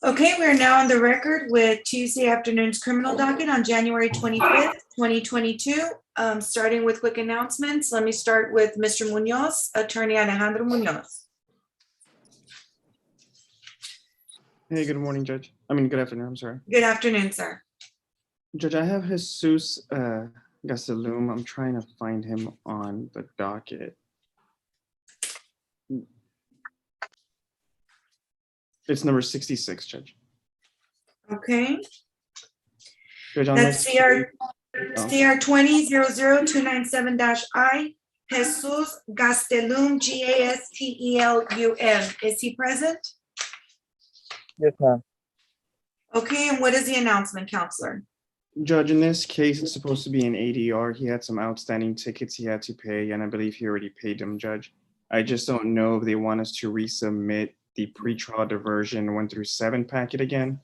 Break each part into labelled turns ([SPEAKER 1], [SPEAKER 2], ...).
[SPEAKER 1] Okay, we are now on the record with Tuesday afternoon's criminal docket on January 25th, 2022. Starting with quick announcements, let me start with Mr. Munoz, Attorney Alejandro Munoz.
[SPEAKER 2] Hey, good morning, Judge. Good afternoon, I'm sorry.
[SPEAKER 1] Good afternoon, sir.
[SPEAKER 2] Judge, I have Jesus Gastelum. I'm trying to find him on the docket. It's number 66, Judge.
[SPEAKER 1] Okay,
[SPEAKER 2] Judge,
[SPEAKER 1] that's CR 20-00297-I, Jesus Gastelum, Gastelum. Is he present?
[SPEAKER 3] Yes, ma'am.
[SPEAKER 1] Okay, and what is the announcement, Counselor?
[SPEAKER 2] Judge, in this case, it's supposed to be an ADR. He had some outstanding tickets he had to pay, and I believe he already paid them, Judge. I just don't know if they want us to resubmit the pretrial diversion 1-7 packet again,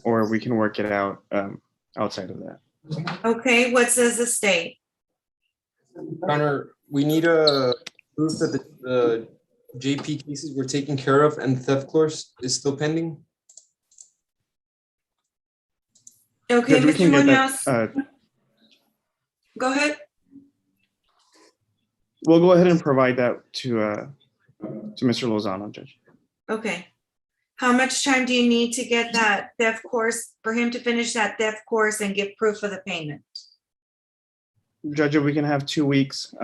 [SPEAKER 2] or we can work it out outside of that.
[SPEAKER 1] Okay, what says the state?
[SPEAKER 4] Honor, we need a proof that the JP cases were taken care of and the theft course is still pending.
[SPEAKER 1] Okay,
[SPEAKER 2] Judge, we
[SPEAKER 1] Mr.
[SPEAKER 2] can get
[SPEAKER 1] Munoz,
[SPEAKER 2] that,
[SPEAKER 1] go ahead.
[SPEAKER 2] we'll go ahead and provide that to Mr. Lozano, Judge.
[SPEAKER 1] Okay. How much time do you need to get that theft course, for him to finish that theft course and give proof of the payment?
[SPEAKER 2] Judge, if we can have 2 weeks,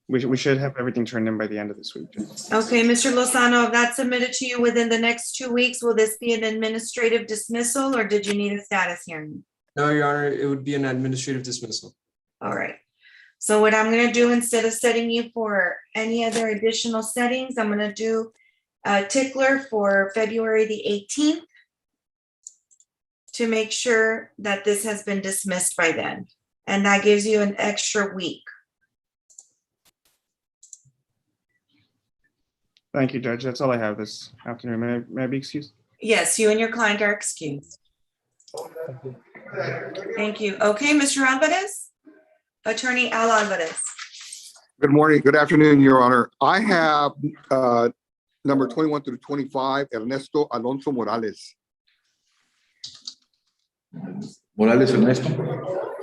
[SPEAKER 2] we should have everything turned in by the end of this week, Judge.
[SPEAKER 1] Okay, Mr. Lozano, if that's submitted to you within the next 2 weeks, will this be an administrative dismissal or did you need a status hearing?
[SPEAKER 4] No, Your Honor, it would be an administrative dismissal.
[SPEAKER 1] All right. So what I'm gonna do, instead of setting you for any other additional settings, I'm gonna do a tickler for February the 18th to make sure that this has been dismissed by then. And that gives you an extra week.
[SPEAKER 2] Thank you, Judge. That's all I have this afternoon. May I be excused?
[SPEAKER 1] Yes, you and your client are excused. Thank you. Okay, Mr. Alvarez? Attorney Al Alvarez.
[SPEAKER 5] Good morning, good afternoon, Your Honor. I have number 21-25, Ernesto Alonso Morales.
[SPEAKER 6] Morales Ernesto.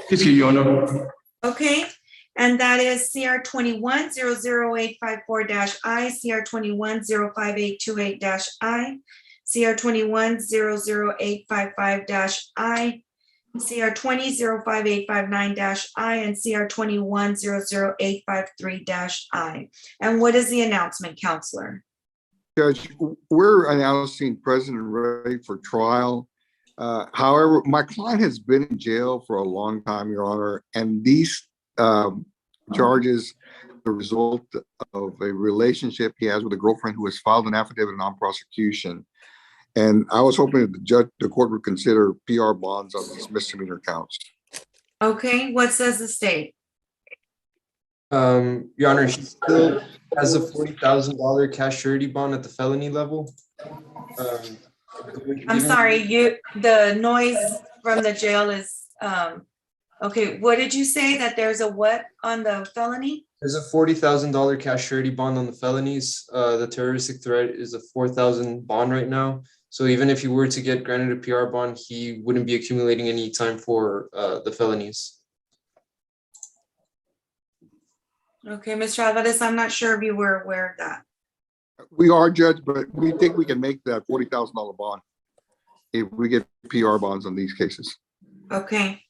[SPEAKER 6] Sí, Your Honor.
[SPEAKER 1] Okay, and that is CR 21-00854-I, CR 21-05828-I, CR 21-00855-I, CR 20-05859-I, and CR 21-00853-I. And what is the announcement, Counselor?
[SPEAKER 5] Judge, we're announcing present and ready for trial. However, my client has been in jail for a long time, Your Honor, and these charges are the result of a relationship he has with a girlfriend who has filed an affidavit of non-prosecution. And I was hoping that the court would consider PR bonds on these misdemeanor counts.
[SPEAKER 1] Okay, what says the state?
[SPEAKER 4] Your Honor, she still has a $40,000 cash surety bond at the felony level.
[SPEAKER 1] I'm sorry, the noise from the jail is, okay, what did you say, that there's a what on the felony?
[SPEAKER 4] There's a $40,000 cash surety bond on the felonies. The terroristic threat is a $4,000 bond right now. So even if he were to get granted a PR bond, he wouldn't be accumulating any time for the felonies.
[SPEAKER 1] Okay, Mr. Alvarez, I'm not sure if you were aware of that.
[SPEAKER 5] We are, Judge, but we think we can make that $40,000 bond if we get PR bonds on these cases.
[SPEAKER 1] Okay.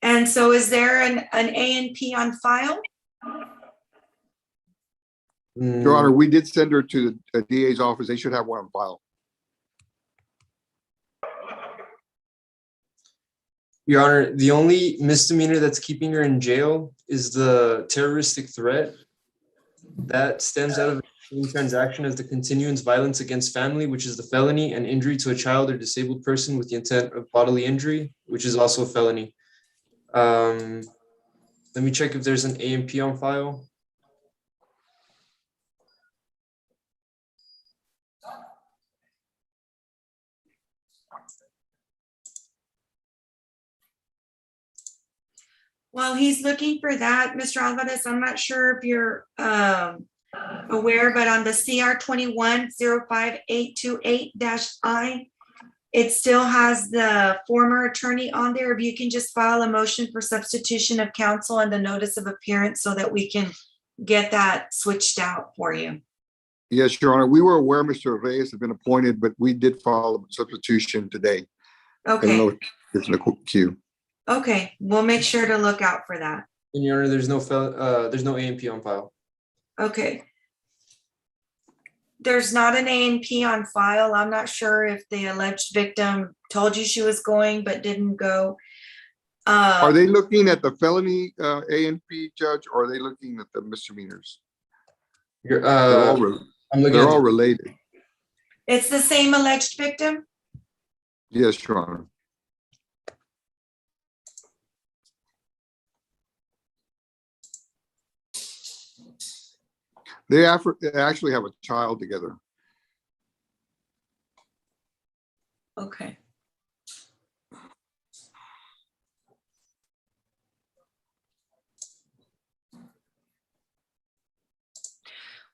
[SPEAKER 1] And so is there an A&P on file?
[SPEAKER 5] Your Honor, we did send her to the DA's office. They should have one on file.
[SPEAKER 4] Your Honor, the only misdemeanor that's keeping her in jail is the terroristic threat. That stems out of the same transaction as the continuance violence against family, which is the felony, and injury to a child or disabled person with the intent of bodily injury, which is also a felony. Let me check if there's an A&P on file.
[SPEAKER 1] While he's looking for that, Mr. Alvarez, I'm not sure if you're aware, but on the CR 21-05828-I, It still has the former attorney on there. If you can just file a motion for substitution of counsel and the notice of appearance so that we can get that switched out for you.
[SPEAKER 5] Yes, Your Honor. We were aware Mr. Reyes had been appointed, but we did file a substitution today. I don't know
[SPEAKER 1] Okay,
[SPEAKER 5] if it's in the queue.
[SPEAKER 1] okay, we'll make sure to look out for that.
[SPEAKER 4] And Your Honor, there's no A&P on file.
[SPEAKER 1] Okay. There's not an A&P on file. I'm not sure if the alleged victim told you she was going but didn't go.
[SPEAKER 5] Are they looking at the felony A&P, Judge, or are they looking at the misdemeanors?
[SPEAKER 4] You're, I'm looking
[SPEAKER 5] They're
[SPEAKER 4] at
[SPEAKER 5] all related.
[SPEAKER 1] It's the same alleged victim?
[SPEAKER 5] Yes, Your Honor. They actually have a child together.
[SPEAKER 1] Okay.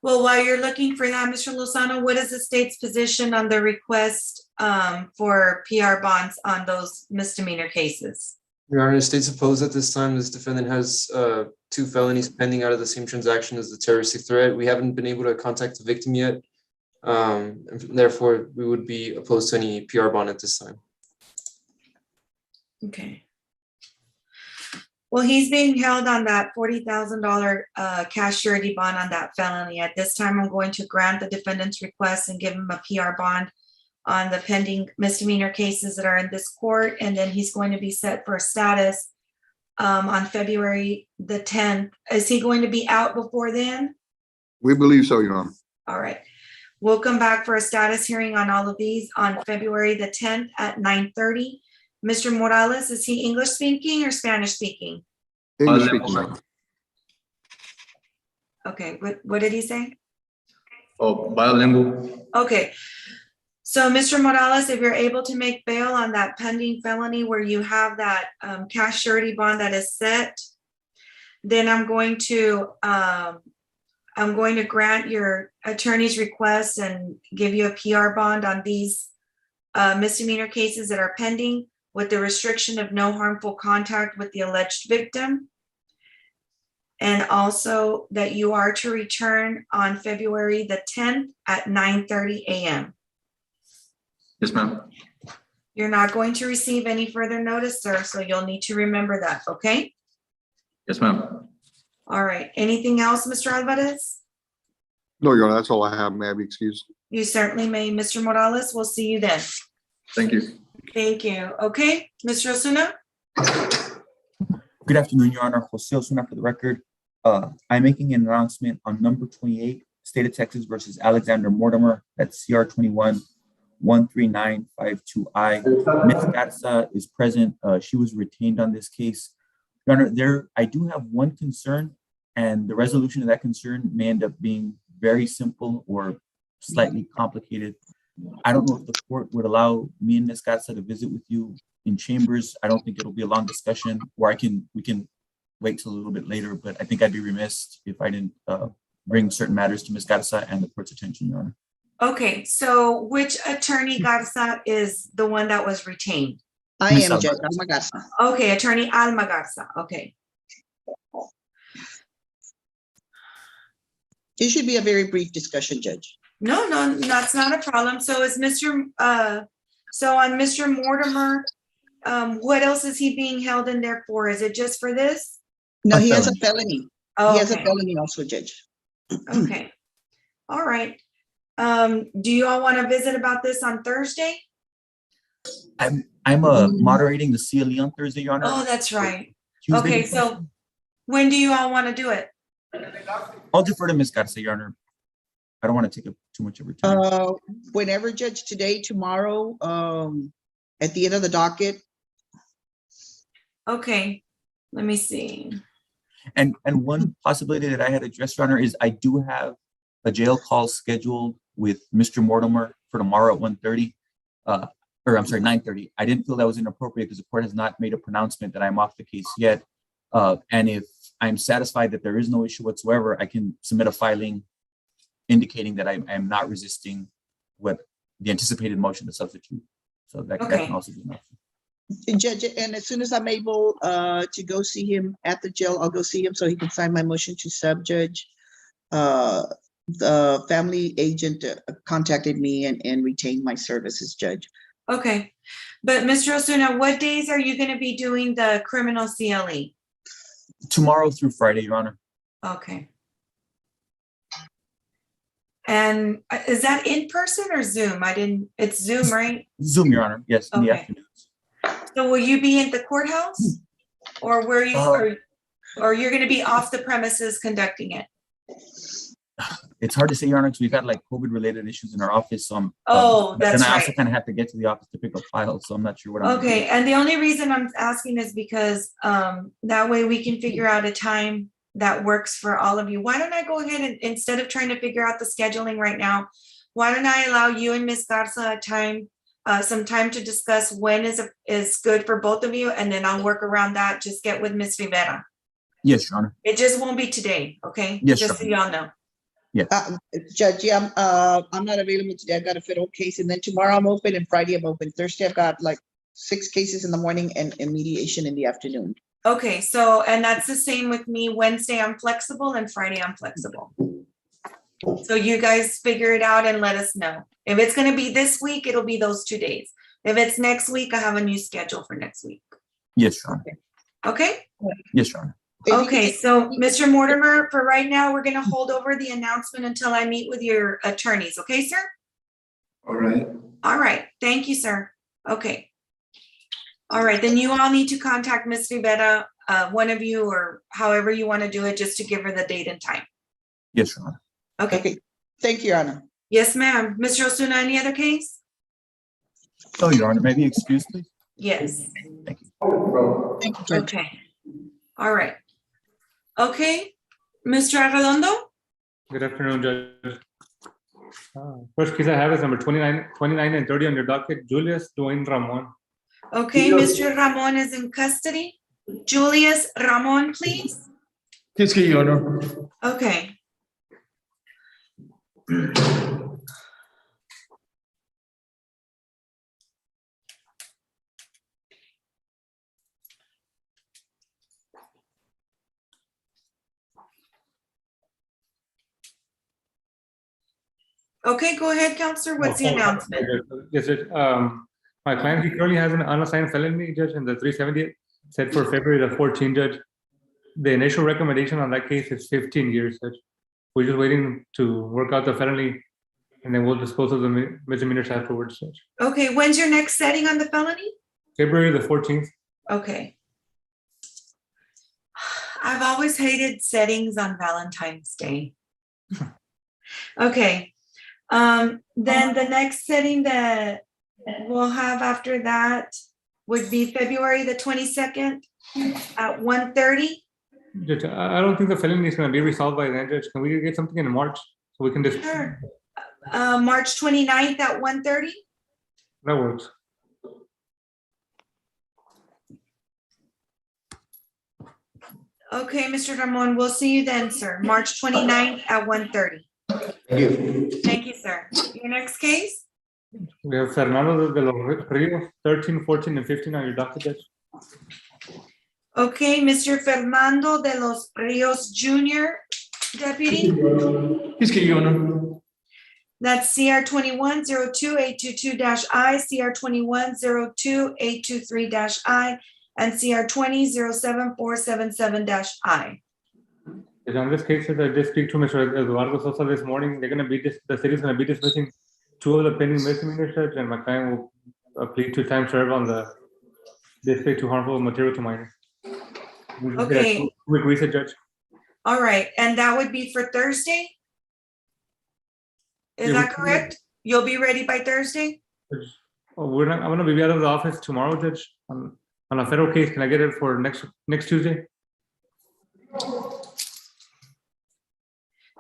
[SPEAKER 1] Well, while you're looking for that, Mr. Lozano, what is the state's position on the request for PR bonds on those misdemeanor cases?
[SPEAKER 4] Your Honor, the state's opposed at this time. This defendant has 2 felonies pending out of the same transaction as the terroristic threat. We haven't been able to contact the victim yet. And therefore, we would be opposed to any PR bond at this time.
[SPEAKER 1] Okay. Well, he's being held on that $40,000 cash surety bond on that felony. At this time, I'm going to grant the defendant's request and give him a PR bond on the pending misdemeanor cases that are in this court. And then he's going to be set for a status on February the 10th. Is he going to be out before then?
[SPEAKER 5] We believe so, Your Honor.
[SPEAKER 1] All right. We'll come back for a status hearing on all of these on February the 10th at 9:30. Mr. Morales, is he English speaking or Spanish speaking?
[SPEAKER 5] English speaking, Your Honor.
[SPEAKER 1] Okay, what did he say?
[SPEAKER 6] Oh, bilingual.
[SPEAKER 1] Okay. So Mr. Morales, if you're able to make bail on that pending felony where you have that cash surety bond that is set, then I'm going to grant your attorney's request and give you a PR bond on these misdemeanor cases that are pending with the restriction of no harmful contact with the alleged victim. And also that you are to return on February the 10th at 9:30 a.m.
[SPEAKER 6] Yes, ma'am.
[SPEAKER 1] You're not going to receive any further notice, sir, so you'll need to remember that, okay?
[SPEAKER 6] Yes, ma'am.
[SPEAKER 1] All right, anything else, Mr. Alvarez?
[SPEAKER 5] No, Your Honor, that's all I have. May I be excused?
[SPEAKER 1] You certainly may, Mr. Morales. We'll see you then.
[SPEAKER 6] Thank you.
[SPEAKER 1] Thank you. Okay, Mr. Osuna?
[SPEAKER 7] Good afternoon, Your Honor. Jose Osuna for the record. I'm making an announcement on number 28, State of Texas versus Alexander Mortimer. That's CR 21-13952I. Ms. Garza is present. She was retained on this case. Your Honor, I do have one concern, and the resolution of that concern may end up being very simple or slightly complicated. I don't know if the court would allow me and Ms. Garza to visit with you in chambers. I don't think it'll be a long discussion, or we can wait till a little bit later, but I think I'd be remiss if I didn't bring certain matters to Ms. Garza and the court's attention, Your Honor.
[SPEAKER 1] Okay, so which attorney Garza is the one that was retained?
[SPEAKER 8] I
[SPEAKER 7] Miss
[SPEAKER 8] am Judge
[SPEAKER 7] Alvarez.
[SPEAKER 8] Alma Garza.
[SPEAKER 1] Okay, Attorney Alma Garza, okay.
[SPEAKER 8] It should be a very brief discussion, Judge.
[SPEAKER 1] No, that's not a problem. So is so on Mr. Mortimer, what else is he being held in there for? Is it just for this?
[SPEAKER 8] No,
[SPEAKER 7] A
[SPEAKER 8] he has a
[SPEAKER 7] felony.
[SPEAKER 8] felony. He has a
[SPEAKER 1] Okay,
[SPEAKER 8] felony also, Judge.
[SPEAKER 1] okay. All right. Do you all want to visit about this on Thursday?
[SPEAKER 7] I'm moderating the CLE on Thursday, Your Honor.
[SPEAKER 1] Oh, that's right.
[SPEAKER 7] Tuesday
[SPEAKER 1] Okay,
[SPEAKER 7] the
[SPEAKER 1] so
[SPEAKER 7] 20th.
[SPEAKER 1] when do you all want to do it?
[SPEAKER 7] I'll defer to Ms. Garza, Your Honor. I don't want to take up too much of her time.
[SPEAKER 8] Whenever, Judge, today, tomorrow, at the end of the docket.
[SPEAKER 1] Okay, let me see.
[SPEAKER 7] And one possibility that I had addressed, Your Honor, is I do have a jail call scheduled with Mr. Mortimer for tomorrow at 1:30. Or I'm sorry, 9:30. I didn't feel that was inappropriate because the court has not made a pronouncement that I'm off the case yet. And if I'm satisfied that there is no issue whatsoever, I can submit a filing indicating that I'm not resisting what the anticipated motion to substitute So that
[SPEAKER 1] Okay.
[SPEAKER 7] can also be an option.
[SPEAKER 8] Judge, and as soon as I'm able to go see him at the jail, I'll go see him so he can sign my motion to subjudge. The family agent contacted me and retained my services, Judge.
[SPEAKER 1] Okay. But Mr. Osuna, what days are you going to be doing the criminal CLE?
[SPEAKER 7] Tomorrow through Friday, Your Honor.
[SPEAKER 1] Okay. And is that in person or Zoom? It's Zoom, right?
[SPEAKER 7] Zoom, Your Honor. Yes, in the
[SPEAKER 1] Okay.
[SPEAKER 7] afternoons.
[SPEAKER 1] So will you be at the courthouse? Or where you, or you're going to be off the premises conducting it?
[SPEAKER 7] It's hard to say, Your Honor, because we've had like COVID-related issues in our office. So I'm.
[SPEAKER 1] Oh,
[SPEAKER 7] but then
[SPEAKER 1] that's
[SPEAKER 7] I also
[SPEAKER 1] right.
[SPEAKER 7] kind of have to get to the office to pick up files, so I'm not sure what I'm.
[SPEAKER 1] Okay, and the only reason I'm asking is because that way we can figure out a time that works for all of you. Why don't I go ahead and instead of trying to figure out the scheduling right now, why don't I allow you and Ms. Garza some time to discuss when is good for both of you, and then I'll work around that. Just get with Ms. Rivera.
[SPEAKER 7] Yes, Your Honor.
[SPEAKER 1] It just won't be today, okay?
[SPEAKER 7] Yes,
[SPEAKER 1] Just so
[SPEAKER 7] sure.
[SPEAKER 1] y'all know.
[SPEAKER 8] Judge, yeah, I'm not available today. I've got a federal case, and then tomorrow I'm open, and Friday I'm open. Thursday I've got like 6 cases in the morning and mediation in the afternoon.
[SPEAKER 1] Okay, so, and that's the same with me. Wednesday I'm flexible and Friday I'm flexible. So you guys figure it out and let us know. If it's gonna be this week, it'll be those 2 days. If it's next week, I have a new schedule for next week.
[SPEAKER 7] Yes, Your Honor.
[SPEAKER 1] Okay?
[SPEAKER 7] Yes, Your Honor.
[SPEAKER 1] Okay, so Mr. Mortimer, for right now, we're gonna hold over the announcement until I meet with your attorneys, okay, sir?
[SPEAKER 6] All right.
[SPEAKER 1] All right, thank you, sir. Okay. All right, then you all need to contact Ms. Rivera, one of you, or however you want to do it, just to give her the date and time.
[SPEAKER 7] Yes, Your Honor.
[SPEAKER 1] Okay,
[SPEAKER 8] Okay, thank you, Your Honor.
[SPEAKER 1] yes, ma'am. Mr. Osuna, any other case?
[SPEAKER 7] Oh, Your Honor, maybe excuse, please.
[SPEAKER 1] Yes,
[SPEAKER 8] Thank you, Judge.
[SPEAKER 1] okay. All right. Okay, Mr. Arredondo?
[SPEAKER 9] Good afternoon, Judge. First case I have is number 29 and 30 on your docket, Julius Dwayne Ramon.
[SPEAKER 1] Okay, Mr. Ramon is in custody. Julius Ramon, please.
[SPEAKER 6] Yes, Your Honor.
[SPEAKER 1] Okay. Okay, go ahead, Counselor. What's the announcement?
[SPEAKER 9] Yes, Judge. My client, he currently has an unassigned felony, Judge, in the 370 set for February the 14th, Judge. The initial recommendation on that case is 15 years, Judge. We're just waiting to work out the felony, and then we'll dispose of the misdemeanors afterwards, Judge.
[SPEAKER 1] Okay, when's your next setting on the felony?
[SPEAKER 9] February the 14th.
[SPEAKER 1] Okay. I've always hated settings on Valentine's Day. Okay. Then the next setting that we'll have after that would be February the 22nd at 1:30.
[SPEAKER 9] Judge, I don't think the felony is going to be resolved by then, Judge. Can we get something in March so we can just?
[SPEAKER 1] Sure. March 29th at 1:30.
[SPEAKER 9] That works.
[SPEAKER 1] Okay, Mr. Ramon, we'll see you then, sir. March 29th at 1:30.
[SPEAKER 6] Thank you.
[SPEAKER 1] Thank you, sir. Your next case?
[SPEAKER 9] We have Fernando de los Rios, 13, 14, and 15 on your docket, Judge.
[SPEAKER 1] Okay, Mr. Fernando de los Rios Jr., Deputy.
[SPEAKER 6] Yes, Your Honor.
[SPEAKER 1] That's CR 21-02-822-I, CR 21-02-823-I, and CR 20-07477-I.
[SPEAKER 9] On this case, I did speak to Mr. Eduardo Sosa this morning. They're going to be the city is going to be dismissing 2 of the pending misdemeanors, Judge, and my client will plead to time served on the display to harmful material to minors.
[SPEAKER 1] Okay.
[SPEAKER 9] Quick reset, Judge.
[SPEAKER 1] All right, and that would be for Thursday? Is
[SPEAKER 9] Yeah,
[SPEAKER 1] that correct? You'll be ready by Thursday?
[SPEAKER 9] Judge, I'm going to be out of the office tomorrow, Judge, on a federal case. Can I get it for next Tuesday?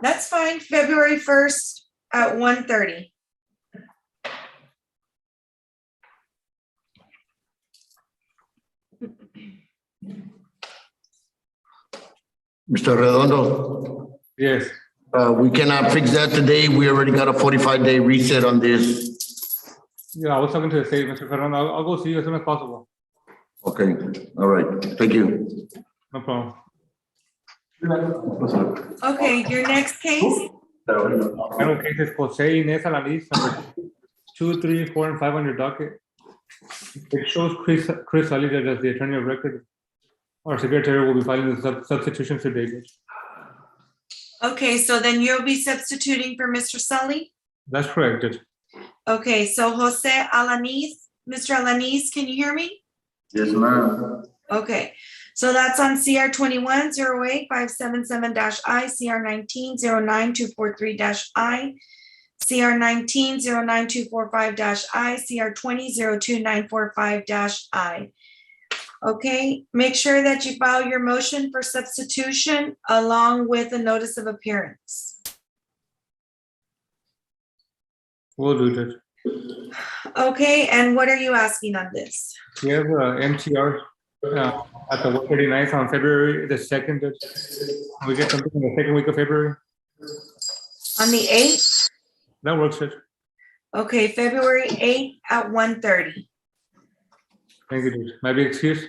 [SPEAKER 1] That's fine, February 1st at 1:30.
[SPEAKER 10] Mr. Redondo,
[SPEAKER 9] Yes.
[SPEAKER 10] we cannot fix that today. We already got a 45-day reset on this.
[SPEAKER 9] Yeah, I was talking to the state, Mr. Ferran. I'll go see you as soon as possible.
[SPEAKER 10] Okay, all right, thank you.
[SPEAKER 9] No problem.
[SPEAKER 1] Okay, your next case,
[SPEAKER 9] Final case is Jose Inez Alanis, number 2, 3, 4, and 5 on your docket. It shows Chris Sully as the attorney of record. Our secretary will be filing the substitution today, Judge.
[SPEAKER 1] okay, so then you'll be substituting for Mr. Sully?
[SPEAKER 9] That's correct, Judge.
[SPEAKER 1] Okay, so Jose Alanis, Mr. Alanis, can you hear me?
[SPEAKER 10] Yes, ma'am.
[SPEAKER 1] Okay, so that's on CR 21-08-577-I, CR 19-09243-I, CR 19-09245-I, CR 20-02945-I. Okay, make sure that you file your motion for substitution along with a notice of appearance.
[SPEAKER 9] Will do, Judge.
[SPEAKER 1] Okay, and what are you asking on this?
[SPEAKER 9] We have MTR at the 139th on February the 2nd, Judge. We get something in the second week of February.
[SPEAKER 1] On the 8th?
[SPEAKER 9] That works, Judge.
[SPEAKER 1] Okay, February 8th at 1:30.
[SPEAKER 9] Thank you, Judge. Might be excused.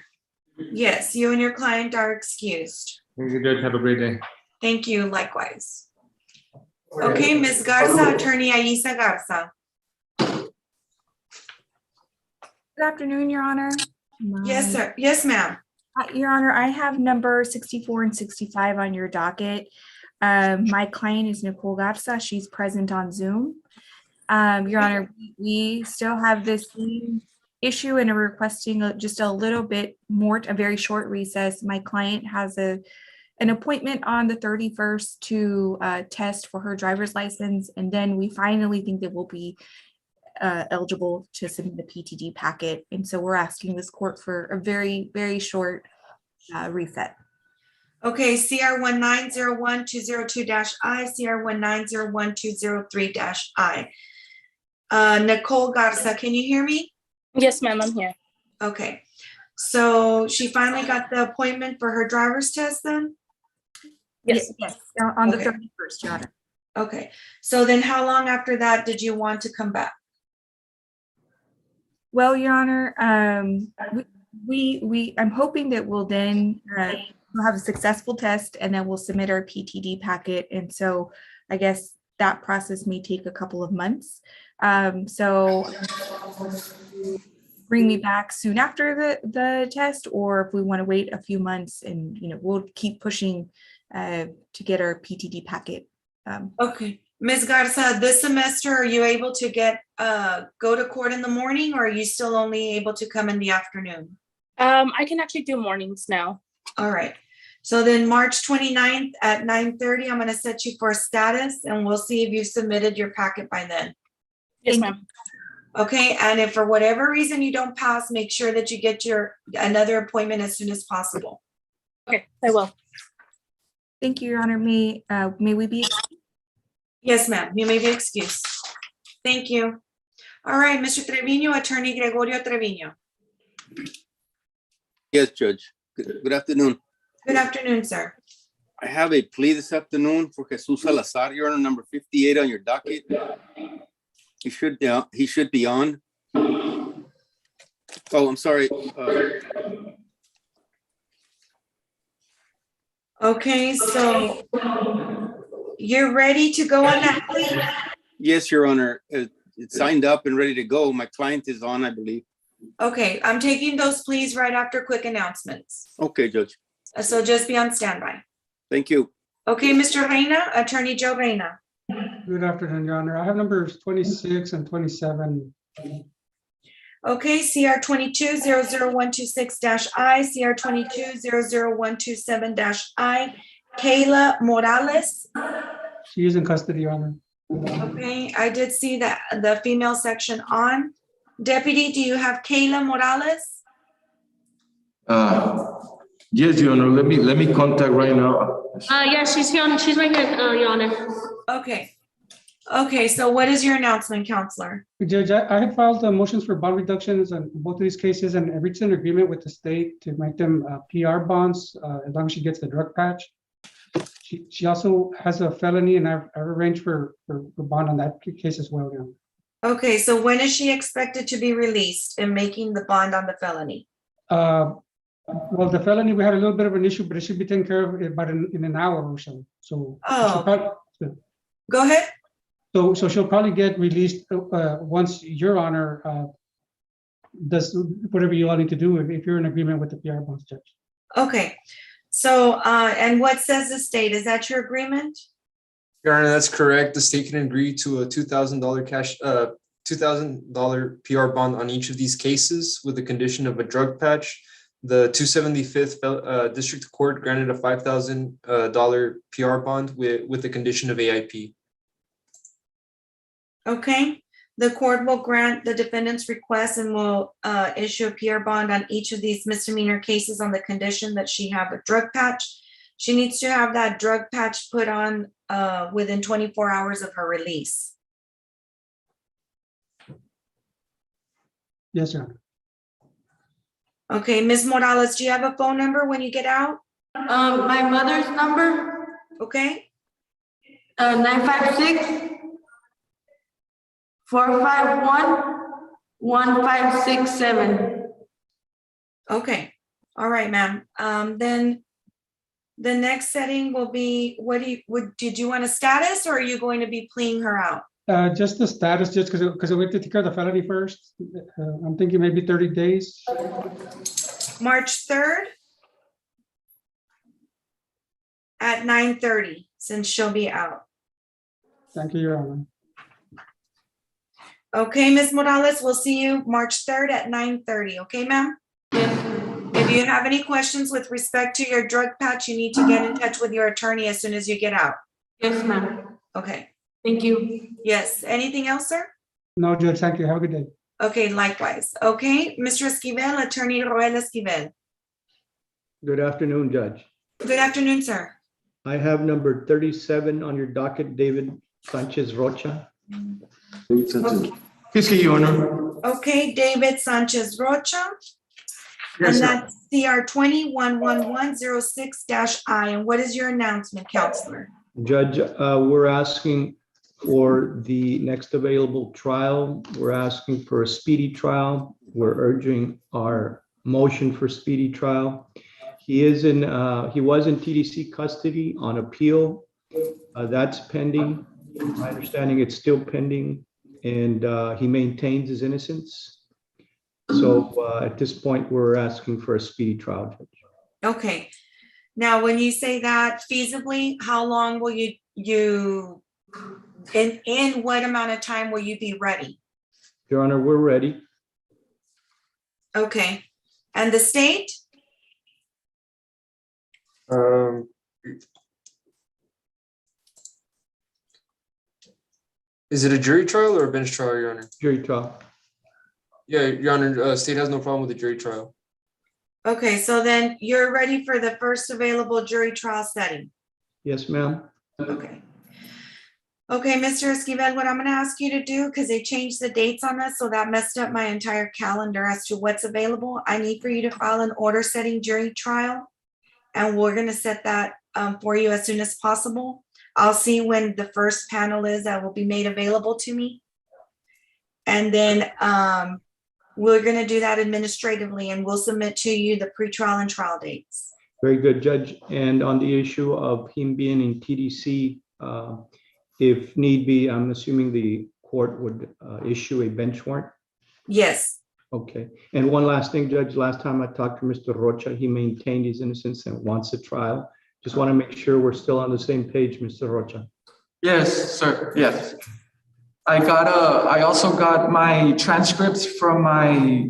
[SPEAKER 1] Yes, you and your client are excused.
[SPEAKER 9] Thank you, Judge. Have a great day.
[SPEAKER 1] Thank you, likewise. Okay, Ms. Garza, Attorney Aisa Garza.
[SPEAKER 11] Good afternoon, Your Honor.
[SPEAKER 1] Yes, sir. Yes, ma'am.
[SPEAKER 11] Your Honor, I have number 64 and 65 on your docket. My client is Nicole Garza. She's present on Zoom. Your Honor, we still have this same issue and are requesting just a little bit more, a very short recess. My client has an appointment on the 31st to test for her driver's license, and then we finally think that we'll be eligible to submit the PTD packet. And so we're asking this court for a very, very short reset.
[SPEAKER 1] Okay, CR 1901202-I, CR 1901203-I. Nicole Garza, can you hear me?
[SPEAKER 12] Yes, ma'am, I'm here.
[SPEAKER 1] Okay, so she finally got the appointment for her driver's test then?
[SPEAKER 12] Yes.
[SPEAKER 11] Yes, on the
[SPEAKER 1] Okay.
[SPEAKER 11] 31st, Your Honor.
[SPEAKER 1] Okay, so then how long after that did you want to come back?
[SPEAKER 11] Well, Your Honor, I'm hoping that we'll then we'll have a successful test and then we'll submit our PTD packet. And so I guess that process may take a couple of months. So bring me back soon after the test, or if we want to wait a few months and, we'll keep pushing to get our PTD packet.
[SPEAKER 1] Okay, Ms. Garza, this semester, are you able to go to court in the morning, or are you still only able to come in the afternoon?
[SPEAKER 12] I can actually do mornings now.
[SPEAKER 1] All right, so then March 29th at 9:30, I'm gonna set you for a status and we'll see if you've submitted your packet by then.
[SPEAKER 12] Yes, ma'am.
[SPEAKER 1] Okay, and if for whatever reason you don't pass, make sure that you get another appointment as soon as possible.
[SPEAKER 12] Okay, I will.
[SPEAKER 11] Thank you, Your Honor. May we be?
[SPEAKER 1] Yes, ma'am, you may be excused. Thank you. All right, Mr. Trevino, Attorney Gregorio Trevino.
[SPEAKER 13] Yes, Judge. Good afternoon.
[SPEAKER 1] Good afternoon, sir.
[SPEAKER 13] I have a plea this afternoon for Jesus Salazar, Your Honor, number 58 on your docket. He should be on. Oh, I'm sorry.
[SPEAKER 1] Okay, so you're ready to go on that plea?
[SPEAKER 13] Yes, Your Honor. It's signed up and ready to go. My client is on, I believe.
[SPEAKER 1] Okay, I'm taking those pleas right after quick announcements.
[SPEAKER 13] Okay, Judge.
[SPEAKER 1] So just be on standby.
[SPEAKER 13] Thank you.
[SPEAKER 1] Okay, Mr. Reina, Attorney Joe Reina.
[SPEAKER 14] Good afternoon, Your Honor. I have numbers 26 and 27.
[SPEAKER 1] Okay, CR 22-00126-I, CR 22-00127-I, Kayla Morales.
[SPEAKER 14] She is in custody, Your Honor.
[SPEAKER 1] Okay, I did see that the female section on. Deputy, do you have Kayla Morales?
[SPEAKER 10] Yes, Your Honor. Let me contact right now.
[SPEAKER 12] Yeah, she's here. She's right here, Your Honor.
[SPEAKER 1] Okay. Okay, so what is your announcement, Counselor?
[SPEAKER 14] Judge, I had filed motions for bond reductions on both of these cases and I reached an agreement with the state to make them PR bonds as long as she gets the drug patch. She also has a felony and I've arranged for bond on that case as well, Your Honor.
[SPEAKER 1] Okay, so when is she expected to be released and making the bond on the felony?
[SPEAKER 14] Well, the felony, we had a little bit of an issue, but it should be taken care of about in an hour or so. So.
[SPEAKER 1] Oh. Go ahead.
[SPEAKER 14] So she'll probably get released once Your Honor does whatever you all need to do if you're in agreement with the PR bonds, Judge.
[SPEAKER 1] Okay, so, and what says the state? Is that your agreement?
[SPEAKER 4] Your Honor, that's correct. The state can agree to a $2,000 cash, $2,000 PR bond on each of these cases with the condition of a drug patch. The 275th District Court granted a $5,000 PR bond with the condition of AIP.
[SPEAKER 1] Okay, the court will grant the defendant's request and will issue a PR bond on each of these misdemeanor cases on the condition that she have a drug patch. She needs to have that drug patch put on within 24 hours of her release.
[SPEAKER 14] Yes, Your Honor.
[SPEAKER 1] Okay, Ms. Morales, do you have a phone number when you get out?
[SPEAKER 15] My mother's number,
[SPEAKER 1] Okay,
[SPEAKER 15] 956-451-1567.
[SPEAKER 1] okay, all right, ma'am. Then the next setting will be, did you want a status or are you going to be pleading her out?
[SPEAKER 14] Just the status, just because we have to take care of the felony first. I'm thinking maybe 30 days.
[SPEAKER 1] March 3rd at 9:30, since she'll be out.
[SPEAKER 14] Thank you, Your Honor.
[SPEAKER 1] Okay, Ms. Morales, we'll see you March 3rd at 9:30, okay, ma'am? If you have any questions with respect to your drug patch, you need to get in touch with your attorney as soon as you get out.
[SPEAKER 15] Yes, ma'am.
[SPEAKER 1] Okay,
[SPEAKER 15] Thank you.
[SPEAKER 1] yes, anything else, sir?
[SPEAKER 14] No, Judge, thank you. Have a good day.
[SPEAKER 1] Okay, likewise. Okay, Mr. Esquivel, Attorney Roel Esquivel.
[SPEAKER 16] Good afternoon, Judge.
[SPEAKER 1] Good afternoon, sir.
[SPEAKER 16] I have number 37 on your docket, David Sanchez Rocha.
[SPEAKER 6] Yes, Your Honor.
[SPEAKER 1] Okay, David Sanchez Rocha.
[SPEAKER 6] Yes,
[SPEAKER 1] And
[SPEAKER 6] sir.
[SPEAKER 1] that's CR 211106-I. And what is your announcement, Counselor?
[SPEAKER 16] Judge, we're asking for the next available trial. We're asking for a speedy trial. We're urging our motion for speedy trial. He was in TDC custody on appeal. That's pending. My understanding, it's still pending, and he maintains his innocence. So at this point, we're asking for a speedy trial, Judge.
[SPEAKER 1] Okay. Now, when you say that feasibly, how long will you in what amount of time will you be ready?
[SPEAKER 16] Your Honor, we're ready.
[SPEAKER 1] Okay. And the state?
[SPEAKER 4] Is it a jury trial or a bench trial, Your Honor?
[SPEAKER 16] Jury trial.
[SPEAKER 4] Yeah, Your Honor, state has no problem with the jury trial.
[SPEAKER 1] Okay, so then you're ready for the first available jury trial setting.
[SPEAKER 16] Yes, ma'am.
[SPEAKER 1] Okay. Okay, Mr. Esquivel, what I'm going to ask you to do, because they changed the dates on this, so that messed up my entire calendar as to what's available. I need for you to file an order setting jury trial, and we're going to set that for you as soon as possible. I'll see when the first panel is that will be made available to me. And then we're going to do that administratively, and we'll submit to you the pretrial and trial dates.
[SPEAKER 16] Very good, Judge. And on the issue of him being in TDC, if need be, I'm assuming the court would issue a bench warrant?
[SPEAKER 1] Yes.
[SPEAKER 16] Okay. And one last thing, Judge. Last time I talked to Mr. Rocha, he maintained his innocence and wants a trial. Just want to make sure we're still on the same page, Mr. Rocha.
[SPEAKER 10] Yes, sir. Yes. I also got my transcripts from my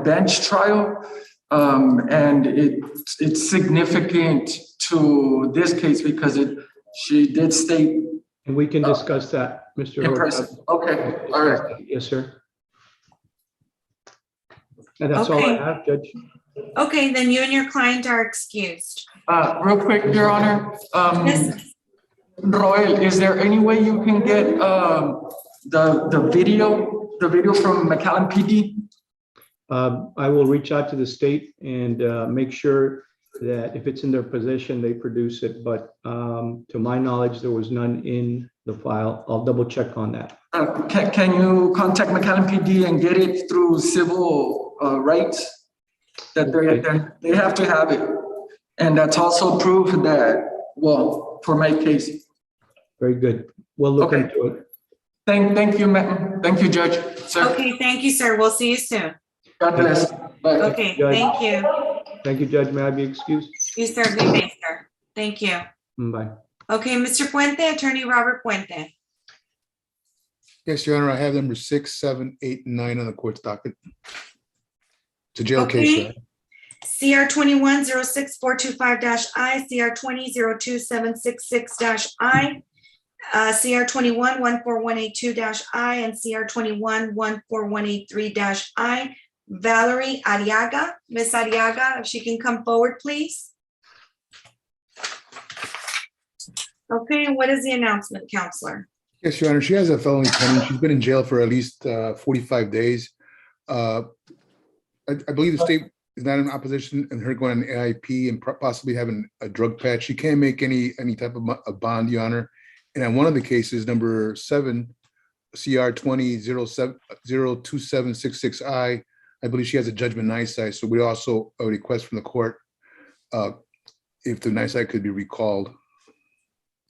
[SPEAKER 10] bench trial. And it's significant to this case because she did state.
[SPEAKER 16] And we can discuss that, Mr. Rocha.
[SPEAKER 10] Okay, all right.
[SPEAKER 16] Yes, sir. And that's all I have, Judge.
[SPEAKER 1] Okay, then you and your client are excused.
[SPEAKER 10] Real quick, Your Honor.
[SPEAKER 1] Yes.
[SPEAKER 10] Roel, is there any way you can get the video from McAllen PD?
[SPEAKER 16] I will reach out to the state and make sure that if it's in their possession, they produce it. But to my knowledge, there was none in the file. I'll double check on that.
[SPEAKER 10] Can you contact McAllen PD and get it through civil rights? That they have to have it. And that's also proof that, well, for my case.
[SPEAKER 16] Very good. We'll look
[SPEAKER 10] Okay.
[SPEAKER 16] into it.
[SPEAKER 10] Thank you, ma'am. Thank you, Judge. Sir.
[SPEAKER 1] Okay, thank you, sir. We'll see you soon.
[SPEAKER 10] God bless. Bye.
[SPEAKER 1] Okay,
[SPEAKER 16] Judge.
[SPEAKER 1] thank you.
[SPEAKER 16] Thank you, Judge. May I be excused?
[SPEAKER 1] You certainly may, sir. Thank you.
[SPEAKER 16] Bye.
[SPEAKER 1] Okay, Mr. Puente, Attorney Robert Puente.
[SPEAKER 17] Yes, Your Honor, I have number 6, 7, 8, and 9 on the court's docket. It's a jail case,
[SPEAKER 1] Okay.
[SPEAKER 17] right?
[SPEAKER 1] CR 21-06425-I, CR 20-02766-I, CR 21-14182-I, and CR 21-14183-I. Valerie Ariaga. Miss Ariaga, if she can come forward, please. Okay, and what is the announcement, Counselor?
[SPEAKER 17] Yes, Your Honor, she has a felony pending. She's been in jail for at least 45 days. I believe the state is not in opposition and her going on AIP and possibly having a drug patch. She can't make any type of a bond, Your Honor. And on one of the cases, number 7, CR 20-02766I, I believe she has a judgment NISI. So we also a request from the court if the NISI could be recalled.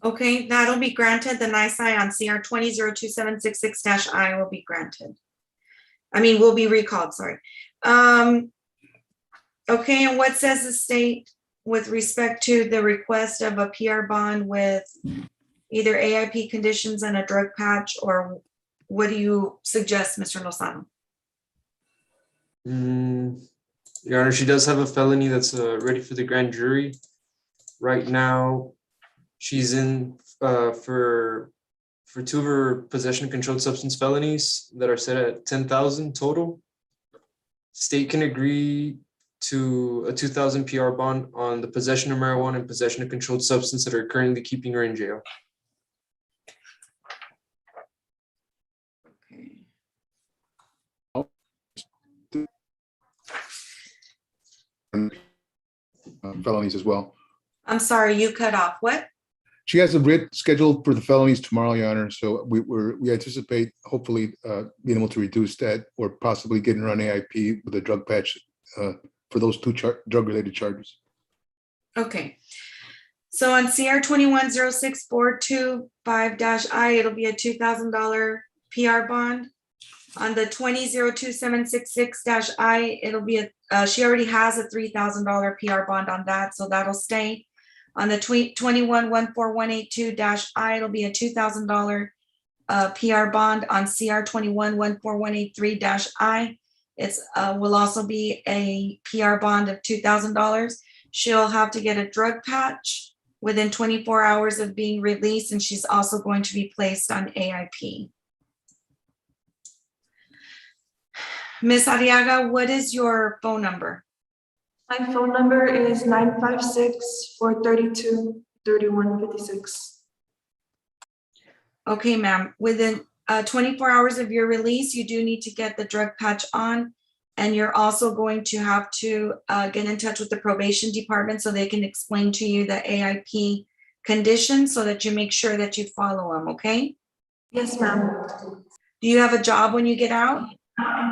[SPEAKER 1] Okay, that'll be granted. The NISI on CR 20-02766-I will be granted. I mean, will be recalled, sorry. Okay, and what says the state with respect to the request of a PR bond with either AIP conditions and a drug patch, or what do you suggest, Mr. Lozano?
[SPEAKER 4] Your Honor, she does have a felony that's ready for the grand jury. Right now, she's in for 2 of her possession of controlled substance felonies that are set at 10,000 total. State can agree to a 2,000 PR bond on the possession of marijuana and possession of controlled substance that are currently keeping her in jail.
[SPEAKER 17] Felonies as well.
[SPEAKER 1] I'm sorry, you cut off. What?
[SPEAKER 17] She has a writ scheduled for the felonies tomorrow, Your Honor. So we anticipate hopefully being able to reduce that or possibly getting her on AIP with a drug patch for those 2 drug-related charges.
[SPEAKER 1] Okay. So on CR 21-06425-I, it'll be a $2,000 PR bond. On the 20-02766-I, it'll be she already has a $3,000 PR bond on that, so that'll stay. On the 21-14182-I, it'll be a $2,000 PR bond. On CR 21-14183-I, it's will also be a PR bond of $2,000. She'll have to get a drug patch within 24 hours of being released, and she's also going to be placed on AIP. Ms. Arriaga, what is your phone number?
[SPEAKER 15] My phone number is 956-432-3156.
[SPEAKER 1] Okay, ma'am. Within 24 hours of your release, you do need to get the drug patch on. And you're also going to have to get in touch with the probation department so they can explain to you the AIP conditions so that you make sure that you follow them, okay?
[SPEAKER 15] Yes, ma'am.
[SPEAKER 1] Do you have a job when you get out?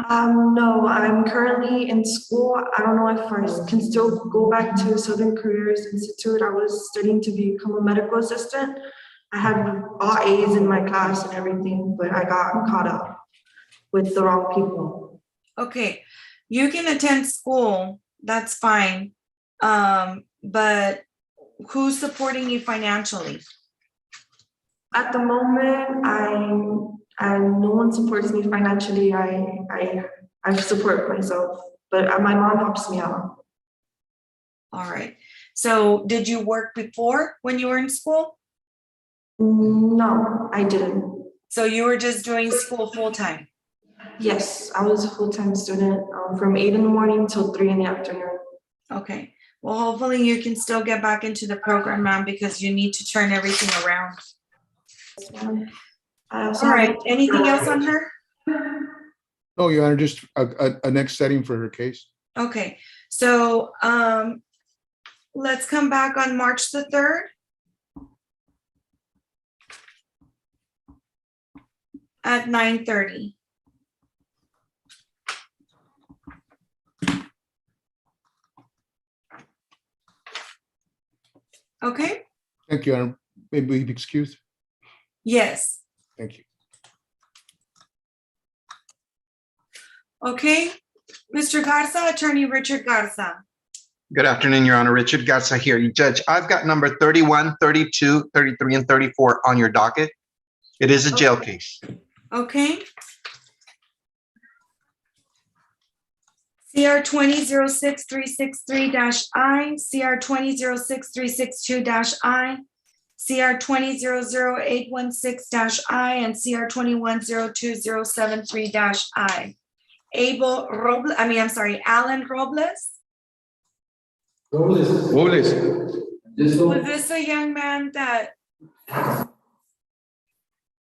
[SPEAKER 15] No, I'm currently in school. I don't know if I can still go back to Southern Careers Institute. I was studying to become a medical assistant. I had all A's in my class and everything, but I got caught up with the wrong people.
[SPEAKER 1] Okay, you can attend school, that's fine. But who's supporting you financially?
[SPEAKER 15] At the moment, no one supports me financially. I support myself, but my mom helps me out.
[SPEAKER 1] All right. So did you work before when you were in school?
[SPEAKER 15] No, I didn't.
[SPEAKER 1] So you were just doing school full-time?
[SPEAKER 15] Yes, I was a full-time student from 8 in the morning till 3 in the afternoon.
[SPEAKER 1] Okay. Well, hopefully you can still get back into the program, ma'am, because you need to turn everything around. All right. Anything else on her?
[SPEAKER 17] No, Your Honor, just a next setting for her case.
[SPEAKER 1] Okay. So let's come back on March the 3rd. at 9:30. Okay,
[SPEAKER 17] Thank you, Your Honor. Maybe be excused.
[SPEAKER 1] yes,
[SPEAKER 17] Thank you.
[SPEAKER 1] okay. Mr. Garza, Attorney Richard Garza.
[SPEAKER 18] Good afternoon, Your Honor. Richard Garza here. Judge, I've got number 31, 32, 33, and 34 on your docket. It is a jail case.
[SPEAKER 1] Okay. CR 20-06363-I, CR 20-06362-I, CR 20-00816-I, and CR 21-02073-I. Alan Robles.
[SPEAKER 6] Robles.
[SPEAKER 1] Was this a young man that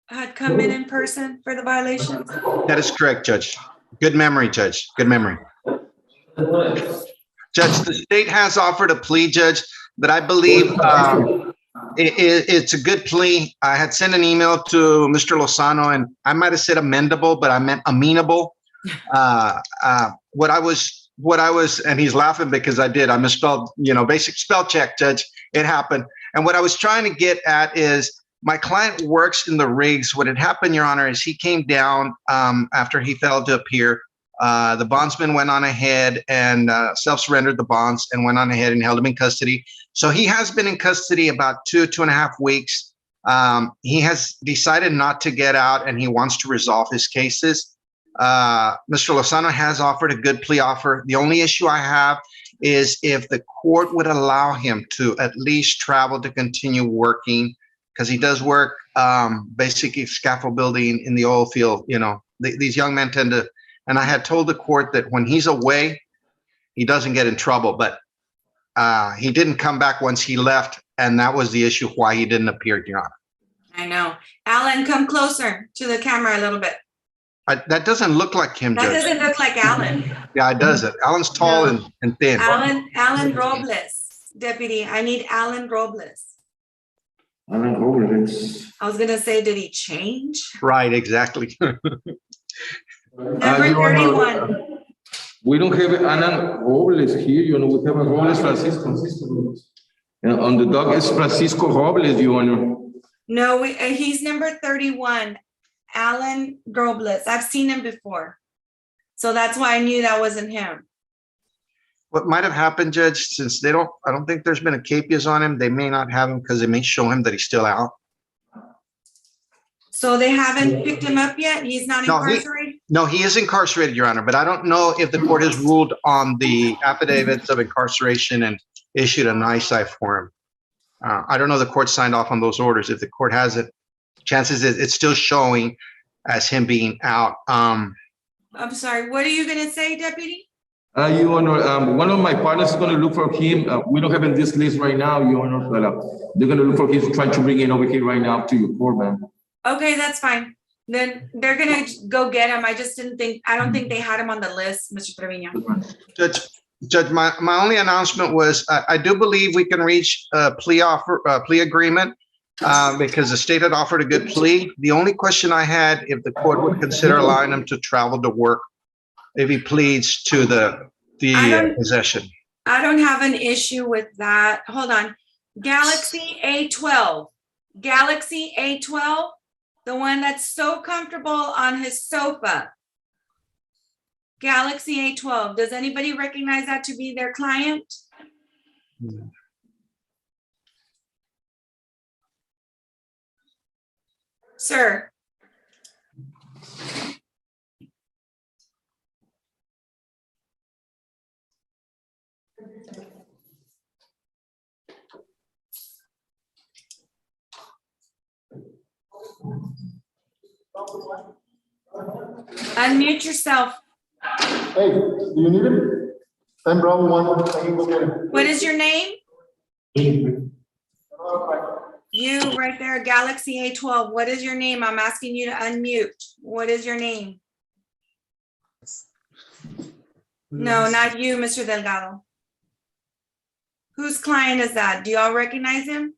[SPEAKER 1] had come in person for the violations?
[SPEAKER 18] That is correct, Judge. Good memory, Judge. Good memory. Judge, the state has offered a plea, Judge, that I believe it's a good plea. I had sent an email to Mr. Lozano, and I might have said amendable, but I meant amenable. What I was, and he's laughing because I misspelled, basic spell check, Judge. It happened. And what I was trying to get at is my client works in the rigs. What had happened, Your Honor, is he came down after he failed to appear. The bondsman went on ahead and self-surrendered the bonds and went on ahead and held him in custody. So he has been in custody about 2.5 weeks. He has decided not to get out, and he wants to resolve his cases. Mr. Lozano has offered a good plea offer. The only issue I have is if the court would allow him to at least travel to continue working, because he does work basically scaffold building in the oil field. These young men tend to, and I had told the court that when he's away, he doesn't get in trouble, but he didn't come back once he left, and that was the issue why he didn't appear, Your Honor.
[SPEAKER 1] I know. Alan, come closer to the camera a little bit.
[SPEAKER 18] That doesn't look like him,
[SPEAKER 1] That
[SPEAKER 18] Judge.
[SPEAKER 1] doesn't look like Alan.
[SPEAKER 18] Yeah, it doesn't. Alan's tall and thin.
[SPEAKER 1] Alan Robles, deputy. I need Alan Robles.
[SPEAKER 6] Alan Robles.
[SPEAKER 1] I was gonna say, did he change?
[SPEAKER 18] Right, exactly.
[SPEAKER 1] Number 31.
[SPEAKER 6] We don't have Alan Robles here, we have a Robles Francisco. And on the dog is Francisco Robles, Your Honor.
[SPEAKER 1] No, he's number 31. Alan Robles. I've seen him before. So that's why I knew that wasn't him.
[SPEAKER 18] What might have happened, Judge, since I don't think there's been a capias on him, they may not have him because they may show him that he's still out.
[SPEAKER 1] So they haven't picked him up yet? He's not incarcerated?
[SPEAKER 18] No, he is incarcerated, Your Honor, but I don't know if the court has ruled on the affidavits of incarceration and issued an ISI for him. I don't know if the court signed off on those orders. If the court has it, chances is it's still showing as him being out.
[SPEAKER 1] I'm sorry, what are you gonna say, deputy?
[SPEAKER 6] Your Honor, one of my partners is going to look for him. We don't have in this list right now, Your Honor, but they're going to look for him, trying to bring in over here right now to your court, ma'am.
[SPEAKER 1] Okay, that's fine. Then they're gonna go get him. I don't think they had him on the list, Mr. Trevino.
[SPEAKER 18] Judge, my only announcement was I do believe we can reach a plea agreement because the state had offered a good plea. The only question I had, if the court would consider allowing him to travel to work if he pleads to the possession.
[SPEAKER 1] I don't have an issue with that. Hold on. Galaxy A12. Galaxy A12, the one that's so comfortable on his sofa. Galaxy A12. Does anybody recognize that to be their client? Sir. Unmute yourself.
[SPEAKER 19] Hey, do you need him? I'm Brown one.
[SPEAKER 1] What is your name? You right there, Galaxy A12. What is your name? I'm asking you to unmute. What is your name? No, not you, Mr. Delgado. Whose client is that? Do y'all recognize him?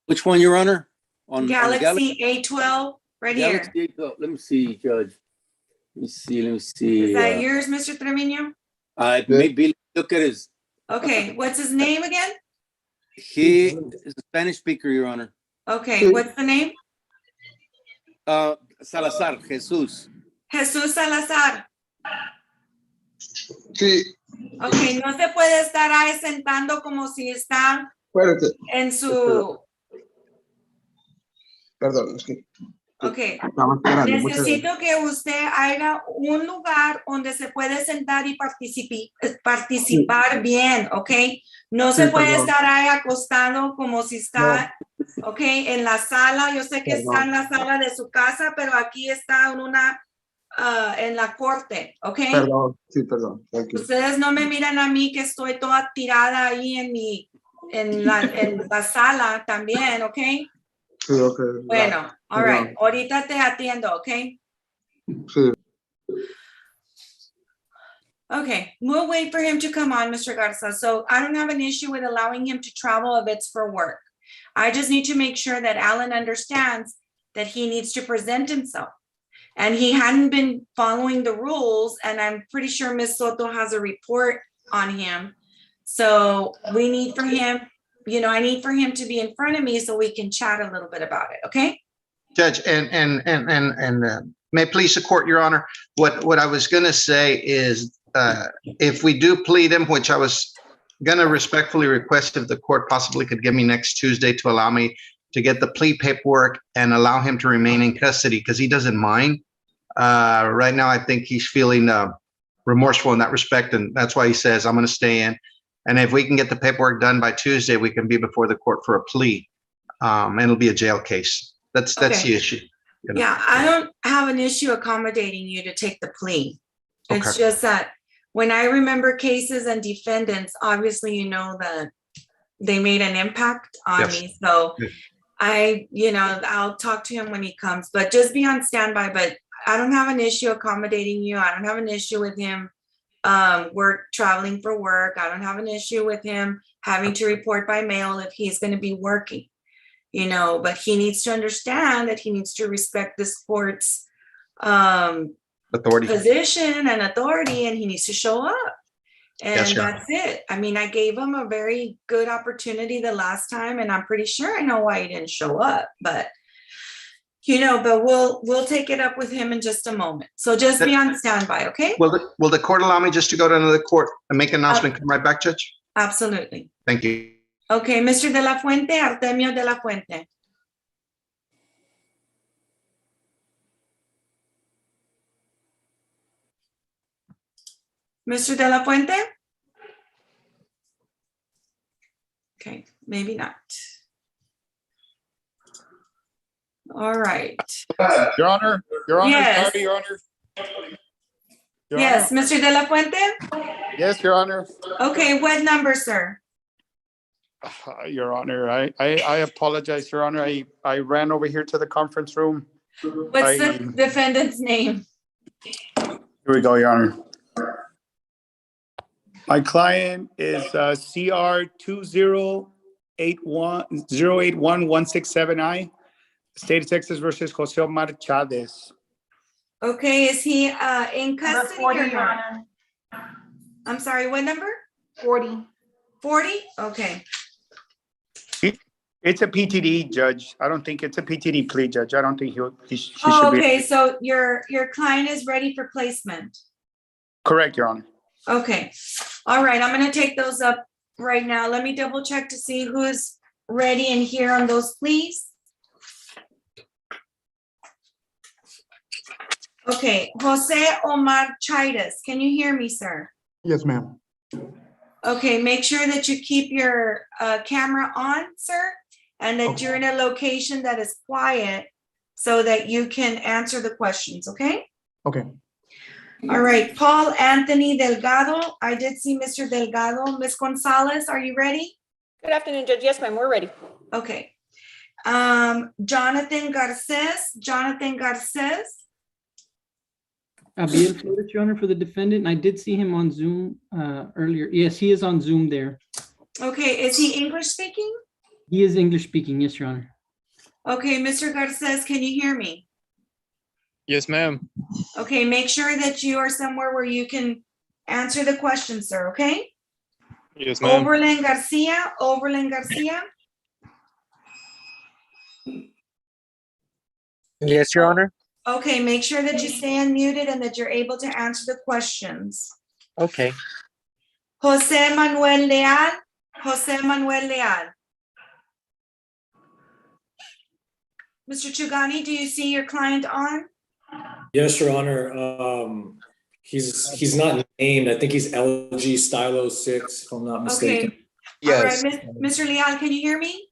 [SPEAKER 13] Which one, Your Honor? On
[SPEAKER 1] Galaxy A12, right here.
[SPEAKER 13] Galaxy, let me see, Judge. Let me see.
[SPEAKER 1] Is that yours, Mr. Trevino?
[SPEAKER 13] Maybe look at his.
[SPEAKER 1] Okay, what's his name again?
[SPEAKER 13] He is a Spanish speaker, Your Honor.
[SPEAKER 1] Okay, what's the name?
[SPEAKER 13] Salazar, Jesus.
[SPEAKER 1] Jesús Salazar.
[SPEAKER 18] Sí,
[SPEAKER 1] Ok, no se puede estar ahí sentando como si está
[SPEAKER 18] espérate,
[SPEAKER 1] en su...
[SPEAKER 18] perdón, es que
[SPEAKER 1] Ok,
[SPEAKER 18] estaba esperando. Muchas gracias.
[SPEAKER 1] necesito que usted haga un lugar donde se puede sentar y participar bien, ¿ok? No se
[SPEAKER 18] Sí,
[SPEAKER 1] puede
[SPEAKER 18] perdón.
[SPEAKER 1] estar ahí acostado como si está, ¿ok? En la sala, yo sé que está en la sala de su casa, pero aquí está en una, en la corte, ¿ok?
[SPEAKER 18] Perdón, sí, perdón. Thank you.
[SPEAKER 1] Ustedes no me miran a mí que estoy toda tirada ahí en la sala también, ¿ok?
[SPEAKER 18] Sí, ok.
[SPEAKER 1] Bueno, all right. Ahorita te atiendo, ¿ok?
[SPEAKER 18] Sí.
[SPEAKER 1] Okay, we'll wait for him to come on, Mr. Garza. So I don't have an issue with allowing him to travel if it's for work. I just need to make sure that Alan understands that he needs to present himself. And he hadn't been following the rules, and I'm pretty sure Ms. Soto has a report on him. So we need for him, I need for him to be in front of me so we can chat a little bit about it, okay?
[SPEAKER 18] Judge, and may it please the court, Your Honor, what I was gonna say is, if we do plead him, which I was gonna respectfully request if the court possibly could give me next Tuesday to allow me to get the plea paperwork and allow him to remain in custody, because he doesn't mind. Right now, I think he's feeling remorseful in that respect, and that's why he says, I'm gonna stay in. And if we can get the paperwork done by Tuesday, we can be before the court for a plea. And it'll be a jail case. That's the issue. You know?
[SPEAKER 1] Yeah, I don't have an issue accommodating you to take the plea. It's
[SPEAKER 18] Okay.
[SPEAKER 1] just that when I remember cases and defendants, obviously, you know that they made an impact on
[SPEAKER 18] Yes.
[SPEAKER 1] me. So
[SPEAKER 18] Yes.
[SPEAKER 1] I'll talk to him when he comes, but just be on standby. But I don't have an issue accommodating you. I don't have an issue with him traveling for work. I don't have an issue with him having to report by mail if he's going to be working, but he needs to understand that he needs to respect this court's
[SPEAKER 18] Authority.
[SPEAKER 1] position and authority, and he needs to show up. And
[SPEAKER 18] Yes, Your Honor.
[SPEAKER 1] that's it. I mean, I gave him a very good opportunity the last time, and I'm pretty sure I know why he didn't show up, but but we'll take it up with him in just a moment. So just be on standby, okay?
[SPEAKER 18] Will the court allow me just to go to another court and make an announcement, come right back, Judge?
[SPEAKER 1] Absolutely.
[SPEAKER 18] Thank you.
[SPEAKER 1] Okay, Mr. De La Fuente, Artemio De La Fuente. Mr. De La Fuente? Okay, maybe not. All right.
[SPEAKER 20] Your Honor,
[SPEAKER 1] Yes.
[SPEAKER 20] sorry, Your Honor. Your
[SPEAKER 1] Yes,
[SPEAKER 20] Honor.
[SPEAKER 1] Mr. De La Fuente?
[SPEAKER 20] Yes, Your Honor.
[SPEAKER 1] Okay, what number, sir?
[SPEAKER 20] Your Honor, I apologize, Your Honor. I ran over here to the conference room.
[SPEAKER 1] What's the defendant's name?
[SPEAKER 20] Here we go, Your Honor. My client is CR 2081167I, State of Texas versus Jose Omar Chavez.
[SPEAKER 1] Okay, is he in custody or not? I'm sorry, what number?
[SPEAKER 15] 40.
[SPEAKER 1] 40? Okay.
[SPEAKER 20] It's a PTD, Judge. I don't think it's a PTD plea, Judge. I don't think he should
[SPEAKER 1] Oh,
[SPEAKER 20] be.
[SPEAKER 1] okay, so your client is ready for placement.
[SPEAKER 20] Correct, Your Honor.
[SPEAKER 1] Okay, all right, I'm gonna take those up right now. Let me double check to see who's ready and here on those, please. Okay, Jose Omar Chavez, can you hear me, sir?
[SPEAKER 19] Yes, ma'am.
[SPEAKER 1] Okay, make sure that you keep your camera on, sir, and that you're in a location that is quiet so that you can answer the questions, okay?
[SPEAKER 19] Okay.
[SPEAKER 1] All right, Paul Anthony Delgado. I did see Mr. Delgado. Ms. Gonzalez, are you ready?
[SPEAKER 21] Good afternoon, Judge. Yes, ma'am, we're ready.
[SPEAKER 1] Okay. Jonathan Garces.
[SPEAKER 22] Abiel Flores, Your Honor, for the defendant. I did see him on Zoom earlier. Yes, he is on Zoom there.
[SPEAKER 1] Okay, is he English speaking?
[SPEAKER 22] He is English speaking, yes, Your Honor.
[SPEAKER 1] Okay, Mr. Garces, can you hear me?
[SPEAKER 2] Yes, ma'am.
[SPEAKER 1] Okay, make sure that you are somewhere where you can answer the question, sir, okay?
[SPEAKER 2] Yes, ma'am.
[SPEAKER 1] Overland Garcia, Overland Garcia.
[SPEAKER 2] Yes, Your Honor.
[SPEAKER 1] Okay, make sure that you stay unmuted and that you're able to answer the questions.
[SPEAKER 2] Okay.
[SPEAKER 1] Jose Manuel Leal, Jose Manuel Leal. Mr. Chugani, do you see your client on?
[SPEAKER 3] Yes, Your Honor. He's not named. I think he's LG Stylo 6, if I'm not mistaken.
[SPEAKER 1] Okay. All right, Mr. Leal, can you hear me?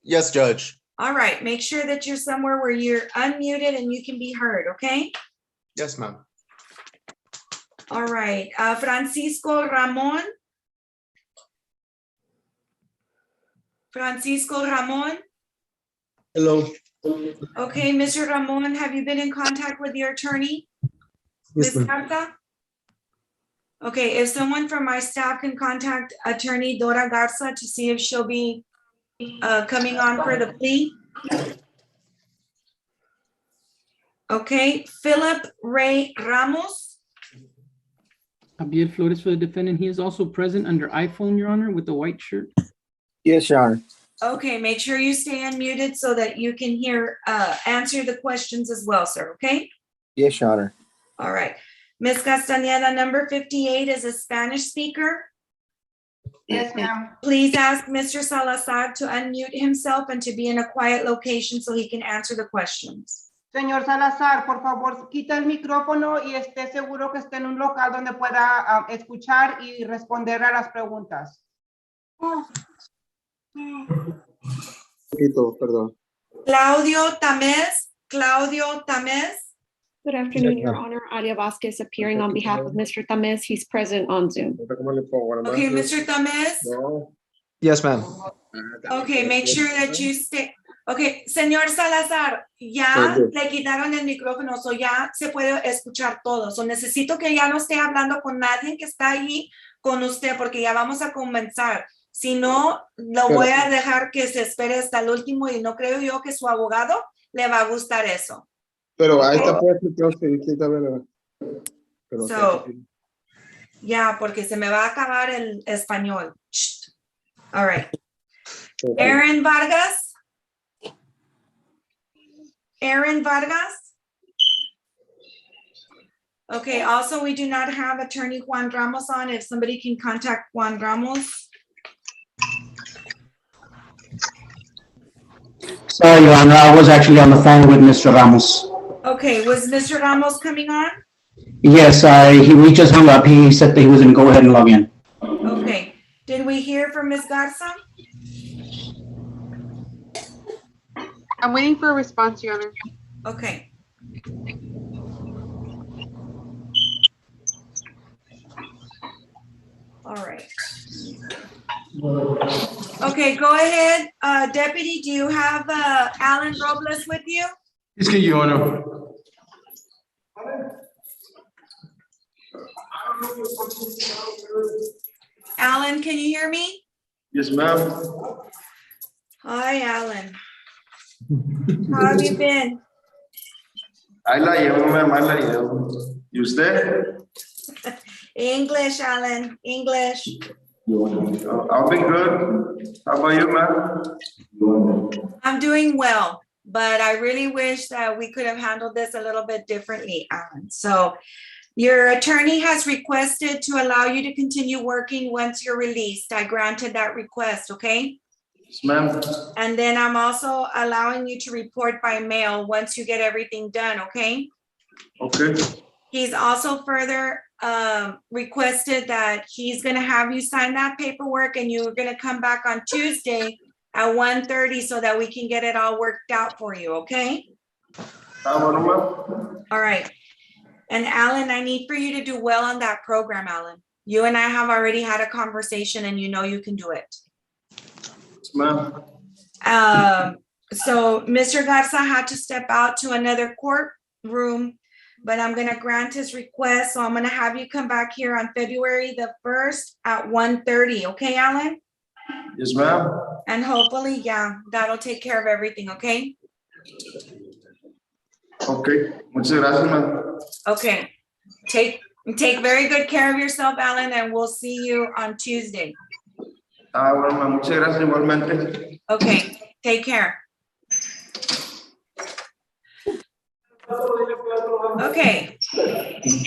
[SPEAKER 2] Yes, Judge.
[SPEAKER 1] All right, make sure that you're somewhere where you're unmuted and you can be heard, okay?
[SPEAKER 2] Yes, ma'am.
[SPEAKER 1] All right, Francisco Ramon. Francisco Ramon.
[SPEAKER 2] Hello.
[SPEAKER 1] Okay, Mr. Ramon, have you been in contact with your attorney?
[SPEAKER 2] Yes,
[SPEAKER 1] Ms.
[SPEAKER 2] ma'am.
[SPEAKER 1] Garza? Okay, if someone from my staff can contact attorney Dora Garza to see if she'll be coming on for the plea. Okay, Philip Ray Ramos.
[SPEAKER 22] Abiel Flores for the defendant. He is also present under iPhone, Your Honor, with the white shirt.
[SPEAKER 2] Yes, Your Honor.
[SPEAKER 1] Okay, make sure you stay unmuted so that you can hear, answer the questions as well, sir, okay?
[SPEAKER 2] Yes, Your Honor.
[SPEAKER 1] All right. Ms. Castañeda, number 58 is a Spanish speaker.
[SPEAKER 8] Yes, ma'am.
[SPEAKER 1] Please ask Mr. Salazar to unmute himself and to be in a quiet location so he can answer the questions.
[SPEAKER 23] Señor Salazar, por favor, quita el micrófono y esté seguro que esté en un local donde pueda escuchar y responder a las preguntas.
[SPEAKER 2] Perdón.
[SPEAKER 1] Claudio Tamés.
[SPEAKER 24] Good afternoon, Your Honor. Aria Vasquez appearing on behalf of Mr. Tamés. He's present on Zoom.
[SPEAKER 1] Okay, Mr. Tamés.
[SPEAKER 2] Yes, ma'am.
[SPEAKER 1] Okay, make sure that you stay. Okay, señor Salazar, ya le quitaron el micrófono, so ya se puede escuchar todo. So necesito que ya no esté hablando con nadie que está ahí con usted porque ya vamos a comenzar. Si no, lo voy a dejar que se espere hasta el último y no creo yo que su abogado le va a gustar eso.
[SPEAKER 2] Pero ahí está puesto que
[SPEAKER 1] So, ya, porque se me va a acabar el español. Shh. All right. Aaron Vargas. Aaron Vargas. Okay, also we do not have attorney Juan Ramos on. If somebody can contact Juan Ramos.
[SPEAKER 25] Sorry, Your Honor, I was actually on the phone with Mr. Ramos.
[SPEAKER 1] Okay, was Mr. Ramos coming on?
[SPEAKER 25] Yes, we just hung up. He said that he was going to go ahead and log in.
[SPEAKER 1] Okay, did we hear from Ms. Garza?
[SPEAKER 26] I'm waiting for a response, Your Honor.
[SPEAKER 1] Okay. All right. Okay, go ahead. Deputy, do you have Alan Robles with you?
[SPEAKER 6] Yes, Your Honor.
[SPEAKER 1] Alan, can you hear me?
[SPEAKER 6] Yes, ma'am.
[SPEAKER 1] Hi, Alan. How have you been?
[SPEAKER 6] Ahí la llevo, ma'am, ahí la llevo. ¿Y usted?
[SPEAKER 1] English, Alan, English.
[SPEAKER 6] I've been good. How about you, ma'am?
[SPEAKER 1] I'm doing well, but I really wish that we could have handled this a little bit differently, Alan. So your attorney has requested to allow you to continue working once you're released. I granted that request, okay?
[SPEAKER 6] Yes, ma'am.
[SPEAKER 1] And then I'm also allowing you to report by mail once you get everything done, okay?
[SPEAKER 6] Okay.
[SPEAKER 1] He's also further requested that he's gonna have you sign that paperwork and you're gonna come back on Tuesday at 1:30 so that we can get it all worked out for you, okay? All right. And Alan, I need for you to do well on that program, Alan. You and I have already had a conversation and you know you can do it.
[SPEAKER 6] Yes, ma'am.
[SPEAKER 1] So Mr. Garza had to step out to another courtroom, but I'm gonna grant his request. So I'm gonna have you come back here on February the 1st at 1:30, okay, Alan?
[SPEAKER 6] Yes, ma'am.
[SPEAKER 1] And hopefully, yeah, that'll take care of everything, okay?
[SPEAKER 6] Okay, muchas gracias, ma'am.
[SPEAKER 1] Okay, take very good care of yourself, Alan, and we'll see you on Tuesday.
[SPEAKER 6] Bueno, ma'am, muchas gracias igualmente.
[SPEAKER 1] Okay, take care. Okay,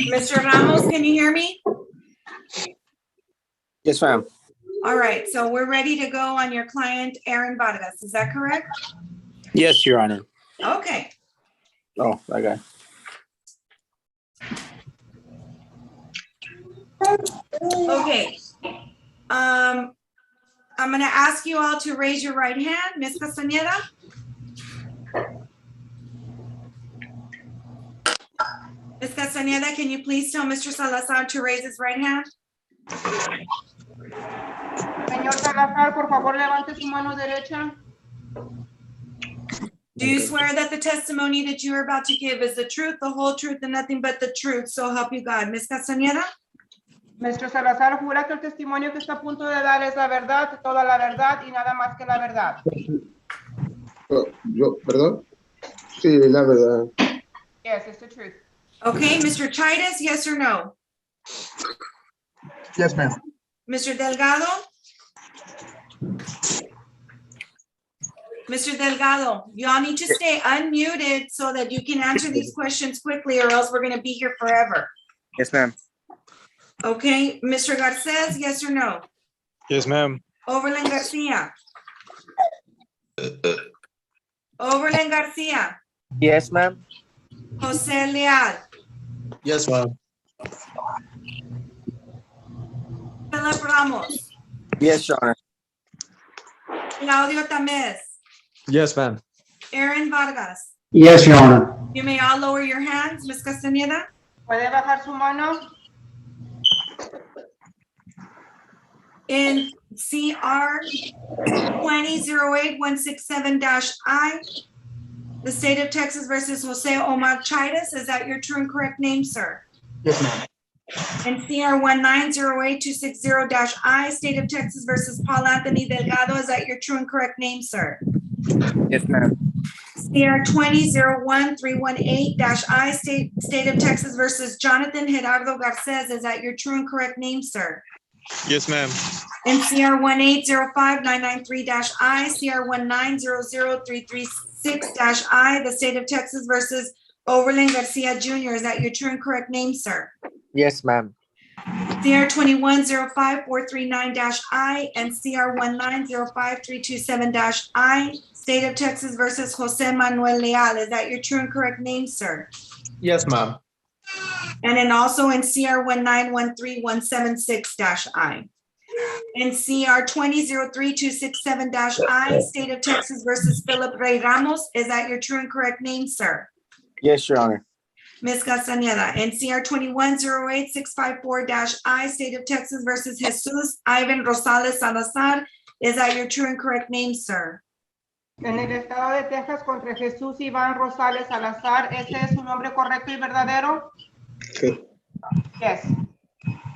[SPEAKER 1] Mr. Ramos, can you hear me?
[SPEAKER 2] Yes, ma'am.
[SPEAKER 1] All right, so we're ready to go on your client, Aaron Vargas. Is that correct?
[SPEAKER 2] Yes, Your Honor.
[SPEAKER 1] Okay.
[SPEAKER 2] Oh, that guy.
[SPEAKER 1] Okay. I'm going to ask you all to raise your right hand. Ms. Castañeda? Ms. Castañeda, can you please tell Mr. Salazar to raise his right hand?
[SPEAKER 23] Señor Salazar, por favor, levante su mano derecha.
[SPEAKER 1] Do you swear that the testimony that you are about to give is the truth, the whole truth, and nothing but the truth? So help you God. Ms. Castañeda?
[SPEAKER 23] Mr. Salazar jura que el testimonio que está a punto de dar es la verdad, toda la verdad y nada más que la verdad.
[SPEAKER 2] Yo, ¿perdón? Sí, la verdad.
[SPEAKER 23] Yes, it's the truth.
[SPEAKER 1] Okay, Mr. Chidas, yes or no?
[SPEAKER 2] Yes, ma'am.
[SPEAKER 1] Mr. Delgado? Mr. Delgado, y'all need to stay unmuted so that you can answer these questions quickly, or else we're going to be here forever.
[SPEAKER 2] Yes, ma'am.
[SPEAKER 1] Okay, Mr. Garces, yes or no?
[SPEAKER 2] Yes, ma'am.
[SPEAKER 1] Overland Garcia? Overland Garcia?
[SPEAKER 2] Yes, ma'am.
[SPEAKER 1] Jose Leal?
[SPEAKER 2] Yes, ma'am.
[SPEAKER 1] Philip Ramos?
[SPEAKER 2] Yes, Your Honor.
[SPEAKER 1] Claudio Tamez?
[SPEAKER 2] Yes, ma'am.
[SPEAKER 1] Aaron Vargas?
[SPEAKER 25] Yes, Your Honor.
[SPEAKER 1] You may all lower your hands. Ms. Castañeda?
[SPEAKER 23] ¿Puede bajar su mano?
[SPEAKER 1] In CR 20-08167-I, the state of Texas versus Jose Omar Chidas, is that your true and correct name, sir?
[SPEAKER 2] Yes, ma'am.
[SPEAKER 1] In CR 19-08260-I, state of Texas versus Paul Anthony Delgado, is that your true and correct name, sir?
[SPEAKER 2] Yes, ma'am.
[SPEAKER 1] CR 20-01318-I, state of Texas versus Jonathan Gerardo Garces, is that your true and correct name, sir?
[SPEAKER 2] Yes, ma'am.
[SPEAKER 1] In CR 1805993-I, CR 1900336-I, the state of Texas versus Overland Garcia Jr., is that your true and correct name, sir?
[SPEAKER 2] Yes, ma'am.
[SPEAKER 1] CR 2105439-I and CR 1905327-I, state of Texas versus Jose Manuel Leal, is that your true and correct name, sir?
[SPEAKER 2] Yes, ma'am.
[SPEAKER 1] And then also in CR 1913176-I. In CR 20-03267-I, state of Texas versus Philip Ray Ramos, is that your true and correct name, sir?
[SPEAKER 2] Yes, Your Honor.
[SPEAKER 1] Ms. Castañeda. In CR 21-08654-I, state of Texas versus Jesus Ivan Rosales Salazar, is that your true and correct name, sir?
[SPEAKER 23] En el estado de Texas contra Jesús Iván Rosales Salazar, ¿ese es su nombre correcto y verdadero?
[SPEAKER 2] Sí.
[SPEAKER 23] Yes.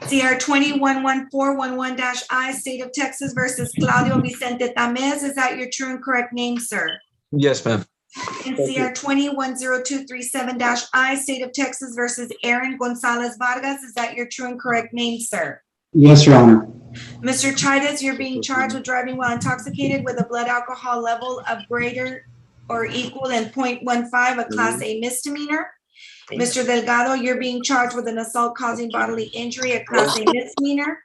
[SPEAKER 1] CR 211411-I, state of Texas versus Claudio Vicente Tamez, is that your true and correct name, sir?
[SPEAKER 2] Yes, ma'am.
[SPEAKER 1] In CR 210237-I, state of Texas versus Aaron Gonzalez Vargas, is that your true and correct name, sir?
[SPEAKER 25] Yes, Your Honor.
[SPEAKER 1] Mr. Chidas, you're being charged with driving while intoxicated with a blood alcohol level of greater or equal than 0.15, a class A misdemeanor. Mr. Delgado, you're being charged with an assault causing bodily injury, a class A misdemeanor.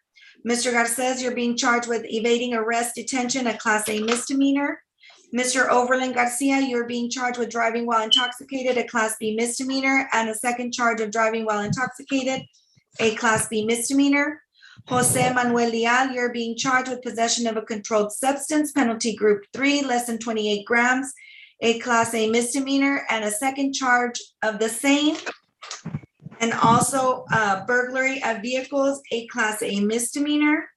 [SPEAKER 1] Mr. Garces, you're being charged with evading arrest, detention, a class A misdemeanor. Mr. Overland Garcia, you're being charged with driving while intoxicated, a class B misdemeanor, and a second charge of driving while intoxicated, a class B misdemeanor. Jose Manuel Leal, you're being charged with possession of a controlled substance, penalty group 3, less than 28 grams, a class A misdemeanor, and a second charge of the same. And also burglary of vehicles, a class A misdemeanor.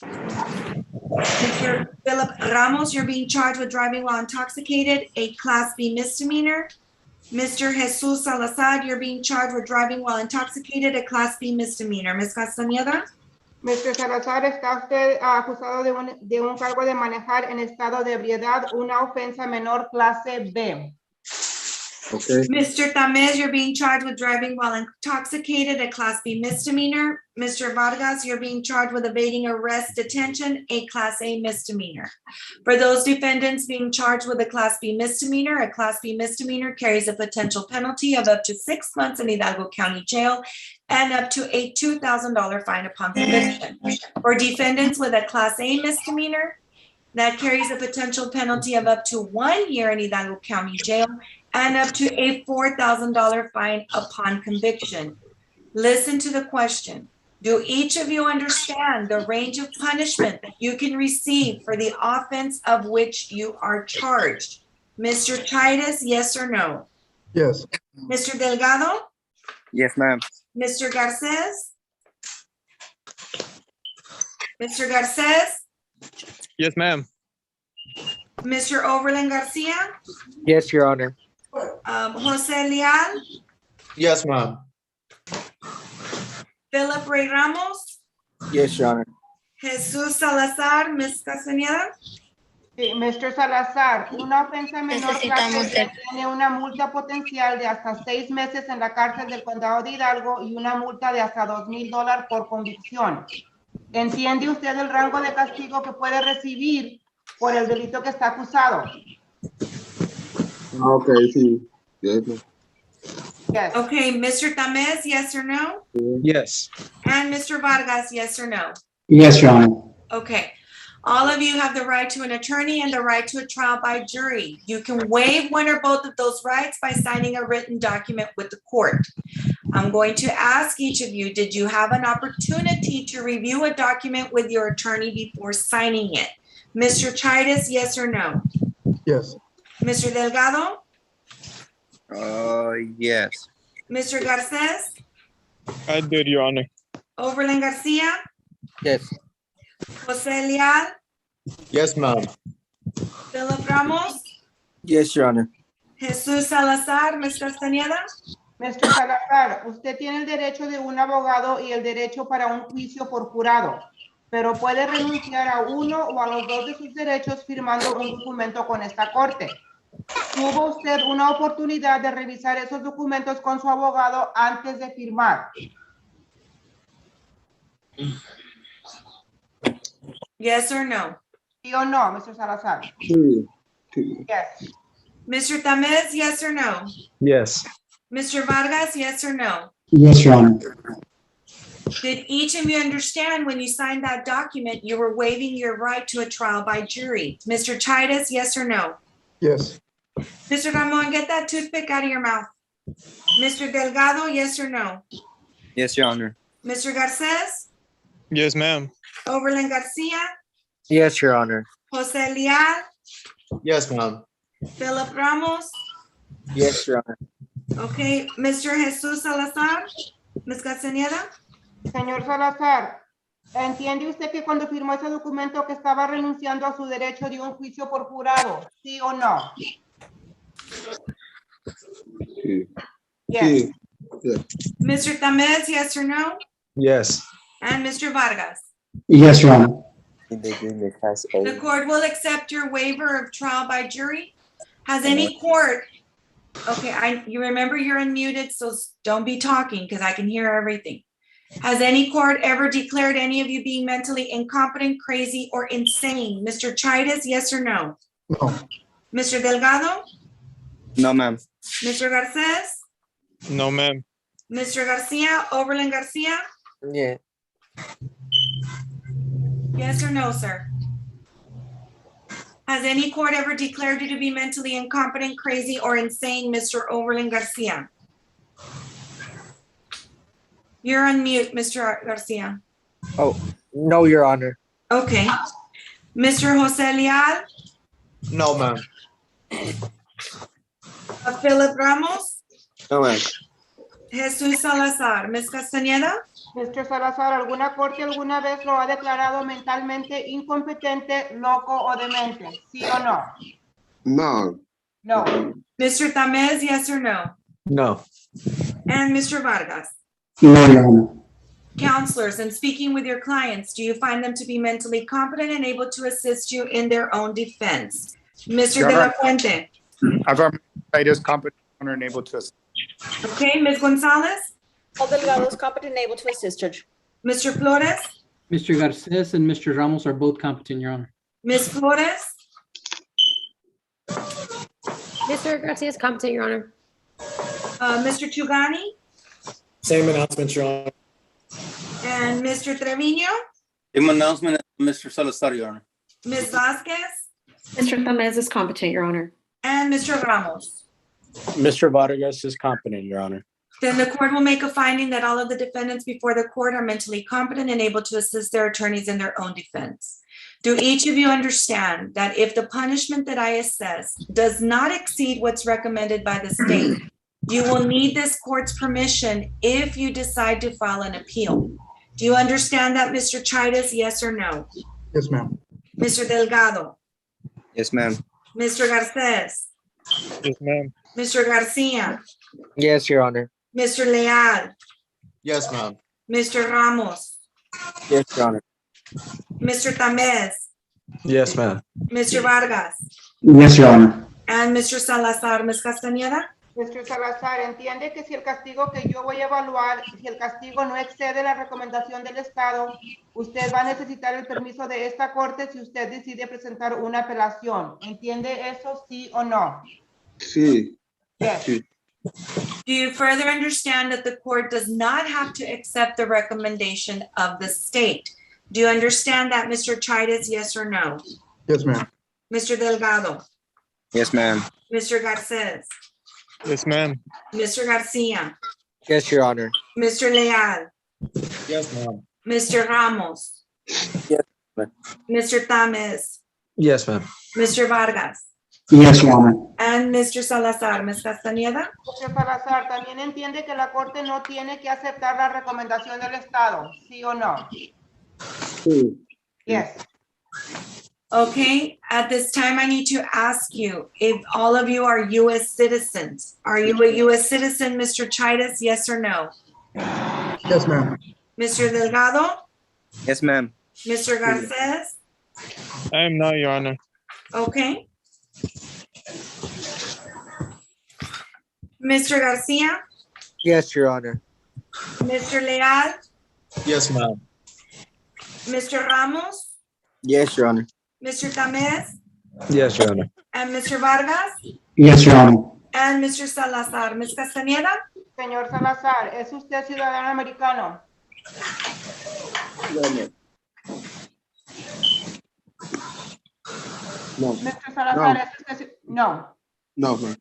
[SPEAKER 1] Mr. Philip Ramos, you're being charged with driving while intoxicated, a class B misdemeanor. Mr. Jesus Salazar, you're being charged with driving while intoxicated, a class B misdemeanor. Ms. Castañeda?
[SPEAKER 23] Mr. Salazar, está usted acusado de un cargo de manejar en estado de ebriedad, una ofensa menor clase B.
[SPEAKER 2] Okay.
[SPEAKER 1] Mr. Tamez, you're being charged with driving while intoxicated, a Class B misdemeanor. Mr. Vargas, you're being charged with evading arrest detention, a Class A misdemeanor. For those defendants being charged with a Class B misdemeanor, a Class B misdemeanor carries a potential penalty of up to 6 months in Hidalgo County Jail and up to a $2,000 fine upon conviction. For defendants with a Class A misdemeanor, that carries a potential penalty of up to 1 year in Hidalgo County Jail and up to a $4,000 fine upon conviction. Listen to the question. Do each of you understand the range of punishment that you can receive for the offense of which you are charged? Mr. Titus, yes or no?
[SPEAKER 2] Yes.
[SPEAKER 1] Mr. Delgado?
[SPEAKER 2] Yes, ma'am.
[SPEAKER 1] Mr. Garces? Mr. Garces?
[SPEAKER 2] Yes, ma'am.
[SPEAKER 1] Mr. Overland Garcia?
[SPEAKER 2] Yes, Your Honor.
[SPEAKER 1] Jose Leal?
[SPEAKER 2] Yes, ma'am.
[SPEAKER 1] Philip Ray Ramos?
[SPEAKER 2] Yes, Your Honor.
[SPEAKER 1] Jesús Salazar, Ms. Castañeda?
[SPEAKER 23] Sí, Mr. Salazar, una ofensa menor tiene una multa potencial de hasta 6 meses en la cárcel del condado de Hidalgo y una multa de hasta $2,000 por convicción. ¿Entiende usted el rango de castigo que puede recibir por el delito que está acusado?
[SPEAKER 2] Okay, sí. Yes.
[SPEAKER 23] Yes.
[SPEAKER 1] Okay, Mr. Tamez, yes or no?
[SPEAKER 2] Yes.
[SPEAKER 1] And Mr. Vargas, yes or no?
[SPEAKER 25] Yes, Your Honor.
[SPEAKER 1] Okay. All of you have the right to an attorney and the right to a trial by jury. You can waive one or both of those rights by signing a written document with the court. I'm going to ask each of you, did you have an opportunity to review a document with your attorney before signing it? Mr. Titus, yes or no?
[SPEAKER 2] Yes.
[SPEAKER 1] Mr. Delgado?
[SPEAKER 2] Yes.
[SPEAKER 1] Mr. Garces?
[SPEAKER 2] I did, Your Honor.
[SPEAKER 1] Overland Garcia?
[SPEAKER 2] Yes.
[SPEAKER 1] Jose Leal?
[SPEAKER 2] Yes, ma'am.
[SPEAKER 1] Philip Ramos?
[SPEAKER 2] Yes, Your Honor.
[SPEAKER 1] Jesús Salazar, Ms. Castañeda?
[SPEAKER 23] Mr. Salazar, usted tiene el derecho de un abogado y el derecho para un juicio por jurado, pero puede renunciar a uno o a los dos de sus derechos firmando un documento con esta corte. ¿Tuvo usted una oportunidad de revisar esos documentos con su abogado antes de firmar?
[SPEAKER 1] Yes or no?
[SPEAKER 23] ¿Sí o no, Mr. Salazar?
[SPEAKER 2] Sí.
[SPEAKER 23] Yes.
[SPEAKER 1] Mr. Tamez, yes or no?
[SPEAKER 2] Yes.
[SPEAKER 1] Mr. Vargas, yes or no?
[SPEAKER 25] Yes, Your Honor.
[SPEAKER 1] Did each of you understand when you signed that document, you were waiving your right to a trial by jury? Mr. Titus, yes or no?
[SPEAKER 2] Yes.
[SPEAKER 1] Mr. Ramon, get that toothpick out of your mouth. Mr. Delgado, yes or no?
[SPEAKER 2] Yes, Your Honor.
[SPEAKER 1] Mr. Garces?
[SPEAKER 2] Yes, ma'am.
[SPEAKER 1] Overland Garcia?
[SPEAKER 2] Yes, Your Honor.
[SPEAKER 1] Jose Leal?
[SPEAKER 2] Yes, ma'am.
[SPEAKER 1] Philip Ramos?
[SPEAKER 2] Yes, Your Honor.
[SPEAKER 1] Okay, Mr. Jesús Salazar? Ms. Castañeda?
[SPEAKER 23] Señor Salazar, ¿entiende usted que cuando firmó ese documento que estaba renunciando a su derecho de un juicio por jurado? ¿Sí o no?
[SPEAKER 2] Sí.
[SPEAKER 23] Yes.
[SPEAKER 1] Mr. Tamez, yes or no?
[SPEAKER 2] Yes.
[SPEAKER 1] And Mr. Vargas?
[SPEAKER 25] Yes, Your Honor.
[SPEAKER 1] The court will accept your waiver of trial by jury. Has any court, okay, you remember you're unmuted, so don't be talking because I can hear everything. Has any court ever declared any of you being mentally incompetent, crazy, or insane? Mr. Titus, yes or no?
[SPEAKER 2] No.
[SPEAKER 1] Mr. Delgado?
[SPEAKER 2] No, ma'am.
[SPEAKER 1] Mr. Garces?
[SPEAKER 2] No, ma'am.
[SPEAKER 1] Mr. Garcia, Overland Garcia?
[SPEAKER 2] Yeah.
[SPEAKER 1] Yes or no, sir? Has any court ever declared you to be mentally incompetent, crazy, or insane, Mr. Overland Garcia? You're on mute, Mr. Garcia.
[SPEAKER 2] Oh, no, Your Honor.
[SPEAKER 1] Okay. Mr. Jose Leal?
[SPEAKER 2] No, ma'am.
[SPEAKER 1] Philip Ramos?
[SPEAKER 2] No, ma'am.
[SPEAKER 1] Jesús Salazar. Ms. Castañeda?
[SPEAKER 23] Mr. Salazar, ¿alguna corte alguna vez lo ha declarado mentalmente incompetente, loco o demente? ¿Sí o no?
[SPEAKER 2] No.
[SPEAKER 23] No.
[SPEAKER 1] Mr. Tamez, yes or no?
[SPEAKER 2] No.
[SPEAKER 1] And Mr. Vargas?
[SPEAKER 25] No, Your Honor.
[SPEAKER 1] Counselors, in speaking with your clients, do you find them to be mentally competent and able to assist you in their own defense? Mr. De La Fuente?
[SPEAKER 20] I've is competent Honor, and able to assist.
[SPEAKER 1] Okay, Ms. Gonzalez,
[SPEAKER 21] Paul Delgado is competent and able to assist, Judge.
[SPEAKER 1] Mr. Flores,
[SPEAKER 22] Mr. Garces and Mr. Ramos are both competent, Your Honor.
[SPEAKER 1] Ms. Flores,
[SPEAKER 24] Mr. Garcia is competent, Your Honor.
[SPEAKER 1] Mr. Chugani,
[SPEAKER 3] Same announcement, Your Honor.
[SPEAKER 1] and Mr. Trevino,
[SPEAKER 13] Same announcement, Mr. Salazar, Your Honor.
[SPEAKER 1] Ms. Vasquez,
[SPEAKER 24] Mr. Tamez is competent, Your Honor.
[SPEAKER 1] and Mr. Ramos.
[SPEAKER 2] Mr. Vargas is competent, Your Honor.
[SPEAKER 1] Then the court will make a finding that all of the defendants before the court are mentally competent and able to assist their attorneys in their own defense. Do each of you understand that if the punishment that I assess does not exceed what's recommended by the state, you will need this court's permission if you decide to file an appeal? Do you understand that, Mr. Chidas, yes or no?
[SPEAKER 2] Yes, ma'am.
[SPEAKER 1] Mr. Delgado,
[SPEAKER 2] Yes, ma'am.
[SPEAKER 1] Mr. Garces,
[SPEAKER 2] Yes, ma'am.
[SPEAKER 1] Mr. Garcia,
[SPEAKER 2] Yes, Your Honor.
[SPEAKER 1] Mr. Leal,
[SPEAKER 2] Yes, ma'am.
[SPEAKER 1] Mr. Ramos,
[SPEAKER 2] Yes, Your Honor.
[SPEAKER 1] Mr. Tamez,
[SPEAKER 2] Yes, ma'am.
[SPEAKER 1] Mr. Vargas,
[SPEAKER 25] Yes, Your Honor.
[SPEAKER 1] and Mr. Salazar. Ms. Castañeda?
[SPEAKER 23] Mr. Salazar, entiende que si el castigo que yo voy a evaluar, si el castigo no excede la recomendación del Estado, usted va a necesitar el permiso de esta corte si usted decide presentar una apelación. ¿Entiende eso, sí o no?
[SPEAKER 2] Sí.
[SPEAKER 23] Yes.
[SPEAKER 2] Sí.
[SPEAKER 1] Do you further understand that the court does not have to accept the recommendation of the state? Do you understand that, Mr. Chidas, yes or no?
[SPEAKER 2] Yes, ma'am.
[SPEAKER 1] Mr. Delgado,
[SPEAKER 2] Yes, ma'am.
[SPEAKER 1] Mr. Garces,
[SPEAKER 2] Yes, ma'am.
[SPEAKER 1] Mr. Garcia,
[SPEAKER 2] Yes, Your Honor.
[SPEAKER 1] Mr. Leal,
[SPEAKER 2] Yes, ma'am.
[SPEAKER 1] Mr. Ramos,
[SPEAKER 2] Yes, ma'am.
[SPEAKER 1] Mr. Tamez,
[SPEAKER 2] Yes, ma'am.
[SPEAKER 1] Mr. Vargas,
[SPEAKER 25] Yes, Your Honor.
[SPEAKER 1] and Mr. Salazar. Ms. Castañeda?
[SPEAKER 23] Mr. Salazar, también entiende que la corte no tiene que aceptar la recomendación del Estado, ¿sí o no?
[SPEAKER 2] Sí.
[SPEAKER 23] Yes.
[SPEAKER 1] Okay, at this time, I need to ask you if all of you are U.S. citizens. Are you a U.S. citizen, Mr. Chidas, yes or no?
[SPEAKER 2] Yes, ma'am.
[SPEAKER 1] Mr. Delgado,
[SPEAKER 2] Yes, ma'am.
[SPEAKER 1] Mr. Garces,
[SPEAKER 2] I am not, Your Honor.
[SPEAKER 1] okay. Mr. Garcia,
[SPEAKER 2] Yes, Your Honor.
[SPEAKER 1] Mr. Leal,
[SPEAKER 2] Yes, ma'am.
[SPEAKER 1] Mr. Ramos,
[SPEAKER 2] Yes, Your Honor.
[SPEAKER 1] Mr. Tamez,
[SPEAKER 2] Yes, Your Honor.
[SPEAKER 1] and Mr. Vargas,
[SPEAKER 25] Yes, Your Honor.
[SPEAKER 1] and Mr. Salazar. Ms. Castañeda?
[SPEAKER 23] Señor Salazar, ¿es usted ciudadano americano?
[SPEAKER 2] No.
[SPEAKER 23] Mr. Salazar, ¿es usted no?
[SPEAKER 2] No, ma'am.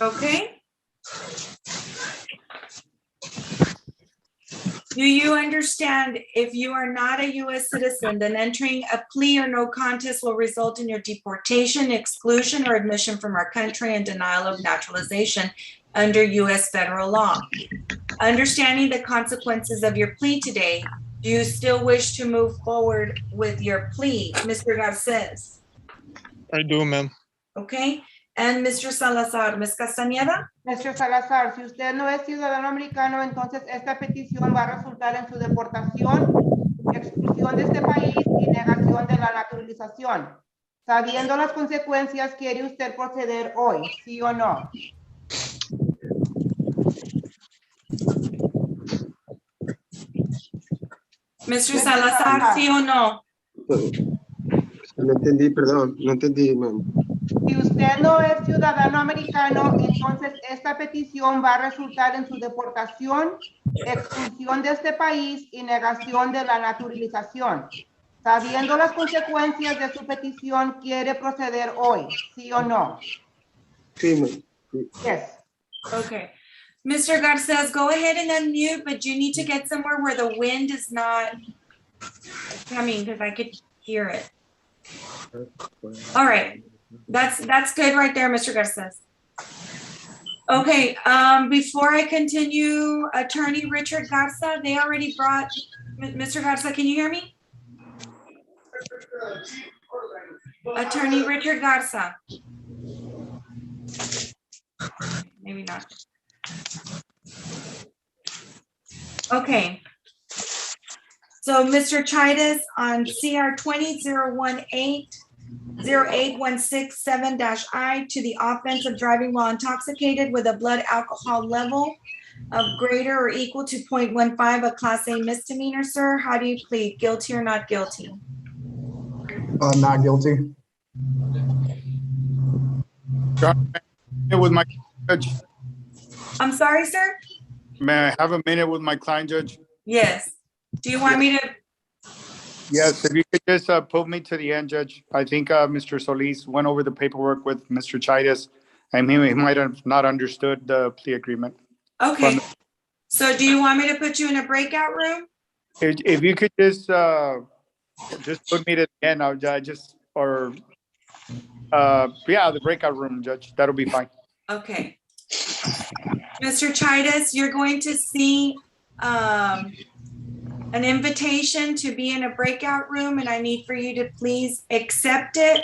[SPEAKER 1] Okay. Do you understand if you are not a U.S. citizen, then entering a plea or no contest will result in your deportation, exclusion, or admission from our country and denial of naturalization under U.S. federal law? Understanding the consequences of your plea today, do you still wish to move forward with your plea, Mr. Garces?
[SPEAKER 2] I do, ma'am.
[SPEAKER 1] Okay, and Mr. Salazar, Ms. Castañeda?
[SPEAKER 23] Mr. Salazar, si usted no es ciudadano americano, entonces esta petición va a resultar en su deportación, expulsión de este país y negación de la naturalización. Sabiendo las consecuencias, ¿quiere usted proceder hoy, sí o no?
[SPEAKER 1] Mr. Salazar, ¿sí o no?
[SPEAKER 2] No entendí, perdón. No entendí, ma'am.
[SPEAKER 23] Si usted no es ciudadano americano, entonces esta petición va a resultar en su deportación, expulsión de este país y negación de la naturalización. Sabiendo las consecuencias de su petición, ¿quiere proceder hoy? ¿Sí o no?
[SPEAKER 2] Sí, ma'am.
[SPEAKER 23] Yes.
[SPEAKER 1] Okay. Mr. Garces, go ahead and unmute, but you need to get somewhere where the wind is not coming because I could hear it. All right. That's good right there, Mr. Garces. Okay, before I continue, Attorney Richard Garza, they already brought, Mr. Garza, can you hear me? Attorney Richard Garza. Maybe not. Okay. So Mr. Chidas on CR 20018, 08-167-I to the offense of driving while intoxicated with a blood alcohol level of greater or equal to 0.15, a class A misdemeanor, sir. How do you plead? Guilty or not guilty?
[SPEAKER 19] Not guilty.
[SPEAKER 20] With my judge,
[SPEAKER 1] I'm sorry, sir?
[SPEAKER 20] may I have a minute with my client, Judge?
[SPEAKER 1] Yes. Do you want me to?
[SPEAKER 20] Yes, if you could just put me to the end, Judge. I think Mr. Solis went over the paperwork with Mr. Chidas, and he might have not understood the plea agreement.
[SPEAKER 1] Okay. So do you want me to put you in a breakout room?
[SPEAKER 20] If you could just put me to the end, I'll just, or, yeah, the breakout room, Judge, that'll be fine.
[SPEAKER 1] Okay. Mr. Chidas, you're going to see an invitation to be in a breakout room, and I need for you to please accept it.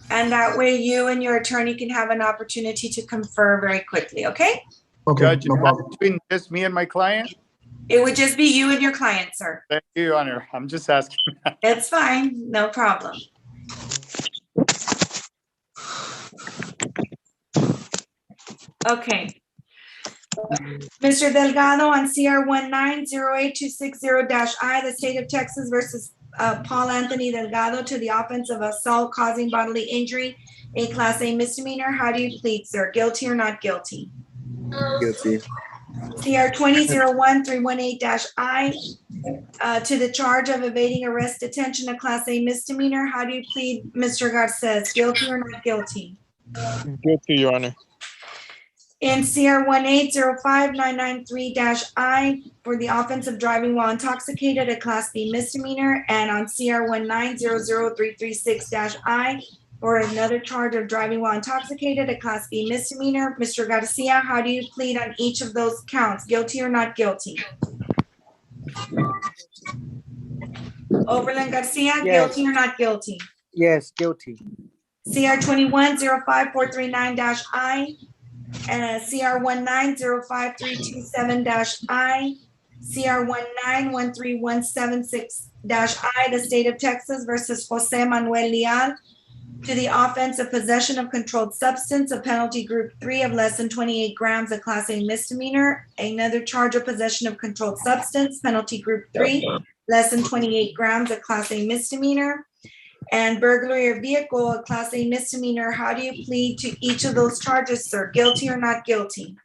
[SPEAKER 1] And that way you and your attorney can have an opportunity to confer very quickly, okay?
[SPEAKER 19] Okay,
[SPEAKER 20] Judge,
[SPEAKER 19] no problem.
[SPEAKER 20] between just me and my client?
[SPEAKER 1] It would just be you and your client, sir.
[SPEAKER 20] Thank you, Your Honor. I'm just asking.
[SPEAKER 1] It's fine, no problem. Okay. Mr. Delgado on CR 1908260-I, the state of Texas versus Paul Anthony Delgado to the offense of assault causing bodily injury, a class A misdemeanor. How do you plead, sir? Guilty or not guilty?
[SPEAKER 2] Guilty.
[SPEAKER 1] CR 20-13118-I to the charge of evading arrest, detention, a class A misdemeanor. How do you plead, Mr. Garces? Guilty or not guilty?
[SPEAKER 5] Guilty, Your Honor.
[SPEAKER 1] In CR 1805993-I for the offense of driving while intoxicated, a class B misdemeanor, and on CR 1900336-I for another charge of driving while intoxicated, a class B misdemeanor. Mr. Garcia, how do you plead on each of those counts? Guilty or not guilty? Oberlin Garcia,
[SPEAKER 7] Yes.
[SPEAKER 1] guilty or not guilty?
[SPEAKER 7] Yes, guilty.
[SPEAKER 1] CR 21-05439-I and CR 1905327-I, CR 1913176-I, the state of Texas versus Jose Manuel Leal to the offense of possession of controlled substance, a penalty group 3 of less than 28 grams, a class A misdemeanor. Another charge of possession of controlled substance, penalty group 3, less than 28 grams, a class A misdemeanor. And burglary of vehicle, a class A misdemeanor. How do you plead to each of those charges, sir? Guilty or not guilty?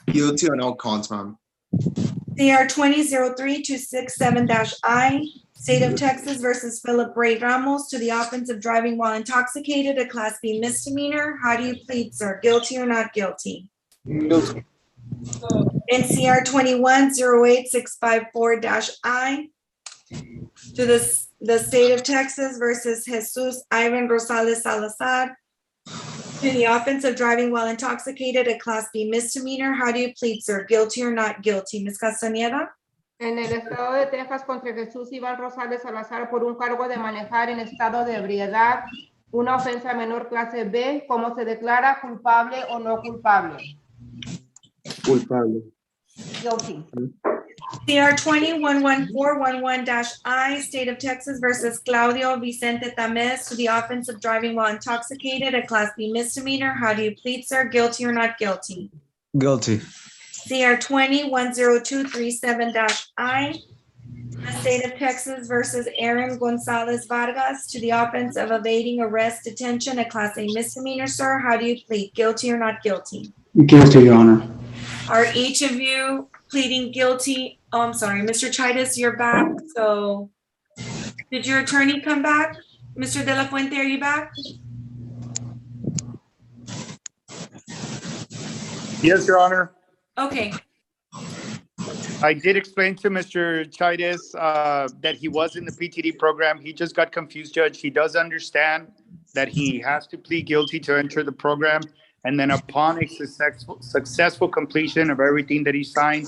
[SPEAKER 2] Guilty on all counts, ma'am.
[SPEAKER 1] CR 20-03267-I, state of Texas versus Philip Ray Ramos to the offense of driving while intoxicated, a class B misdemeanor. How do you plead, sir? Guilty or not guilty?
[SPEAKER 7] Guilty.
[SPEAKER 1] In CR 21-08654-I to the state of Texas versus Jesus Ivan Rosales Salazar to the offense of driving while intoxicated, a class B misdemeanor. How do you plead, sir? Guilty or not guilty? Ms. Castañeda?
[SPEAKER 23] En el estado de Texas contra Jesús Iván Rosales Salazar por un cargo de manejar en estado de ebriedad, una ofensa menor clase B, ¿cómo se declara culpable o no culpable?
[SPEAKER 2] Culpable.
[SPEAKER 23] Guilty.
[SPEAKER 1] CR 21-11411-I, state of Texas versus Claudio Vicente Tamez to the offense of driving while intoxicated, a class B misdemeanor. How do you plead, sir? Guilty or not guilty?
[SPEAKER 4] Guilty.
[SPEAKER 1] CR 20-10237-I, the state of Texas versus Aaron Gonzalez Vargas to the offense of evading arrest, detention, a class A misdemeanor, sir. How do you plead? Guilty or not guilty?
[SPEAKER 25] Guilty, Your Honor.
[SPEAKER 1] Are each of you pleading guilty? Oh, I'm sorry, Mr. Chidas, you're back. So did your attorney come back? Mr. De La Fuente, are you back?
[SPEAKER 20] Yes, Your Honor.
[SPEAKER 1] Okay.
[SPEAKER 20] I did explain to Mr. Chidas that he was in the PTD program. He just got confused, Judge. He does understand that he has to plead guilty to enter the program. And then upon a successful completion of everything that he signed,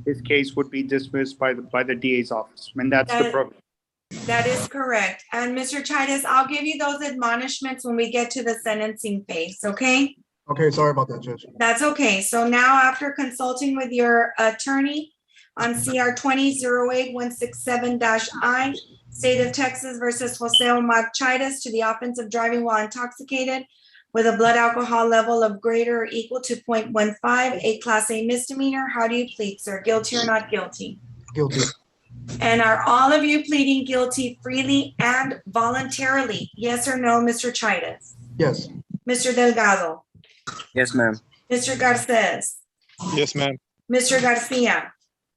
[SPEAKER 20] his case would be dismissed by the DA's office. And that's the program.
[SPEAKER 1] That is correct. And Mr. Chidas, I'll give you those admonishments when we get to the sentencing phase, okay?
[SPEAKER 19] Okay, sorry about that, Judge.
[SPEAKER 1] That's okay. So now after consulting with your attorney on CR 20-08167-I State of Texas versus Jose Omar Chaides to the offense of driving while intoxicated with a blood alcohol level of greater or equal to 0.15, a Class A misdemeanor. How do you plead, sir? Guilty or not guilty?
[SPEAKER 19] Guilty.
[SPEAKER 1] And are all of you pleading guilty freely and voluntarily? Yes or no, Mr. Chaides?
[SPEAKER 19] Yes.
[SPEAKER 1] Mr. Delgado?
[SPEAKER 13] Yes, ma'am.
[SPEAKER 1] Mr. Garces?
[SPEAKER 5] Yes, ma'am.
[SPEAKER 1] Mr. Garcia?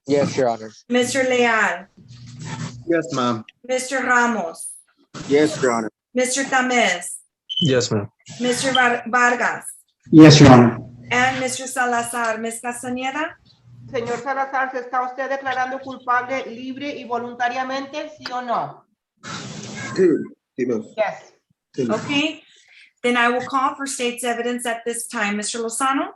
[SPEAKER 7] Yes, Your Honor.
[SPEAKER 1] Mr. Leal?
[SPEAKER 2] Yes, ma'am.
[SPEAKER 1] Mr. Ramos?
[SPEAKER 13] Yes, Your Honor.
[SPEAKER 1] Mr. Tamez?
[SPEAKER 4] Yes, ma'am.
[SPEAKER 1] Mr. Vargas?
[SPEAKER 25] Yes, Your Honor.
[SPEAKER 1] And Mr. Salazar. Ms. Castañeda?
[SPEAKER 23] Señor Salazar, ¿se está usted declarando culpable libre y voluntariamente, sí o no?
[SPEAKER 2] Sí, sí, ma'am.
[SPEAKER 23] Yes.
[SPEAKER 2] Sí, ma'am.
[SPEAKER 1] Okay. Then I will call for state's evidence at this time. Mr. Lozano?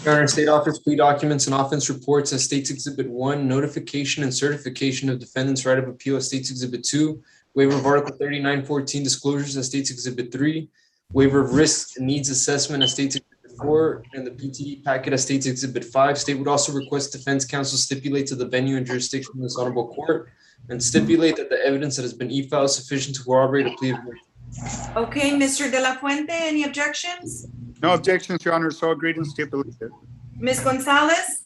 [SPEAKER 4] Your Honor, State Office plea documents and offense reports as State's Exhibit 1, notification and certification of defendant's right of appeal as State's Exhibit 2, waiver of Article 3914 disclosures as State's Exhibit 3, waiver of risks and needs assessment as State's Exhibit 4, and the PTE packet as State's Exhibit 5. State would also request defense counsel stipulate to the venue and jurisdiction of this honorable court and stipulate that the evidence that has been e-filed is sufficient to corroborate a plea of guilty.
[SPEAKER 1] Okay, Mr. De La Fuente, any objections?
[SPEAKER 20] No objections, Your Honor, so agreed and stipulated.
[SPEAKER 1] Ms. Gonzalez?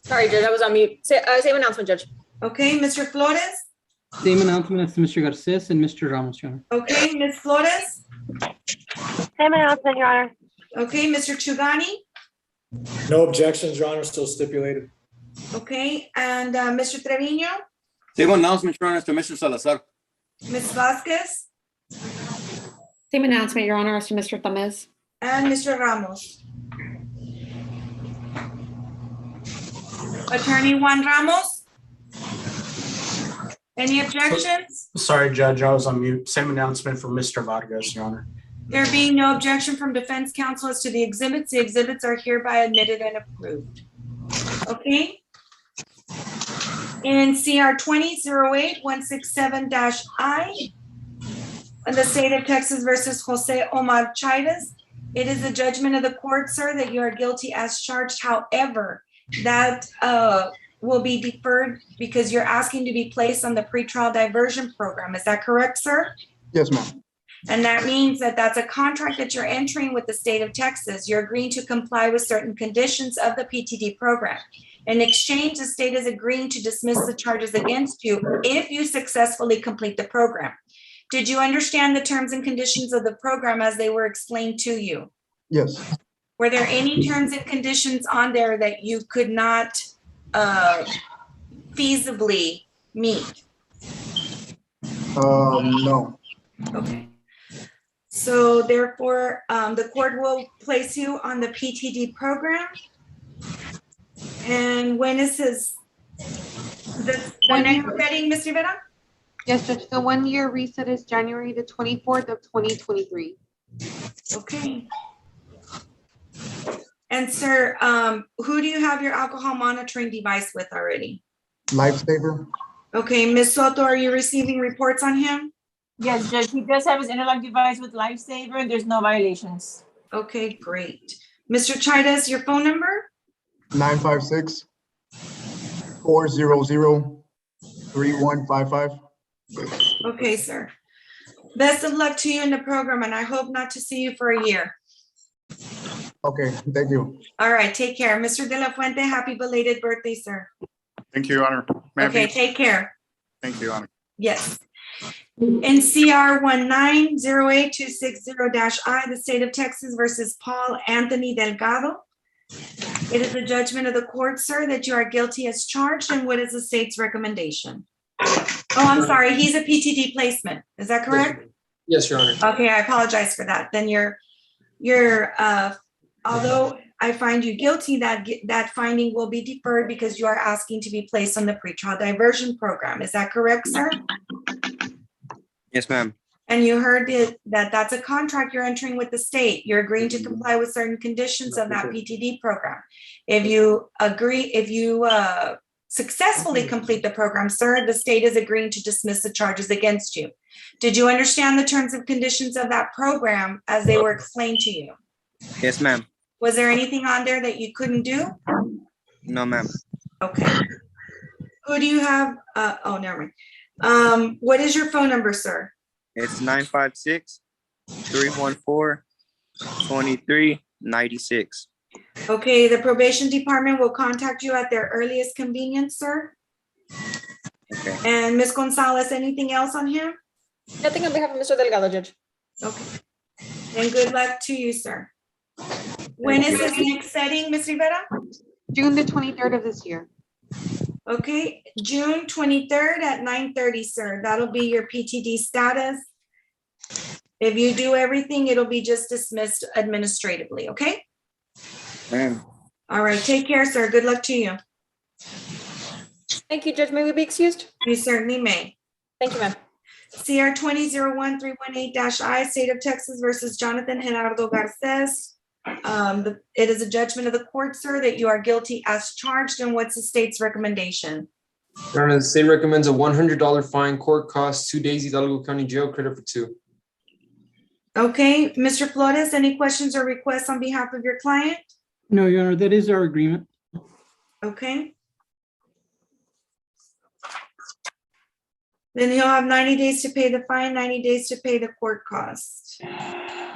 [SPEAKER 21] Sorry, Judge, I was on mute. Same announcement, Judge.
[SPEAKER 1] Okay, Mr. Flores?
[SPEAKER 22] Same announcement as Mr. Garces and Mr. Ramos, Your Honor.
[SPEAKER 1] Okay, Ms. Flores?
[SPEAKER 26] Same announcement, Your Honor.
[SPEAKER 1] Okay, Mr. Chugani?
[SPEAKER 3] No objections, Your Honor, still stipulated.
[SPEAKER 1] Okay, and Mr. Trevino?
[SPEAKER 13] Same announcement, Your Honor, to Mr. Salazar.
[SPEAKER 1] Ms. Vasquez?
[SPEAKER 24] Same announcement, Your Honor, as to Mr. Tamez.
[SPEAKER 1] And Mr. Ramos? Attorney Juan Ramos? Any objections?
[SPEAKER 9] Sorry, Judge, I was on mute. Same announcement for Mr. Vargas, Your Honor.
[SPEAKER 1] There being no objection from defense counsel as to the exhibits are hereby admitted and approved. Okay? In CR 20-08-167-I, in the state of Texas versus Jose Omar Chaides, it is the judgment of the court, sir, that you are guilty as charged. However, that will be deferred because you're asking to be placed on the pretrial diversion program. Is that correct, sir?
[SPEAKER 19] Yes, ma'am.
[SPEAKER 1] And that means that that's a contract that you're entering with the state of Texas. You're agreeing to comply with certain conditions of the PTD program. In exchange, the state is agreeing to dismiss the charges against you if you successfully complete the program. Did you understand the terms and conditions of the program as they were explained to you?
[SPEAKER 19] Yes.
[SPEAKER 1] Were there any terms and conditions on there that you could not feasibly meet?
[SPEAKER 19] No.
[SPEAKER 1] Okay. So therefore, the court will place you on the PTD program. And when is the next setting, Ms. Rivera?
[SPEAKER 26] Yes, Judge, the 1 year reset is January the 24th of 2023.
[SPEAKER 1] Okay. And sir, who do you have your alcohol monitoring device with already?
[SPEAKER 19] Lifesaver?
[SPEAKER 1] Okay, Ms. Soto, are you receiving reports on him?
[SPEAKER 10] Yes, Judge, he does have his interlock device with Lifesaver and there's no violations.
[SPEAKER 1] Okay, great. Mr. Chaides, your phone number?
[SPEAKER 19] 956-400-3155.
[SPEAKER 1] Okay, sir. Best of luck to you in the program, and I hope not to see you for a year.
[SPEAKER 19] Okay, thank you.
[SPEAKER 1] All right, take care. Mr. De La Fuente, happy belated birthday, sir.
[SPEAKER 20] Thank you, Your Honor. May I
[SPEAKER 1] Okay,
[SPEAKER 20] be-
[SPEAKER 1] take care.
[SPEAKER 20] Thank you, Your Honor.
[SPEAKER 1] Yes. In CR 19-08-260-I, the state of Texas versus Paul Anthony Delgado. It is the judgment of the court, sir, that you are guilty as charged, and what is the state's recommendation? Oh, I'm sorry, he's a PTD placement. Is that correct?
[SPEAKER 4] Yes, Your Honor.
[SPEAKER 1] Okay, I apologize for that. Then although I find you guilty, that finding will be deferred because you are asking to be placed on the pretrial diversion program. Is that correct, sir?
[SPEAKER 13] Yes, ma'am.
[SPEAKER 1] And you heard that that's a contract you're entering with the state. You're agreeing to comply with certain conditions of that PTD program. If you successfully complete the program, sir, the state is agreeing to dismiss the charges against you. Did you understand the terms and conditions of that program as they were explained to you?
[SPEAKER 13] Yes, ma'am.
[SPEAKER 1] Was there anything on there that you couldn't do?
[SPEAKER 13] No, ma'am.
[SPEAKER 1] Okay. Who do you have? Oh, never mind. What is your phone number, sir?
[SPEAKER 11] It's 956-314-2396.
[SPEAKER 1] Okay, the probation department will contact you at their earliest convenience, sir.
[SPEAKER 11] Okay.
[SPEAKER 1] And Ms. Gonzalez, anything else on him?
[SPEAKER 21] Nothing on behalf of Mr. Delgado, Judge.
[SPEAKER 1] Okay. And good luck to you, sir. When is this next setting, Ms. Rivera?
[SPEAKER 26] June the 23rd of this year.
[SPEAKER 1] Okay, June 23rd at 9:30, sir. That'll be your PTD status. If you do everything, it'll be just dismissed administratively, okay?
[SPEAKER 11] Ma'am.
[SPEAKER 1] All right, take care, sir. Good luck to you.
[SPEAKER 21] Thank you, Judge. May we be excused?
[SPEAKER 1] You certainly may.
[SPEAKER 21] Thank you, ma'am.
[SPEAKER 1] CR 20-01318-I, State of Texas versus Jonathan Gerardo Garces. It is a judgment of the court, sir, that you are guilty as charged. And what's the state's recommendation?
[SPEAKER 4] Your Honor, the state recommends a $100 fine, court costs 2 days, Hidalgo County Jail, credit for 2.
[SPEAKER 1] Okay, Mr. Flores, any questions or requests on behalf of your client?
[SPEAKER 22] No, Your Honor, that is our agreement.
[SPEAKER 1] Okay. Then he'll have 90 days to pay the fine, 90 days to pay the court costs.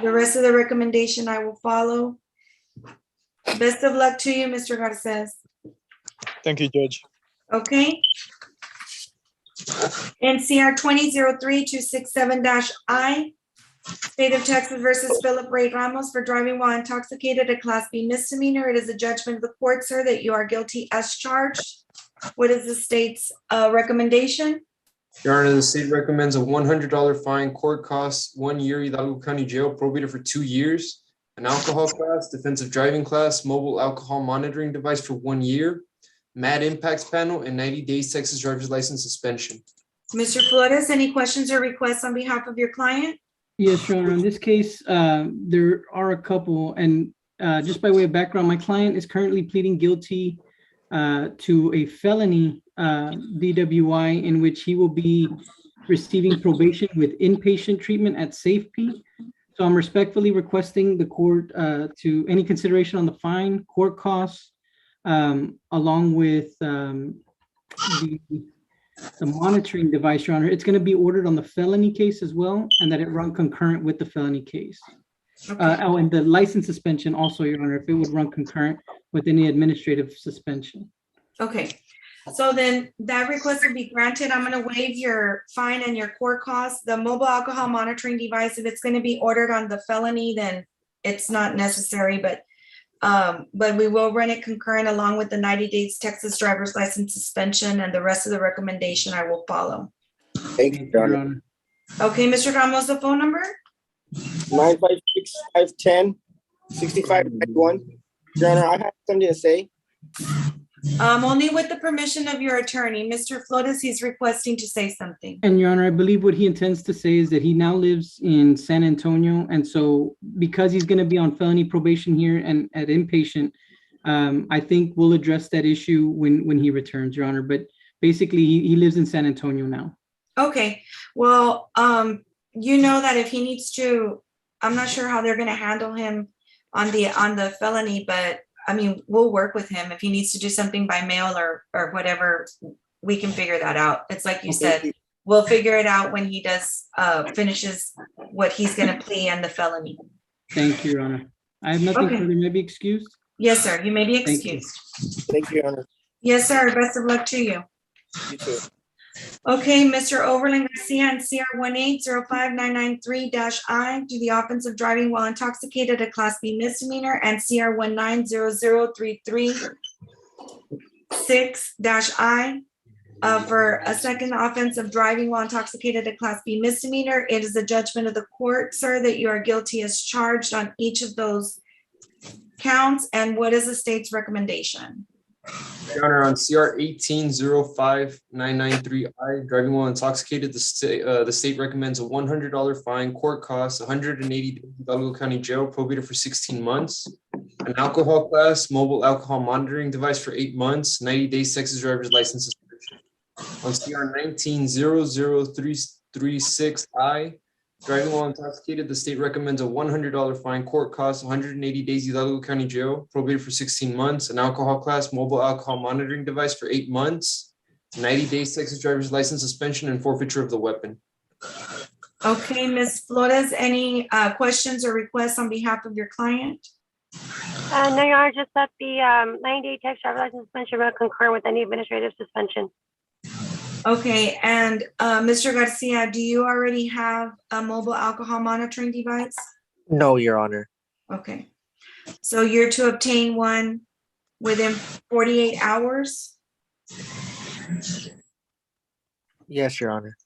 [SPEAKER 1] The rest of the recommendation I will follow. Best of luck to you, Mr. Garces.
[SPEAKER 5] Thank you, Judge.
[SPEAKER 1] Okay. NCR 20-03267-I, State of Texas versus Philip Ray Ramos for driving while intoxicated, a Class B misdemeanor. It is a judgment of the court, sir, that you are guilty as charged. What is the state's recommendation?
[SPEAKER 4] Your Honor, the state recommends a $100 fine, court costs 1 year, Hidalgo County Jail, probated for 2 years, an alcohol class, defensive driving class, mobile alcohol monitoring device for 1 year, MAD impacts panel, and 90 days Texas driver's license suspension.
[SPEAKER 1] Mr. Flores, any questions or requests on behalf of your client?
[SPEAKER 22] Yes, Your Honor. In this case, there are a couple, and just by way of background, my client is currently pleading guilty to a felony DWI in which he will be receiving probation with inpatient treatment at SafeP. So I'm respectfully requesting the court to any consideration on the fine, court costs, along with the monitoring device, Your Honor. It's going to be ordered on the felony case as well, and that it run concurrent with the felony case.
[SPEAKER 1] Okay.
[SPEAKER 22] Oh, and the license suspension also, Your Honor, if it would run concurrent with any administrative suspension.
[SPEAKER 1] Okay, so then that request will be granted. I'm gonna waive your fine and your court costs. The mobile alcohol monitoring device, if it's gonna be ordered on the felony, then it's not necessary, but we will run it concurrent along with the 90 days Texas driver's license suspension, and the rest of the recommendation I will follow.
[SPEAKER 11] Thank you, Your Honor.
[SPEAKER 1] Okay, Mr. Ramos, the phone number?
[SPEAKER 11] 956-510-6591. Your Honor, I have something to say.
[SPEAKER 1] Only with the permission of your attorney. Mr. Flores, he's requesting to say something.
[SPEAKER 22] And Your Honor, I believe what he intends to say is that he now lives in San Antonio. And so because he's going to be on felony probation here and at inpatient, I think we'll address that issue when he returns, Your Honor. But basically, he lives in San Antonio now.
[SPEAKER 1] Okay, well, you know that if he needs to, I'm not sure how they're gonna handle him on the felony, but I mean, we'll work with him. If he needs to do something by mail or whatever, we can figure that out. It's like you said, we'll figure it out when he does, finishes what he's gonna plea and the felony.
[SPEAKER 22] Thank you, Your Honor. I have nothing
[SPEAKER 1] Okay.
[SPEAKER 22] further. May I be excused?
[SPEAKER 1] Yes, sir, you may be
[SPEAKER 22] Thank you.
[SPEAKER 1] excused.
[SPEAKER 11] Thank you, Your Honor.
[SPEAKER 1] Yes, sir, best of luck to you.
[SPEAKER 11] You too.
[SPEAKER 1] Okay, Mr. Overland Garcia and CR 1805993-I to the offense of driving while intoxicated, a Class B misdemeanor, and CR 1900336-I for a second offense of driving while intoxicated, a Class B misdemeanor. It is a judgment of the court, sir, that you are guilty as charged on each of those counts. And what is the state's recommendation?
[SPEAKER 4] Your Honor, on CR 1805993-I, driving while intoxicated, the state recommends a $100 fine, court costs 180 days, Hidalgo County Jail, probated for 16 months, an alcohol class, mobile alcohol monitoring device for 8 months, 90 days Texas driver's license suspension. On CR 19-00336-I, driving while intoxicated, the state recommends a $100 fine, court costs 180 days, Hidalgo County Jail, probated for 16 months, an alcohol class, mobile alcohol monitoring device for 8 months, 90 days Texas driver's license suspension and forfeiture of the weapon.
[SPEAKER 1] Okay, Ms. Flores, any questions or requests on behalf of your client?
[SPEAKER 12] No, Your Honor, just that the 90-day Texas driver's license suspension will concur with any administrative suspension.
[SPEAKER 1] Okay, and Mr. Garcia, do you already have a mobile alcohol monitoring device?
[SPEAKER 7] No, Your Honor.
[SPEAKER 1] Okay, so you're to obtain one within 48 hours?
[SPEAKER 7] Yes, Your Honor.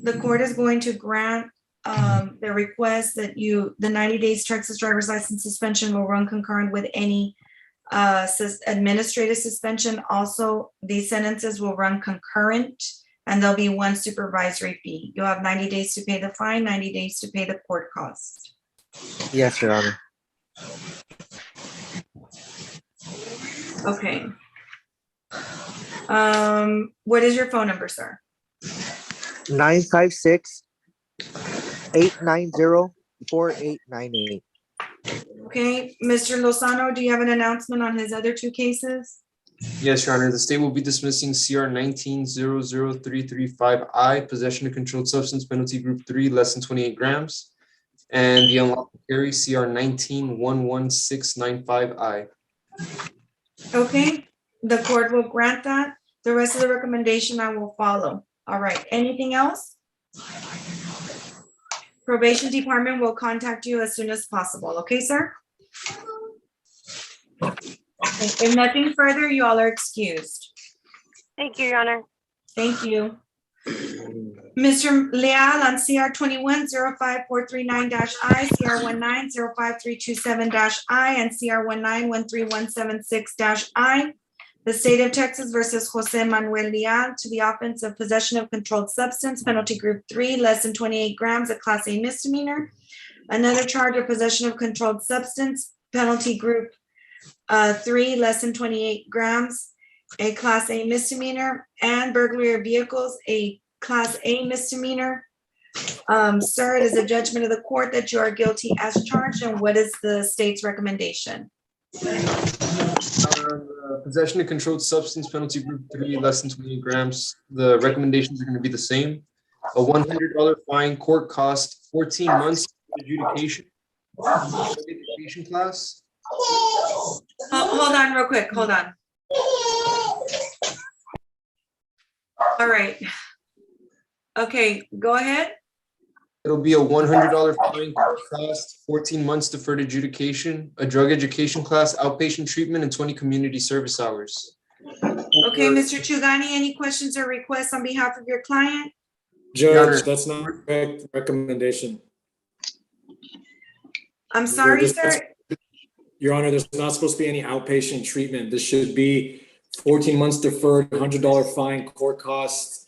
[SPEAKER 1] The court is going to grant the request that the 90 days Texas driver's license suspension will run concurrent with any administrative suspension. Also, these sentences will run concurrent and there'll be one supervisory fee. You'll have 90 days to pay the fine, 90 days to pay the court cost.
[SPEAKER 7] Yes, Your Honor.
[SPEAKER 1] Okay. What is your phone number, sir?
[SPEAKER 7] 956-890-4898.
[SPEAKER 1] Okay, Mr. Lozano, do you have an announcement on his other two cases?
[SPEAKER 4] Yes, Your Honor. The state will be dismissing CR 19-00335I, possession of controlled substance, penalty group 3, less than 28 grams, and the unlawful carry CR 19-11695I.
[SPEAKER 1] Okay, the court will grant that. The rest of the recommendation I will follow. All right, anything else? Probation department will contact you as soon as possible. Okay, sir? If nothing further, you all are excused.
[SPEAKER 12] Thank you, Your Honor.
[SPEAKER 1] Thank you. Mr. Leal on CR 21-05439-I, CR 19-05327-I, and CR 19-13176-I. The state of Texas versus Jose Manuel Leal to the offense of possession of controlled substance, penalty group 3, less than 28 grams, a class A misdemeanor. Another charge of possession of controlled substance, penalty group 3, less than 28 grams, a class A misdemeanor, and burglary of vehicles, a class A misdemeanor. Sir, it is a judgment of the court that you are guilty as charged, and what is the state's recommendation?
[SPEAKER 4] Possession of controlled substance, penalty group 3, less than 28 grams. The recommendations are going to be the same. A $100 fine, court cost, 14 months adjudication. Adjudication class.
[SPEAKER 1] Hold on real quick, hold on. All right. Okay, go ahead.
[SPEAKER 4] It'll be a $100 fine, court cost, 14 months deferred adjudication, a drug education class, outpatient treatment, and 20 community service hours.
[SPEAKER 1] Okay, Mr. Chugani, any questions or requests on behalf of your client?
[SPEAKER 3] Judge, that's not a correct recommendation.
[SPEAKER 1] I'm sorry, sir.
[SPEAKER 3] Your Honor, there's not supposed to be any outpatient treatment. This should be 14 months deferred, $100 fine, court costs,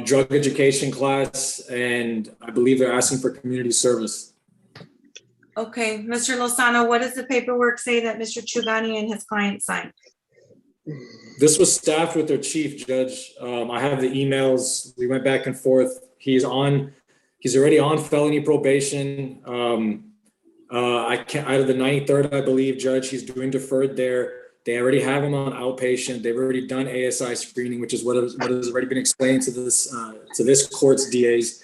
[SPEAKER 3] drug education class, and I believe they're asking for community service.
[SPEAKER 1] Okay, Mr. Lozano, what does the paperwork say that Mr. Chugani and his client signed?
[SPEAKER 3] This was staffed with their chief, Judge. I have the emails. We went back and forth. He's already on felony probation. I can't, out of the 93rd, I believe, Judge, he's doing deferred there. They already have him on outpatient. They've already done ASI screening, which is what has already been explained to this court's DAs.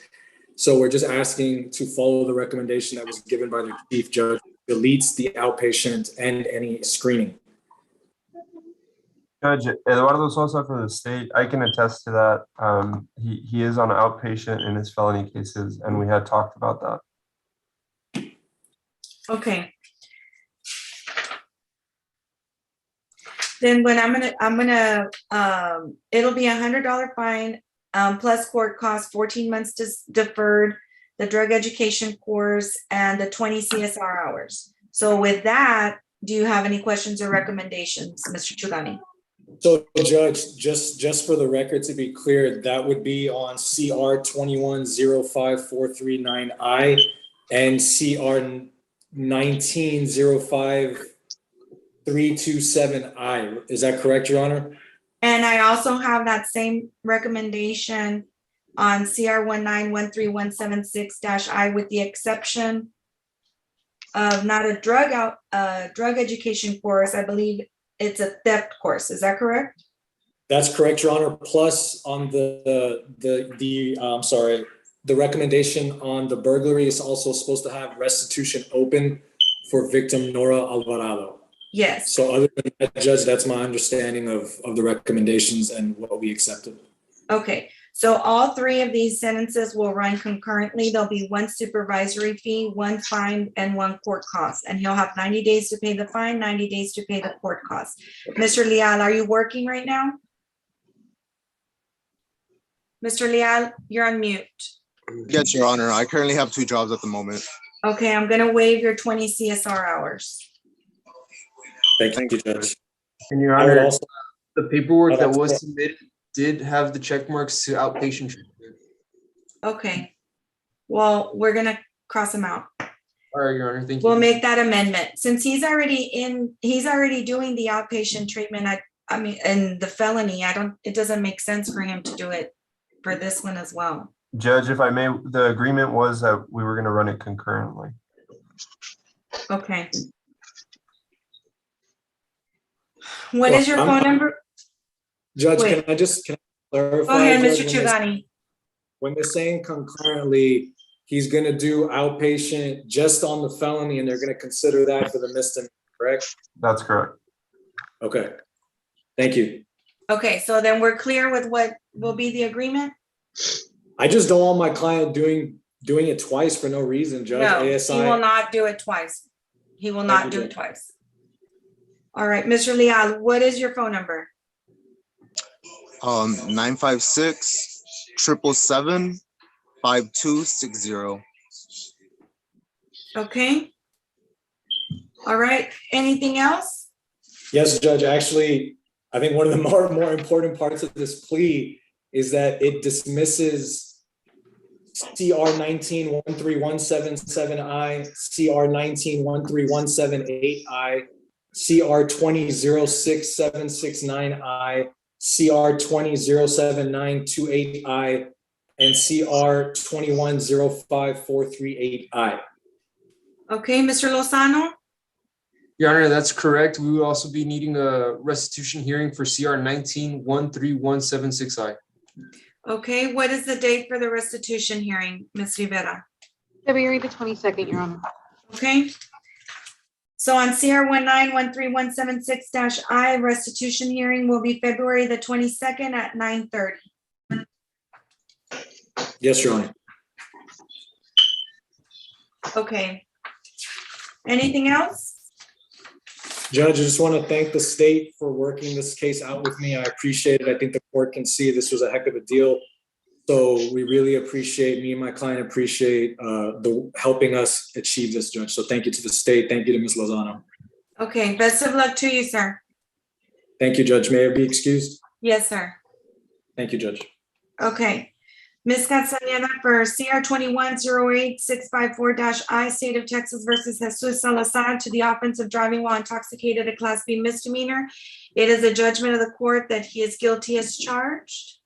[SPEAKER 3] So we're just asking to follow the recommendation that was given by the chief judge, deletes the outpatient and any screening.
[SPEAKER 14] Judge Eduardo Sosa for the state, I can attest to that. He is on outpatient in his felony cases, and we had talked about that.
[SPEAKER 1] Okay. Then when it'll be $100 fine, plus court costs, 14 months deferred, the drug education course, and the 20 CSR hours. So with that, do you have any questions or recommendations, Mr. Chugani?
[SPEAKER 3] So, Judge, just for the record, to be clear, that would be on CR 21-05439I and CR 19-05327I. Is that correct, Your Honor?
[SPEAKER 1] And I also have that same recommendation on CR 19-13176-I, with the exception of not a drug education course. I believe it's a theft course. Is that correct?
[SPEAKER 3] That's correct, Your Honor. Plus on the recommendation on the burglary is also supposed to have restitution open for victim Nora Alvarado.
[SPEAKER 1] Yes.
[SPEAKER 3] So other than that, Judge, that's my understanding of the recommendations and what we accepted.
[SPEAKER 1] Okay, so all three of these sentences will run concurrently. There'll be one supervisory fee, one fine, and one court cost. And he'll have 90 days to pay the fine, 90 days to pay the court cost. Mr. Leal, are you working right now? Mr. Leal, you're on mute.
[SPEAKER 6] Yes, Your Honor. I currently have 2 jobs at the moment.
[SPEAKER 1] Okay, I'm gonna waive your 20 CSR hours.
[SPEAKER 3] Thank you, Judge.
[SPEAKER 4] And Your
[SPEAKER 3] I would
[SPEAKER 4] Honor,
[SPEAKER 3] also-
[SPEAKER 4] the paperwork that was
[SPEAKER 3] Yeah.
[SPEAKER 4] submitted did have the check marks to outpatient treatment.
[SPEAKER 1] Okay, well, we're gonna cross them out.
[SPEAKER 4] All right, Your Honor, thank you.
[SPEAKER 1] We'll make that amendment. Since he's already doing the outpatient treatment, I mean, and the felony, it doesn't make sense for him to do it for this one as well.
[SPEAKER 14] Judge, if I may, the agreement was that we were gonna run it concurrently.
[SPEAKER 1] Okay. What is your phone number?
[SPEAKER 3] Judge,
[SPEAKER 1] Wait.
[SPEAKER 3] can I clarify?
[SPEAKER 1] Go ahead,
[SPEAKER 3] Judge,
[SPEAKER 1] Mr. Chivani.
[SPEAKER 3] when they're saying concurrently, he's gonna do outpatient just on the felony and they're gonna consider that for the misdemeanor, correct?
[SPEAKER 14] That's correct.
[SPEAKER 3] Okay, thank you.
[SPEAKER 1] Okay, so then we're clear with what will be the agreement?
[SPEAKER 3] I just don't want my client doing it twice for no reason, Judge.
[SPEAKER 1] No,
[SPEAKER 3] ASI.
[SPEAKER 1] he will not do it twice. He will not
[SPEAKER 3] Thank you,
[SPEAKER 1] do it
[SPEAKER 3] Judge.
[SPEAKER 1] twice. All right, Mr. Leal, what is your phone number?
[SPEAKER 6] 956-777-5260.
[SPEAKER 1] Okay. All right, anything else?
[SPEAKER 3] Yes, Judge, actually, I think one of the more important parts of this plea is that it dismisses CR 19-13177I, CR 19-13178I, CR 20-06769I, CR 20-07928I, and CR 21-05438I.
[SPEAKER 1] Okay, Mr. Lozano?
[SPEAKER 4] Your Honor, that's correct. We would also be needing a restitution hearing for CR 19-13176I.
[SPEAKER 1] Okay, what is the date for the restitution hearing, Ms. Rivera?
[SPEAKER 26] February the 22nd, Your Honor.
[SPEAKER 1] Okay. So on CR 19-13176-I, restitution hearing will be February the 22nd at 9:30.
[SPEAKER 3] Yes, Your Honor.
[SPEAKER 1] Okay. Anything else?
[SPEAKER 3] Judge, I just want to thank the state for working this case out with me. I appreciate it. I think the court can see this was a heck of a deal. So we really appreciate, me and my client appreciate the helping us achieve this, Judge. So thank you to the state. Thank you to Ms. Lozano.
[SPEAKER 1] Okay, best of luck to you, sir.
[SPEAKER 3] Thank you, Judge. May I be excused?
[SPEAKER 1] Yes, sir.
[SPEAKER 3] Thank you, Judge.
[SPEAKER 1] Okay. Ms. Castaneda for CR 21-08654-I, State of Texas versus Jesus Salazar to the offense of driving while intoxicated, a Class B misdemeanor. It is a judgment of the court that he is guilty as charged.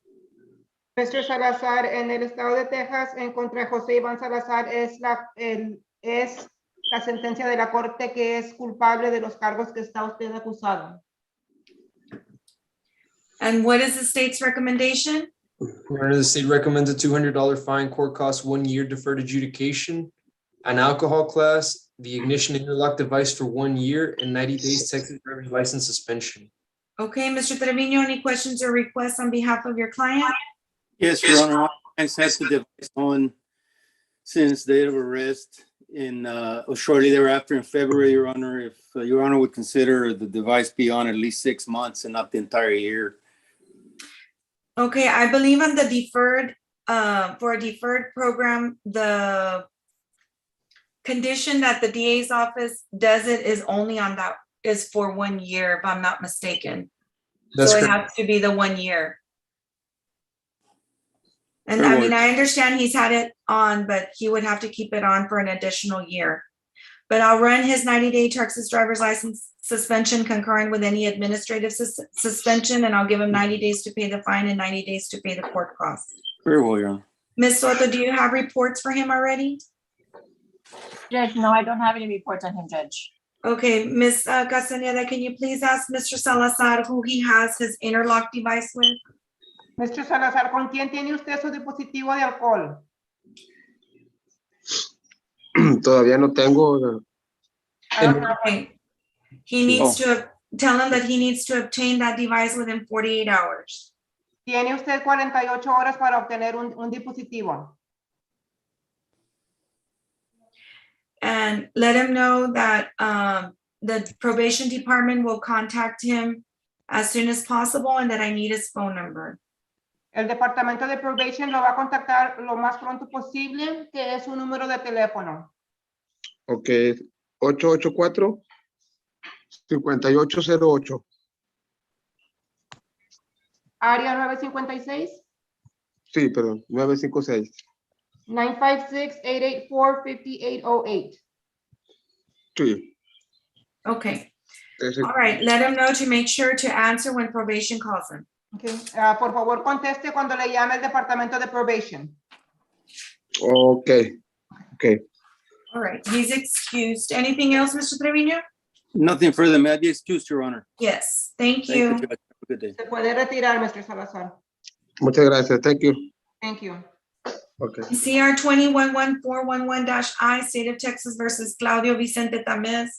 [SPEAKER 23] Mr. Salazar, en el estado de Texas, en contra de José Iván Salazar, es la sentencia de la corte que es culpable de los cargos que está usted acusado.
[SPEAKER 1] And what is the state's recommendation?
[SPEAKER 4] Your Honor, the state recommends a $200 fine, court costs 1 year deferred adjudication, an alcohol class, the ignition interlock device for 1 year, and 90 days Texas driver's license suspension.
[SPEAKER 1] Okay, Mr. Trevino, any questions or requests on behalf of your client?
[SPEAKER 13] Yes, Your Honor. I had the device on since date of arrest or shortly thereafter in February, Your Honor. If Your Honor would consider the device be on at least 6 months and not the entire year.
[SPEAKER 1] Okay, I believe on the deferred, for a deferred program, the condition that the DA's office does it is only on that, is for 1 year, if I'm not mistaken.
[SPEAKER 4] That's
[SPEAKER 1] So it
[SPEAKER 4] correct.
[SPEAKER 1] has to be the 1 year. And
[SPEAKER 13] Fair
[SPEAKER 1] I mean,
[SPEAKER 13] word.
[SPEAKER 1] I understand he's had it on, but he would have to keep it on for an additional year. But I'll run his 90-day Texas driver's license suspension concurrent with any administrative suspension, and I'll give him 90 days to pay the fine and 90 days to pay the court costs.
[SPEAKER 13] Very well, Your Honor.
[SPEAKER 1] Ms. Soto, do you have reports for him already?
[SPEAKER 10] Judge, no, I don't have any reports on him, Judge.
[SPEAKER 1] Okay, Ms. Castaneda, can you please ask Mr. Salazar who he has his interlock device with?
[SPEAKER 23] Mr. Salazar, ¿con quién tiene usted su dispositivo de alcohol?
[SPEAKER 2] Todavía no tengo.
[SPEAKER 1] Okay. He needs to tell him that he needs to obtain that device within 48 hours.
[SPEAKER 23] Tiene usted 48 horas para obtener un dispositivo.
[SPEAKER 1] And let him know that the probation department will contact him as soon as possible and that I need his phone number.
[SPEAKER 23] El departamento de probation lo va a contactar lo más pronto posible, que es su número de teléfono.
[SPEAKER 2] Ok, 884-5808.
[SPEAKER 23] Área 956.
[SPEAKER 2] Sí, perdón, 956.
[SPEAKER 23] 956-884-5808.
[SPEAKER 2] Sí.
[SPEAKER 1] Okay. All right. Let him know to make sure to answer when probation calls him.
[SPEAKER 23] Okay. Por favor, conteste cuando le llame el departamento de probation.
[SPEAKER 2] Okay. Okay.
[SPEAKER 1] All right. He's excused. Anything else, Mr. Trevino?
[SPEAKER 13] Nothing further. May I be excused, Your Honor?
[SPEAKER 1] Yes. Thank you.
[SPEAKER 13] Judge. Have a good day.
[SPEAKER 23] Se puede retirar, Mr. Salazar.
[SPEAKER 2] Muchas gracias. Thank you.
[SPEAKER 23] Thank you.
[SPEAKER 2] Okay.
[SPEAKER 1] CR 211411-I, State of Texas versus Claudio Vicente Tamez.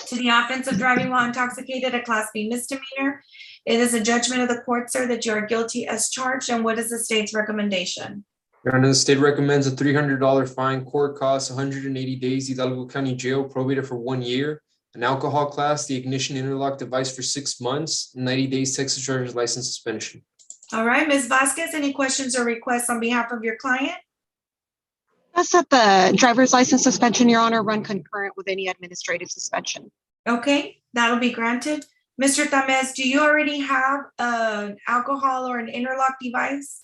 [SPEAKER 1] To the offense of driving while intoxicated, a Class B misdemeanor. It is a judgment of the court, sir, that you are guilty as charged. And what is the state's recommendation?
[SPEAKER 4] Your Honor, the state recommends a $300 fine, court costs 180 days, Hidalgo County Jail, probated for 1 year, an alcohol class, the ignition interlock device for 6 months, 90 days Texas driver's license suspension.
[SPEAKER 1] All right, Ms. Vasquez, any questions or requests on behalf of your client?
[SPEAKER 24] That's that the driver's license suspension, Your Honor, run concurrent with any administrative suspension.
[SPEAKER 1] Okay, that'll be granted. Mr. Tamez, do you already have an alcohol or an interlock device?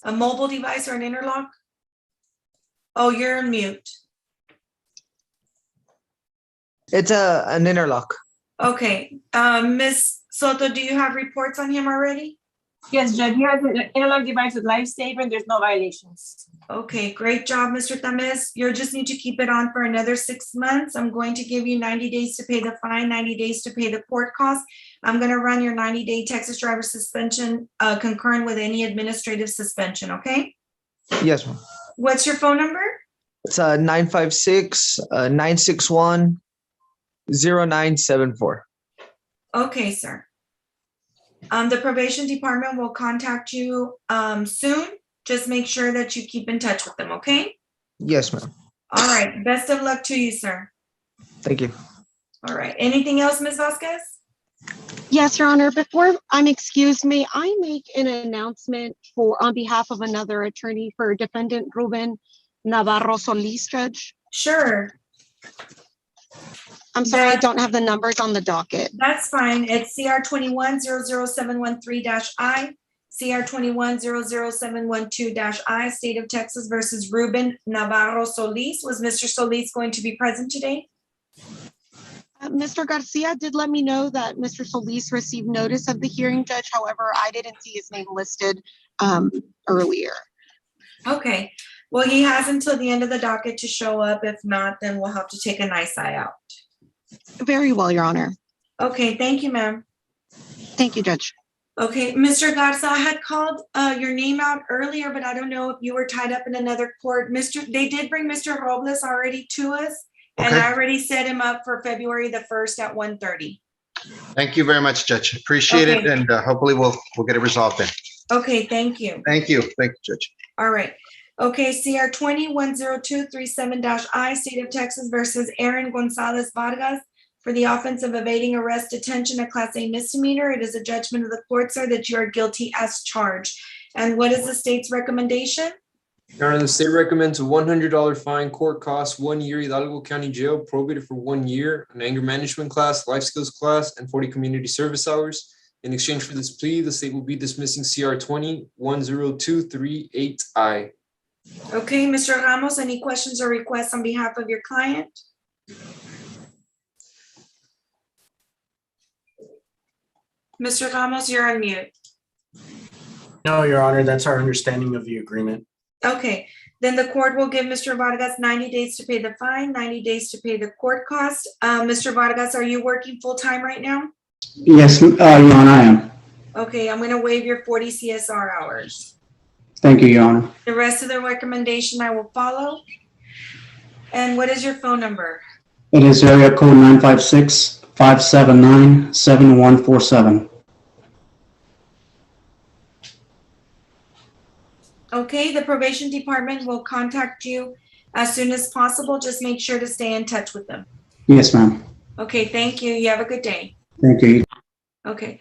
[SPEAKER 1] A mobile device or an interlock? Oh, you're on mute.
[SPEAKER 7] It's an interlock.
[SPEAKER 1] Okay, Ms. Soto, do you have reports on him already?
[SPEAKER 10] Yes, Judge, he has an interlock device with lifesaver and there's no violations.
[SPEAKER 1] Okay, great job, Mr. Tamez. You'll just need to keep it on for another 6 months. I'm going to give you 90 days to pay the fine, 90 days to pay the court costs. I'm going to run your 90-day Texas driver suspension concurrent with any administrative suspension, okay?
[SPEAKER 7] Yes, ma'am.
[SPEAKER 1] What's your phone number?
[SPEAKER 7] It's 956-961-0974.
[SPEAKER 1] Okay, sir. The probation department will contact you soon. Just make sure that you keep in touch with them, okay?
[SPEAKER 7] Yes, ma'am.
[SPEAKER 1] All right. Best of luck to you, sir.
[SPEAKER 7] Thank you.
[SPEAKER 1] All right. Anything else, Ms. Vasquez?
[SPEAKER 24] Yes, Your Honor, before I'm excused, may I make an announcement on behalf of another attorney for defendant Ruben Navarro Solis, Judge?
[SPEAKER 1] Sure.
[SPEAKER 24] I'm sorry, I don't have the numbers on the docket.
[SPEAKER 1] That's fine. It's CR 21-00713-I, CR 21-00712-I, State of Texas versus Ruben Navarro Solis. Was Mr. Solis going to be present today?
[SPEAKER 24] Mr. Garcia did let me know that Mr. Solis received notice of the hearing, Judge. However, I didn't see his name listed earlier.
[SPEAKER 1] Okay. Well, he has until the end of the docket to show up. If not, then we'll have to take a nice eye out.
[SPEAKER 24] Very well, Your Honor.
[SPEAKER 1] Okay. Thank you, ma'am.
[SPEAKER 24] Thank you, Judge.
[SPEAKER 1] Okay. Mr. Garza, I had called your name out earlier, but I don't know if you were tied up in another court. They did bring Mr. Robles already to us. And
[SPEAKER 8] Okay.
[SPEAKER 1] I already set him up for February the 1st at 1:30.
[SPEAKER 8] Thank you very much, Judge. Appreciate it,
[SPEAKER 1] Okay.
[SPEAKER 8] and hopefully we'll get it resolved then.
[SPEAKER 1] Okay, thank you.
[SPEAKER 8] Thank you, Judge.
[SPEAKER 1] All right. Okay, CR 210237-I, State of Texas versus Aaron Gonzalez Vargas for the offense of evading arrest detention, a Class A misdemeanor. It is a judgment of the court, sir, that you are guilty as charged. And what is the state's recommendation?
[SPEAKER 4] Your Honor, the state recommends a $100 fine, court costs 1 year, Hidalgo County Jail, probated for 1 year, an anger management class, life skills class, and 40 community service hours. In exchange for this plea, the state will be dismissing CR 210238-I.
[SPEAKER 1] Okay, Mr. Ramos, any questions or requests on behalf of your client? Mr. Ramos, you're on mute.
[SPEAKER 9] No, Your Honor, that's our understanding of the agreement.
[SPEAKER 1] Okay, Then the court will give Mr. Vargas 90 days to pay the fine, 90 days to pay the court cost. Mr. Vargas, are you working full-time right now?
[SPEAKER 15] Yes, Your Honor, I am.
[SPEAKER 1] Okay, I'm gonna waive your 40 CSR hours.
[SPEAKER 15] Thank you, Your Honor.
[SPEAKER 1] The rest of the recommendation I will follow. And what is your phone number?
[SPEAKER 15] It is area code 956-579-7147.
[SPEAKER 1] Okay, the probation department will contact you as soon as possible. Just make sure to stay in touch with them.
[SPEAKER 15] Yes, ma'am.
[SPEAKER 1] Okay, thank you. You have a good day.
[SPEAKER 15] Thank you.
[SPEAKER 1] Okay.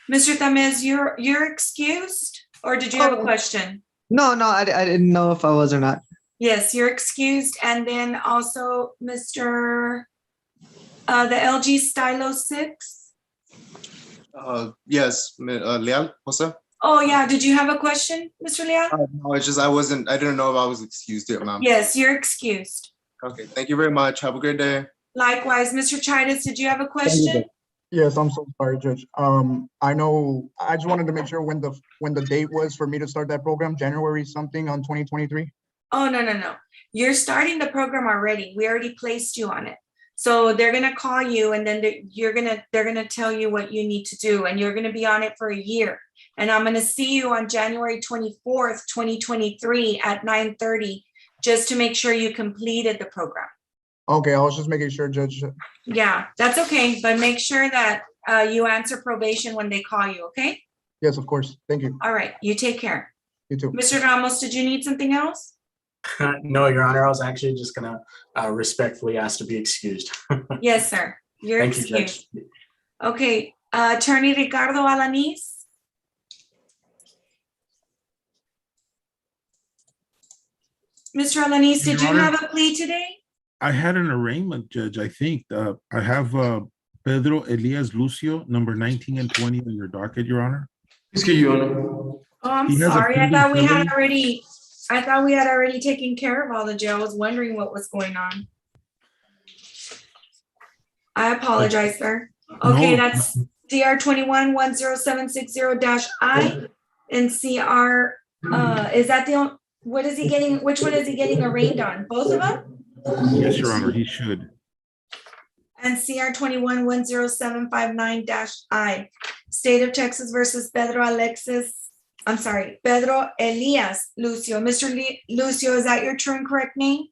[SPEAKER 1] Mr. Tamez, you're excused, or did you have a question?
[SPEAKER 7] No, I didn't know if I was or not.
[SPEAKER 1] Yes, you're excused. And then also Mr. The LG Stylo 6.
[SPEAKER 6] Yes, Leal, Jose?
[SPEAKER 1] Oh yeah, did you have a question, Mr. Leal?
[SPEAKER 6] No, it's just I didn't know if I was excused yet, ma'am.
[SPEAKER 1] Yes, you're excused.
[SPEAKER 6] Okay, thank you very much. Have a great day.
[SPEAKER 1] Likewise, Mr. Chidas, did you have a question?
[SPEAKER 5] Yes, I'm so sorry, Judge. I know, I just wanted to make sure when the date was for me to start that program, January something on 2023.
[SPEAKER 1] Oh, no. You're starting the program already. We already placed you on it. So they're gonna call you and then they're gonna tell you what you need to do, and you're gonna be on it for a year. And I'm gonna see you on January 24th, 2023 at 9:30, just to make sure you completed the program.
[SPEAKER 5] Okay, I was just making sure, Judge.
[SPEAKER 1] Yeah, that's okay, but make sure that you answer probation when they call you, okay?
[SPEAKER 5] Yes, of course. Thank you.
[SPEAKER 1] All right, you take care.
[SPEAKER 5] You too.
[SPEAKER 1] Mr. Ramos, did you need something else?
[SPEAKER 9] No, Your Honor, I was actually just gonna respectfully ask to be excused.
[SPEAKER 1] Yes, sir. You're
[SPEAKER 9] Thank you, Judge.
[SPEAKER 1] excused. Okay, Attorney Ricardo Alanis. Mr. Alanis, did you
[SPEAKER 16] Your Honor.
[SPEAKER 1] have a plea today?
[SPEAKER 16] I had an arraignment, Judge, I think. I have Pedro Elias Lucio, number 19 and 20 on your docket, Your Honor.
[SPEAKER 1] Excuse you, Honor. Oh, I'm
[SPEAKER 16] He has a
[SPEAKER 1] sorry. I
[SPEAKER 16] pending
[SPEAKER 1] thought we had
[SPEAKER 16] felony.
[SPEAKER 1] already taken care of all the jail. I was wondering what was going on. I apologize, sir. Okay,
[SPEAKER 16] No.
[SPEAKER 1] that's CR 21-10760-I and CR, is that what is he getting? Which one is he getting arraigned on? Both of them?
[SPEAKER 16] Yes, Your Honor, he should.
[SPEAKER 1] And CR 21-10759-I, State of Texas versus Pedro Elias Lucio. Mr. Lucio, is that your true and correct name?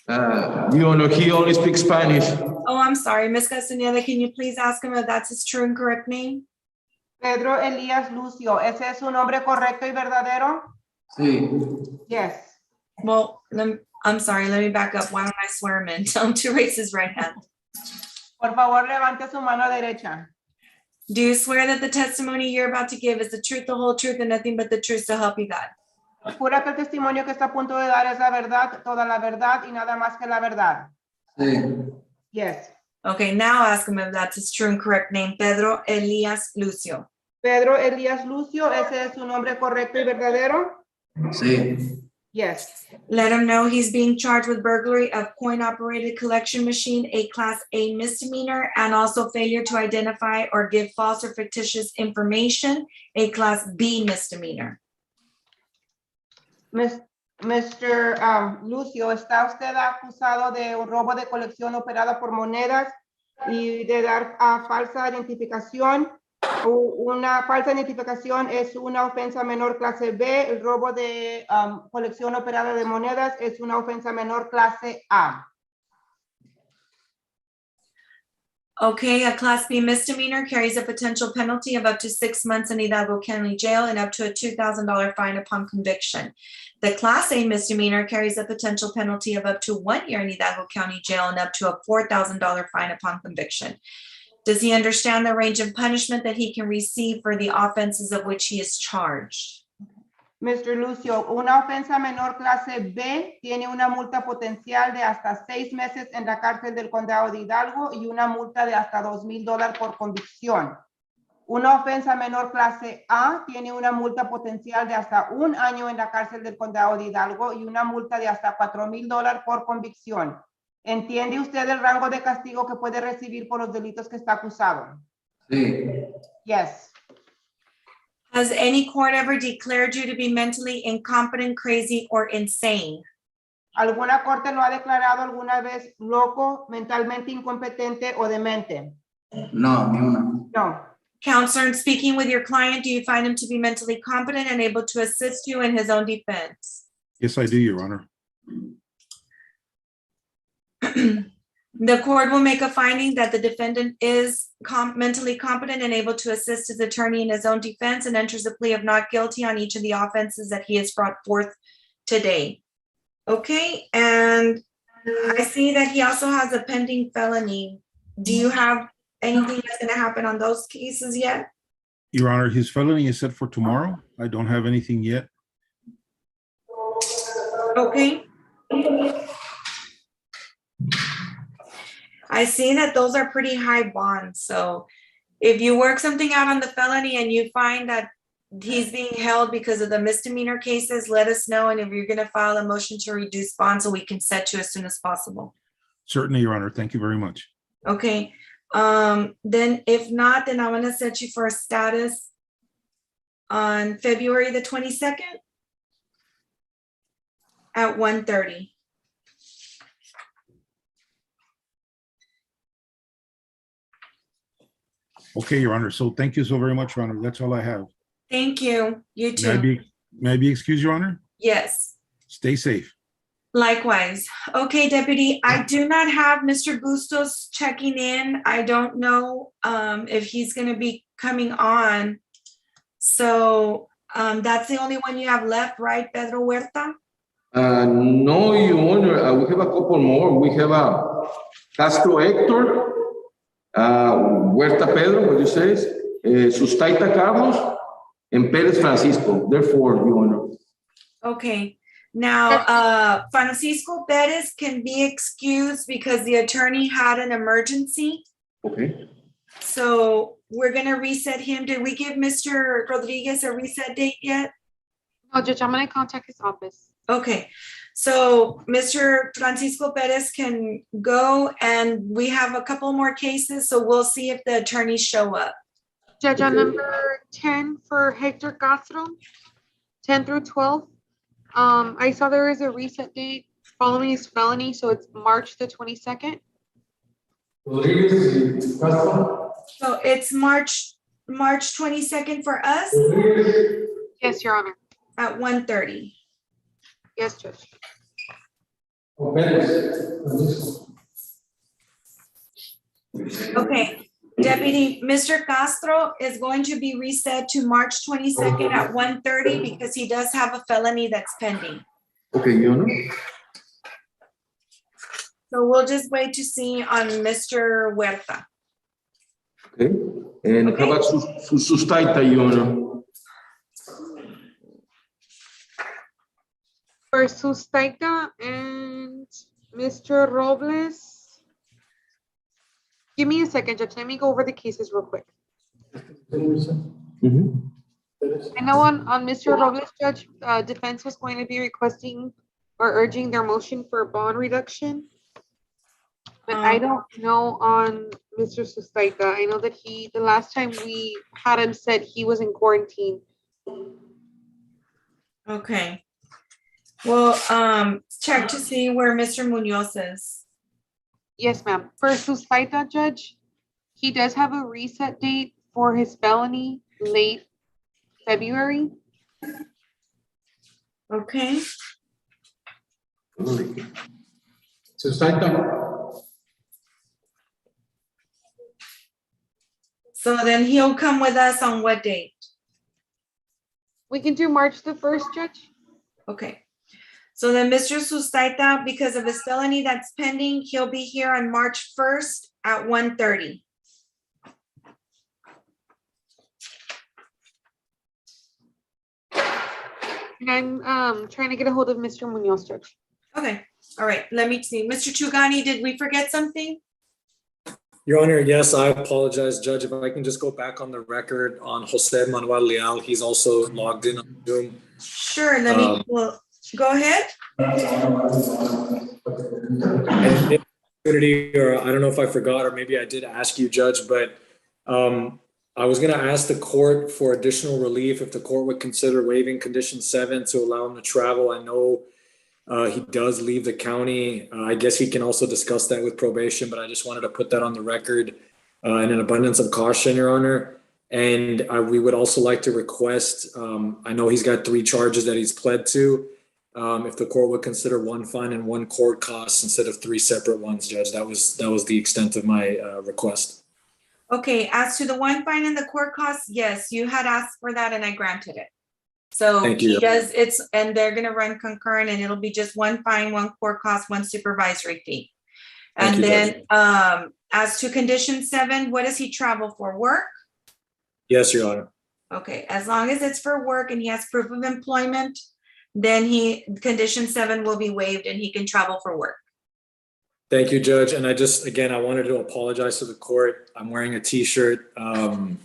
[SPEAKER 17] Your Honor, he only speaks Spanish.
[SPEAKER 1] Oh, I'm sorry. Ms. Castañeda, can you please ask him if that's his true and correct name?
[SPEAKER 23] Pedro Elías Lucio, ¿ese es su nombre correcto y verdadero?
[SPEAKER 17] Sí.
[SPEAKER 23] Yes.
[SPEAKER 1] Well, I'm sorry. Let me back up. Why don't I swear him in? Tell him to raise his right hand.
[SPEAKER 23] Por favor, levante su mano derecha.
[SPEAKER 1] Do you swear that the testimony you're about to give is the truth, the whole truth, and nothing but the truth to help you God?
[SPEAKER 23] Jura que el testimonio que está a punto de dar es la verdad, toda la verdad y nada más que la verdad.
[SPEAKER 17] Sí.
[SPEAKER 23] Yes.
[SPEAKER 1] Okay, now ask him if that's his true and correct name, Pedro Elias Lucio.
[SPEAKER 23] Pedro Elías Lucio, ¿ese es su nombre correcto y verdadero?
[SPEAKER 17] Sí.
[SPEAKER 23] Yes.
[SPEAKER 1] Let him know he's being charged with burglary of coin-operated collection machine, a Class A misdemeanor, and also failure to identify or give false or fictitious information, a Class B misdemeanor.
[SPEAKER 23] Mr. Lucio, ¿está usted acusado de un robo de colección operada por monedas y de dar falsa identificación? Una falsa identificación es una ofensa menor clase B. El robo de colección operada de monedas es una ofensa menor clase A.
[SPEAKER 1] Okay, a Class B misdemeanor carries a potential penalty of up to 6 months in Hidalgo County Jail and up to a $2,000 fine upon conviction. The Class A misdemeanor carries a potential penalty of up to 1 year in Hidalgo County Jail and up to a $4,000 fine upon conviction. Does he understand the range of punishment that he can receive for the offenses of which he is charged?
[SPEAKER 23] Mr. Lucio, una ofensa menor clase B tiene una multa potencial de hasta 6 meses en la cárcel del condado de Hidalgo y una multa de hasta $2,000 por convicción. Una ofensa menor clase A tiene una multa potencial de hasta 1 año en la cárcel del condado de Hidalgo y una multa de hasta $4,000 por convicción. ¿Entiende usted el rango de castigo que puede recibir por los delitos que está acusado?
[SPEAKER 17] Sí.
[SPEAKER 23] Yes.
[SPEAKER 1] Has any court ever declared you to be mentally incompetent, crazy, or insane?
[SPEAKER 23] ¿Alguna corte lo ha declarado alguna vez loco, mentalmente incompetente o demente?
[SPEAKER 17] No, ni una.
[SPEAKER 23] No.
[SPEAKER 1] Counselor, in speaking with your client, do you find him to be mentally competent and able to assist you in his own defense?
[SPEAKER 16] Yes, I do, Your Honor.
[SPEAKER 1] The court will make a finding that the defendant is mentally competent and able to assist his attorney in his own defense and enters a plea of not guilty on each of the offenses that he has brought forth today. Okay, and I see that he also has a pending felony. Do you have anything that's going to happen on those cases yet?
[SPEAKER 16] Your Honor, his felony is set for tomorrow. I don't have anything yet.
[SPEAKER 1] Okay. I see that those are pretty high bonds. So if you work something out on the felony and you find that he's being held because of the misdemeanor cases, let us know. And if you're going to file a motion to reduce bond, so we can set you as soon as possible.
[SPEAKER 16] Certainly, Your Honor. Thank you very much.
[SPEAKER 1] Okay. Then if not, then I want to set you for a status on February the 22nd at 1:30.
[SPEAKER 16] Okay, Your Honor. So thank you so very much, Your Honor. That's all I have.
[SPEAKER 1] Thank you. You
[SPEAKER 16] May I
[SPEAKER 1] too.
[SPEAKER 16] be excused, Your Honor?
[SPEAKER 1] Yes.
[SPEAKER 16] Stay safe.
[SPEAKER 1] Likewise. Okay, Deputy, I do not have Mr. Bustos checking in. I don't know if he's going to be coming on. So that's the only one you have left, right, Pedro Huerta?
[SPEAKER 17] No, Your Honor, we have a couple more. We have Castro Hector, Huerta Pedro, what you say, Sustaita Carlos, and Perez Francisco. Therefore, Your Honor.
[SPEAKER 1] Okay. Now, Francisco Perez can be excused because the attorney had an emergency.
[SPEAKER 17] Okay.
[SPEAKER 1] So we're going to reset him. Did we give Mr. Rodriguez a reset date yet?
[SPEAKER 26] No, Judge, I'm gonna contact his office.
[SPEAKER 1] Okay. So Mr. Francisco Perez can go, and we have a couple more cases. So we'll see if the attorneys show up.
[SPEAKER 26] Judge, on number 10 for Hector Castro, 10 through 12. I saw there is a reset date following his felony, so it's March the 22nd.
[SPEAKER 1] So it's March 22nd for us
[SPEAKER 26] Yes, Your Honor.
[SPEAKER 1] at 1:30.
[SPEAKER 26] Yes, Judge.
[SPEAKER 1] Okay, Deputy, Mr. Castro is going to be reset to March 22nd at 1:30 because he does have a felony that's pending.
[SPEAKER 17] Okay, Your Honor.
[SPEAKER 1] So we'll just wait to see on Mr. Huerta.
[SPEAKER 17] Okay. And how about Sustaita, Your Honor?
[SPEAKER 26] For Sustaita and Mr. Robles. Give me a second, Judge. Let me go over the cases real quick. I know on Mr. Robles, Judge, defense was going to be requesting or urging their motion for bond reduction. But I don't know on Mr. Sustaita. I know that the last time we had him said he was in quarantine.
[SPEAKER 1] Okay. Well, check to see where Mr. Munoz is.
[SPEAKER 26] Yes, ma'am. For Sustaita, Judge, he does have a reset date for his felony late February.
[SPEAKER 1] Okay.
[SPEAKER 17] Sustaita.
[SPEAKER 1] So then he'll come with us on what date?
[SPEAKER 26] We can do March the 1st, Judge.
[SPEAKER 1] Okay. So then Mr. Sustaita, because of his felony that's pending, he'll be here on March 1st at 1:30.
[SPEAKER 26] And I'm trying to get a hold of Mr. Munoz, Judge.
[SPEAKER 1] Okay. All right. Let me see. Mr. Chugani, did we forget something?
[SPEAKER 3] Your Honor, yes, I apologize, Judge. If I can just go back on the record on Jose Manuel Leal, he's also logged in on Zoom.
[SPEAKER 1] Sure. Let me, well, go ahead.
[SPEAKER 3] Or I don't know if I forgot, or maybe I did ask you, Judge, but I was gonna ask the court for additional relief if the court would consider waiving condition 7 to allow him to travel. I know he does leave the county. I guess he can also discuss that with probation, but I just wanted to put that on the record in an abundance of caution, Your Honor. And we would also like to request, I know he's got 3 charges that he's pled to. If the court would consider 1 fine and 1 court cost instead of 3 separate ones, Judge, that was the extent of my request.
[SPEAKER 1] Okay, as to the 1 fine and the court costs, yes, you had asked for that and I granted it. So
[SPEAKER 3] Thank you.
[SPEAKER 1] he does, and they're gonna run concurrent and it'll be just 1 fine, 1 court cost, 1 supervisory fee.
[SPEAKER 3] Thank
[SPEAKER 1] And
[SPEAKER 3] you,
[SPEAKER 1] then, as to condition 7, what does he travel for, work?
[SPEAKER 3] Yes, Your Honor.
[SPEAKER 1] Okay, as long as it's for work and he has proof of employment, then condition 7 will be waived and he can travel for work.
[SPEAKER 3] Thank you, Judge. And I wanted to apologize to the court. I'm wearing a t-shirt. I'm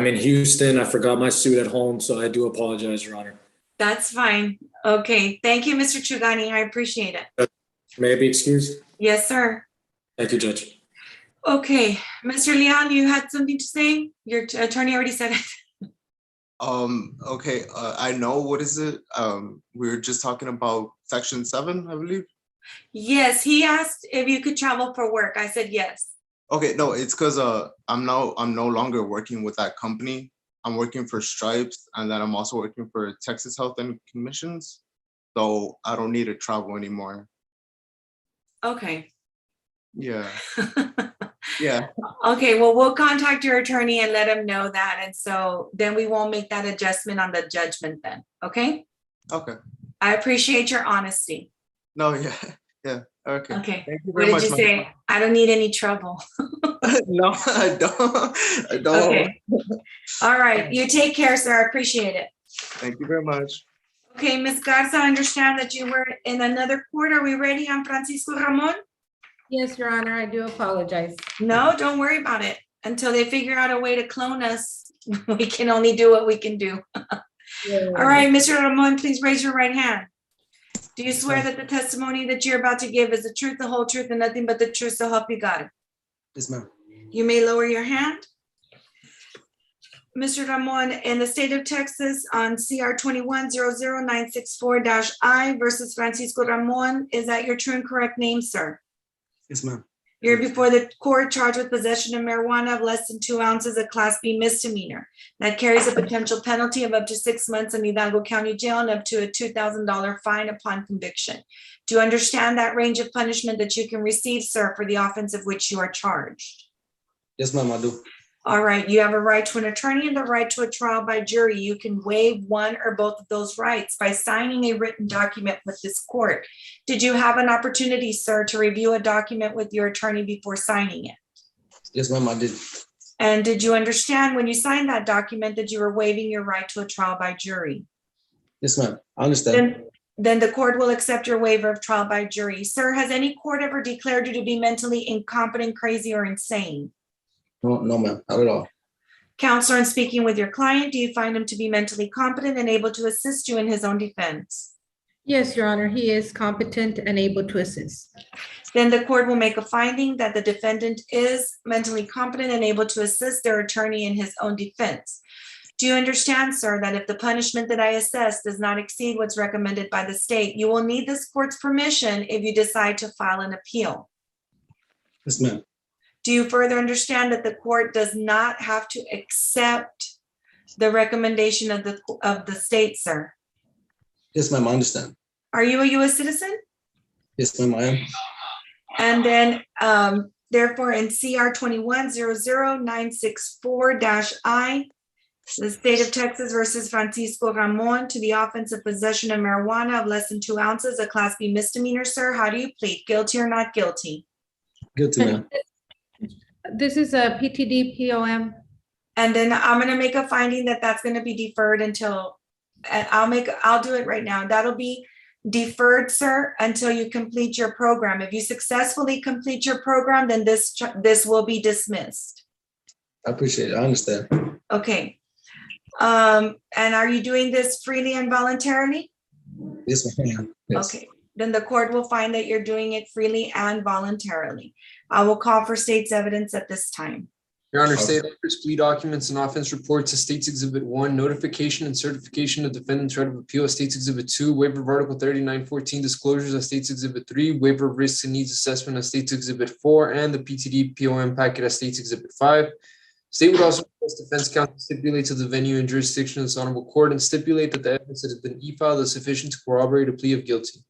[SPEAKER 3] in Houston. I forgot my suit at home, so I do apologize, Your Honor.
[SPEAKER 1] That's fine. Okay, thank you, Mr. Chugani. I appreciate it.
[SPEAKER 3] May I be excused?
[SPEAKER 1] Yes, sir.
[SPEAKER 3] Thank you, Judge.
[SPEAKER 1] Okay, Mr. Leon, you had something to say? Your attorney already said it.
[SPEAKER 6] Okay, I know, what is it? We were just talking about section 7, I believe.
[SPEAKER 1] Yes, he asked if you could travel for work. I said yes.
[SPEAKER 6] Okay, no, it's because I'm no longer working with that company. I'm working for Stripes, and then I'm also working for Texas Health and Commissions. So I don't need to travel anymore.
[SPEAKER 1] Okay.
[SPEAKER 6] Yeah. Yeah.
[SPEAKER 1] Okay, well, we'll contact your attorney and let him know that. And so then we won't make that adjustment on the judgment then, okay?
[SPEAKER 6] Okay.
[SPEAKER 1] I appreciate your honesty.
[SPEAKER 6] No, yeah, yeah. Okay.
[SPEAKER 1] Okay.
[SPEAKER 6] Thank you
[SPEAKER 1] What
[SPEAKER 6] very
[SPEAKER 1] did
[SPEAKER 6] much.
[SPEAKER 1] you say? I don't need any trouble.
[SPEAKER 6] No, I don't. I don't.
[SPEAKER 1] Okay. All right. You take care, sir. I appreciate it.
[SPEAKER 6] Thank you very much.
[SPEAKER 1] Okay, Ms. Garza, I understand that you were in another court. Are we ready on Francisco Ramon?
[SPEAKER 18] Yes, Your Honor, I do apologize.
[SPEAKER 1] No, don't worry about it. Until they figure out a way to clone us, we can only do what we can do. All right, Mr. Ramon, please raise your right hand. Do you swear that the testimony that you're about to give is the truth, the whole truth, and nothing but the truth, so help you God?
[SPEAKER 2] Yes, ma'am.
[SPEAKER 1] You may lower your hand. Mr. Ramon, in the state of Texas on CR 21-00964-I versus Francisco Ramon, is that your true and correct name, sir?
[SPEAKER 2] Yes, ma'am.
[SPEAKER 1] You're before the court charged with possession of marijuana of less than 2 ounces, a Class B misdemeanor. That carries a potential penalty of up to 6 months in Hidalgo County Jail and up to a $2,000 fine upon conviction. Do you understand that range of punishment that you can receive, sir, for the offense of which you are charged?
[SPEAKER 2] Yes, ma'am, I do.
[SPEAKER 1] All right, you have a right to an attorney and the right to a trial by jury. You can waive one or both of those rights by signing a written document with this court. Did you have an opportunity, sir, to review a document with your attorney before signing it?
[SPEAKER 2] Yes, ma'am, I did.
[SPEAKER 1] And did you understand when you signed that document that you were waiving your right to a trial by jury?
[SPEAKER 2] Yes, ma'am, I understand.
[SPEAKER 1] Then the court will accept your waiver of trial by jury. Sir, has any court ever declared you to be mentally incompetent, crazy, or insane?
[SPEAKER 2] No, ma'am, not at all.
[SPEAKER 1] Counselor, in speaking with your client, do you find him to be mentally competent and able to assist you in his own defense?
[SPEAKER 18] Yes, Your Honor, he is competent and able to assist.
[SPEAKER 1] Then the court will make a finding that the defendant is mentally competent and able to assist their attorney in his own defense. Do you understand, sir, that if the punishment that I assess does not exceed what's recommended by the state, you will need this court's permission if you decide to file an appeal?
[SPEAKER 2] Yes, ma'am.
[SPEAKER 1] Do you further understand that the court does not have to accept the recommendation of the state, sir?
[SPEAKER 2] Yes, ma'am, I understand.
[SPEAKER 1] Are you a U.S. citizen?
[SPEAKER 2] Yes, ma'am, I am.
[SPEAKER 1] And then, therefore, in CR 21-00964-I, the state of Texas versus Francisco Ramon to the offense of possession of marijuana of less than 2 ounces, a Class B misdemeanor, sir. How do you plead? Guilty or not guilty?
[SPEAKER 2] Guilty, ma'am.
[SPEAKER 18] This is a PTD POM.
[SPEAKER 1] And then I'm going to make a finding that that's going to be deferred until, and I'll do it right now. That'll be deferred, sir, until you complete your program. If you successfully complete your program, then this will be dismissed.
[SPEAKER 2] I appreciate it. I understand.
[SPEAKER 1] Okay. And are you doing this freely and voluntarily?
[SPEAKER 2] Yes, ma'am. Yes.
[SPEAKER 1] Okay. Then the court will find that you're doing it freely and voluntarily. I will call for state's evidence at this time.
[SPEAKER 4] Your Honor, State Officers, plea documents and offense reports, States Exhibit 1, notification and certification of defendant's right of appeal, States Exhibit 2, waiver of Article 3914, disclosures of States Exhibit 3, waiver of risks and needs assessment of States Exhibit 4, and the PTD POM packet of States Exhibit 5. State would also request defense counsel stipulate to the venue and jurisdiction of this honorable court and stipulate that the evidence that has been e-filed is sufficient to corroborate a plea of guilty.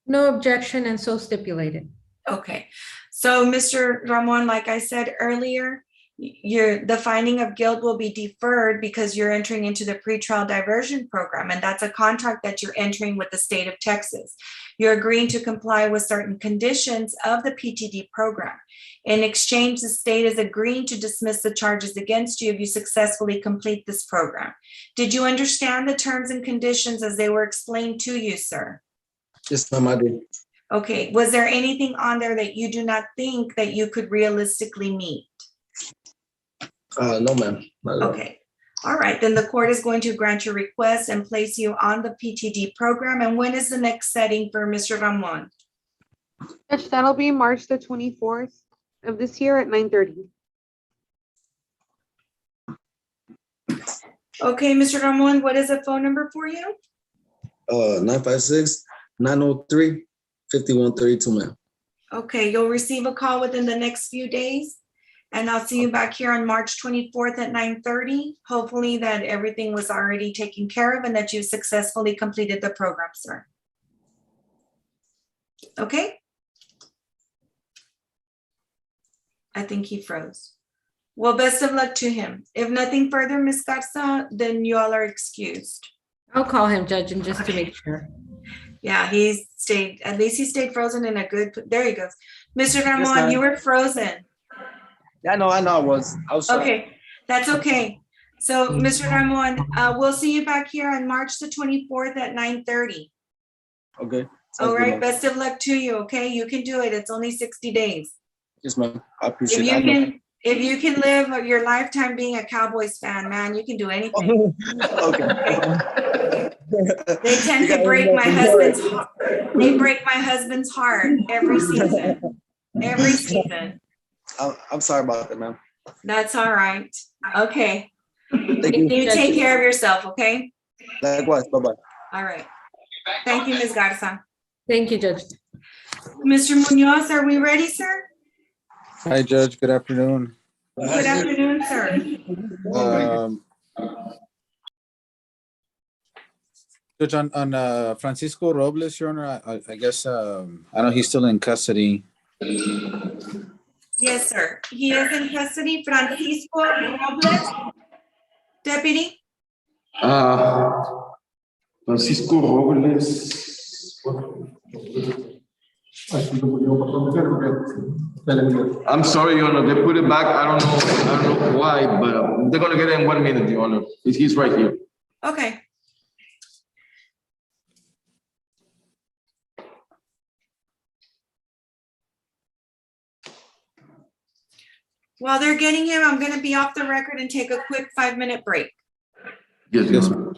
[SPEAKER 18] No objection and so stipulated.
[SPEAKER 1] Okay, so Mr. Ramon, like I said earlier, the finding of guilt will be deferred because you're entering into the pretrial diversion program, and that's a contract that you're entering with the state of Texas. You're agreeing to comply with certain conditions of the PTD program. In exchange, the state is agreeing to dismiss the charges against you if you successfully complete this program. Did you understand the terms and conditions as they were explained to you, sir?
[SPEAKER 11] Yes, ma'am, I did.
[SPEAKER 1] Okay, was there anything on there that you do not think that you could realistically meet?
[SPEAKER 11] No, ma'am. Not at all.
[SPEAKER 1] Okay, all right, then the court is going to grant your request and place you on the PTD program. And when is the next setting for Mr. Ramon?
[SPEAKER 26] Judge, that'll be March the 24th of this year at 9:30.
[SPEAKER 1] Okay, Mr. Ramon, what is the phone number for you?
[SPEAKER 11] 956-903-5132, ma'am.
[SPEAKER 1] Okay, you'll receive a call within the next few days. And I'll see you back here on March 24th at 9:30. Hopefully that everything was already taken care of and that you successfully completed the program, sir. Okay? I think he froze. Well, best of luck to him. If nothing further, Ms. Garza, then you all are excused.
[SPEAKER 18] I'll call him, Judge, and just to make sure.
[SPEAKER 1] Yeah, at least he stayed frozen in a good, there he goes. Mr. Ramon,
[SPEAKER 11] ma'am.
[SPEAKER 1] you were frozen.
[SPEAKER 11] Yeah, I know I was.
[SPEAKER 1] Okay, that's okay. So, Mr. Ramon, we'll see you back here on March the 24th at 9:30.
[SPEAKER 11] Okay. Sounds
[SPEAKER 1] All
[SPEAKER 11] good,
[SPEAKER 1] right,
[SPEAKER 11] ma'am.
[SPEAKER 1] best of luck to you, okay? You can do it. It's only 60 days.
[SPEAKER 11] Yes, ma'am. I
[SPEAKER 1] If
[SPEAKER 11] appreciate
[SPEAKER 1] you
[SPEAKER 11] it.
[SPEAKER 1] if you can live your lifetime being a Cowboys fan, man, you can do anything.
[SPEAKER 11] Okay.
[SPEAKER 1] They tend to break my husband's heart. They break my husband's heart every season. Every season.
[SPEAKER 11] I'm sorry about that, ma'am.
[SPEAKER 1] That's all right. Okay.
[SPEAKER 11] Thank you.
[SPEAKER 1] You take care of yourself, okay?
[SPEAKER 11] Likewise. Bye-bye.
[SPEAKER 1] All right. Thank you, Ms. Garza.
[SPEAKER 18] Thank you, Judge.
[SPEAKER 1] Mr. Munoz, are we ready, sir?
[SPEAKER 19] Hi, Judge. Good afternoon.
[SPEAKER 1] Good afternoon, sir.
[SPEAKER 19] Judge, on Francisco Robles, Your Honor, I guess, I know he's still in custody.
[SPEAKER 1] Yes, sir. He is in custody. Francisco Robles, deputy.
[SPEAKER 17] Francisco Robles. I'm sorry, Your Honor, they put it back. I don't know why, but they're gonna get it in 1 minute, Your Honor. He's right here.
[SPEAKER 1] Okay. While they're getting him, I'm gonna be off the record and take a quick 5-minute break.
[SPEAKER 17] Yes, Your Honor.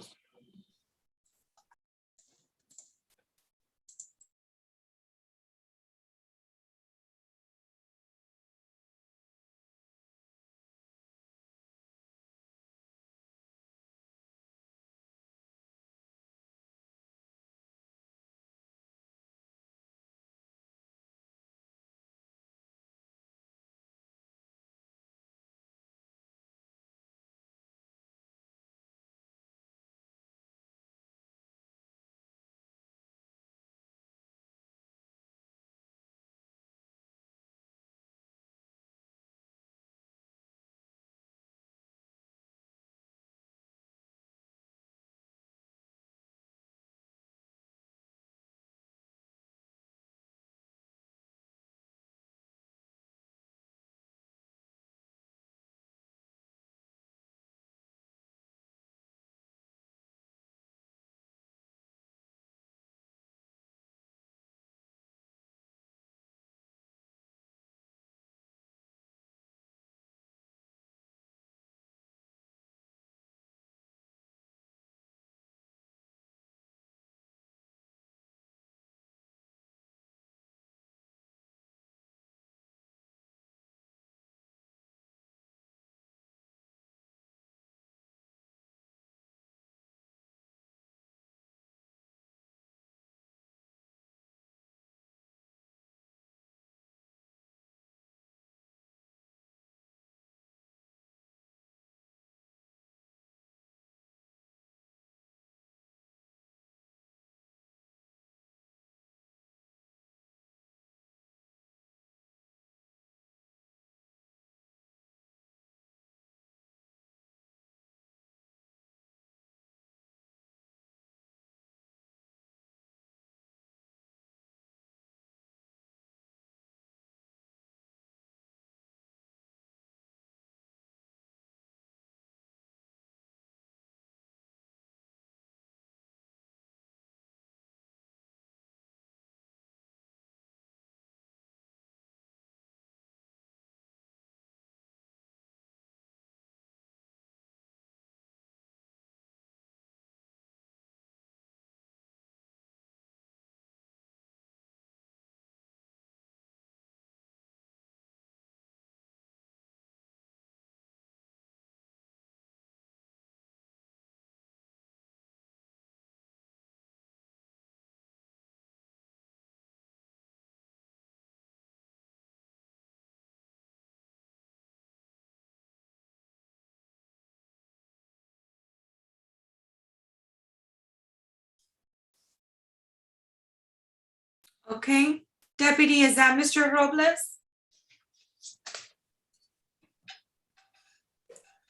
[SPEAKER 1] Okay, Deputy, is that Mr. Robles?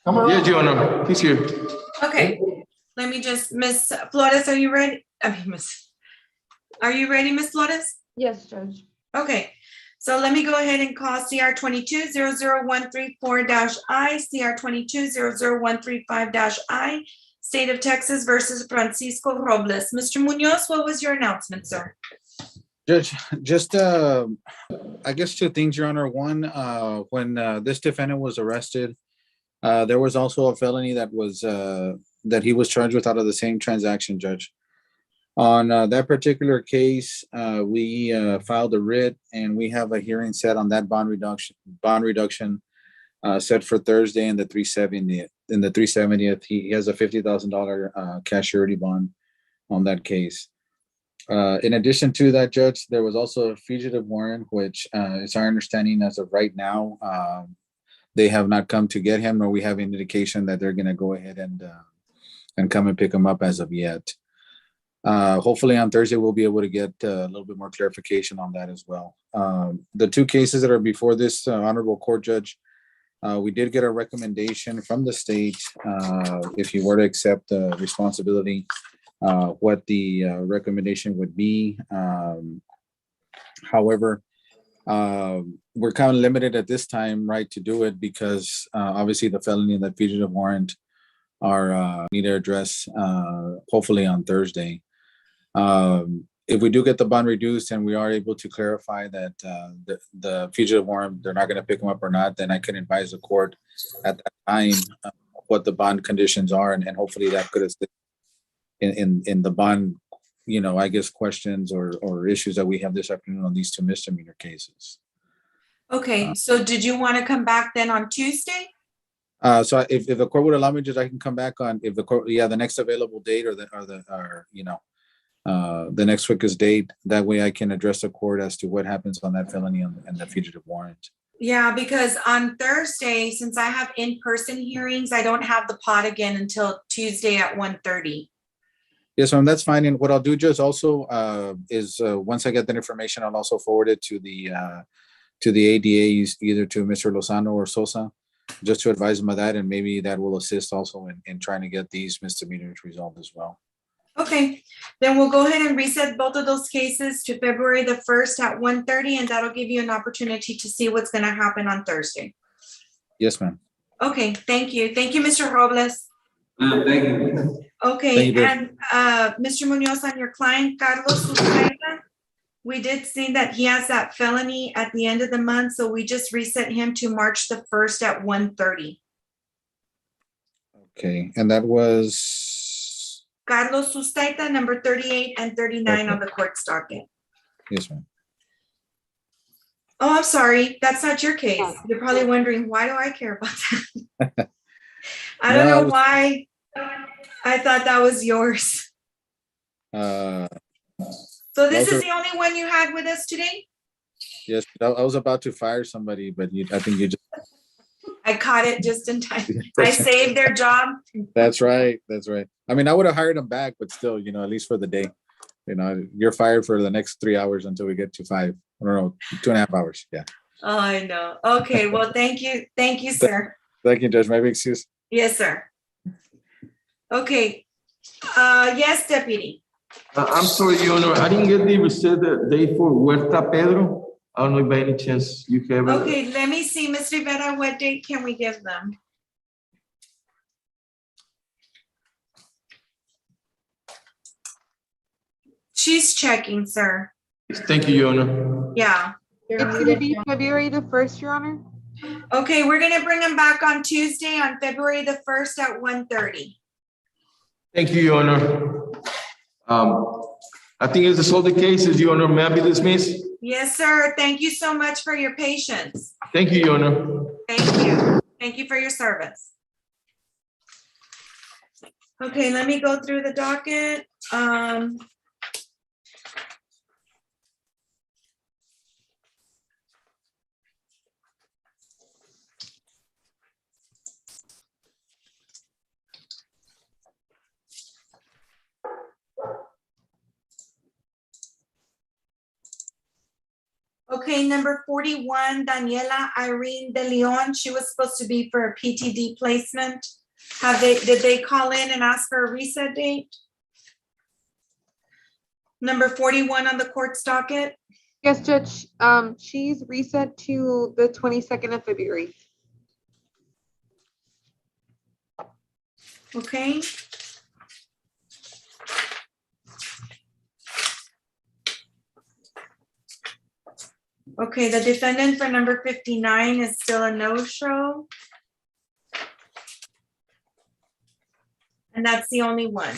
[SPEAKER 17] Yes, Your Honor, he's here.
[SPEAKER 1] Okay, let me just, Miss Flores, are you ready? I mean, are you ready, Miss Flores?
[SPEAKER 26] Yes, Judge.
[SPEAKER 1] Okay, so let me go ahead and call CR 22-00134-I, CR 22-00135-I, State of Texas versus Francisco Robles. Mr. Munoz, what was your announcement, sir?
[SPEAKER 19] Judge, just, I guess two things, Your Honor. One, when this defendant was arrested, there was also a felony that was, that he was charged with out of the same transaction, Judge. On that particular case, we filed a writ and we have a hearing set on that bond reduction set for Thursday in the 370th. In the 370th, he has a $50,000 cash surety bond on that case. In addition to that, Judge, there was also a fugitive warrant, which is our understanding as of right now. They have not come to get him, or we have an indication that they're going to go ahead and come and pick him up as of yet. Hopefully on Thursday, we'll be able to get a little bit more clarification on that as well. The two cases that are before this honorable court, Judge, we did get a recommendation from the state, if you were to accept responsibility, what the recommendation would be. However, we're kind of limited at this time, right, to do it because obviously the felony and the fugitive warrant are need to address hopefully on Thursday. If we do get the bond reduced and we are able to clarify that the fugitive warrant, they're not going to pick them up or not, then I can advise the court at that time what the bond conditions are, and hopefully that could assist in the bond, you know, I guess questions or issues that we have this afternoon on these two misdemeanor cases.
[SPEAKER 1] Okay, so did you want to come back then on Tuesday?
[SPEAKER 19] So if the court would allow me, Judge, I can come back on if the court, the next available date or you know, the next quickest date. That way I can address the court as to what happens on that felony and the fugitive warrant.
[SPEAKER 1] Yeah, because on Thursday, since I have in-person hearings, I don't have the pot again until Tuesday at 1:30.
[SPEAKER 19] Yes, ma'am, that's fine. And what I'll do, Judge, also is once I get that information, I'll also forward it to the ADAs, either to Mr. Lozano or Sosa, just to advise them of that, and maybe that will assist also in trying to get these misdemeanors resolved as well.
[SPEAKER 1] Okay, then we'll go ahead and reset both of those cases to February the 1st at 1:30, and that'll give you an opportunity to see what's going to happen on Thursday.
[SPEAKER 19] Yes, ma'am.
[SPEAKER 1] Okay, thank you. Thank you, Mr. Robles.
[SPEAKER 17] Thank you.
[SPEAKER 1] Okay,
[SPEAKER 19] Thank you,
[SPEAKER 1] and Mr. Munoz, on your client, Carlos Uceda, we did see that he has that felony at the end of the month, so we just reset him to March the 1st at 1:30.
[SPEAKER 19] Okay, and that was?
[SPEAKER 1] Carlos Uceda, number 38 and 39
[SPEAKER 19] Okay.
[SPEAKER 1] on the court's docket.
[SPEAKER 19] Yes, ma'am.
[SPEAKER 1] Oh, I'm sorry, that's not your case. You're probably wondering, why do I care about that? I don't know why I thought that was yours. So this is the only one you had with us today?
[SPEAKER 19] Yes, I was about to fire somebody, but I think you just.
[SPEAKER 1] I caught it just in time. I saved their job.
[SPEAKER 19] That's right. That's right. I mean, I would have hired them back, but still, you know, at least for the day, you know, you're fired for the next 3 hours until we get to 5. I don't know, 2.5 hours. Yeah.
[SPEAKER 1] Oh, I know. Okay, well, thank you. Thank you, sir.
[SPEAKER 19] Thank you, Judge. My big excuse.
[SPEAKER 1] Yes, sir. Okay. Yes, Deputy.
[SPEAKER 17] I'm sorry, Your Honor, I didn't get the reset date for Huerta Pedro. I don't know if by any chance you have it.
[SPEAKER 1] Okay, let me see, Ms. Rivera, what date can we give them? She's checking, sir.
[SPEAKER 17] Thank you, Your Honor.
[SPEAKER 1] Yeah.
[SPEAKER 26] It's gonna be February the 1st, Your Honor.
[SPEAKER 1] Okay, we're gonna bring them back on Tuesday on February the 1st at 1:30.
[SPEAKER 17] Thank you, Your Honor. I think it's all the cases, Your Honor. May I be dismissed?
[SPEAKER 1] Yes, sir. Thank you so much for your patience.
[SPEAKER 17] Thank you, Your Honor.
[SPEAKER 1] Thank you. Thank you for your service. Okay, let me go through the docket. Okay, number 41, Daniela Irene De Leon. She was supposed to be for a PTD placement. Did they call in and ask for a reset date? Number 41 on the court's docket.
[SPEAKER 26] Yes, Judge, she's reset to the 22nd of February.
[SPEAKER 1] Okay. Okay, the defendant for number 59 is still a no-show. And that's the only one.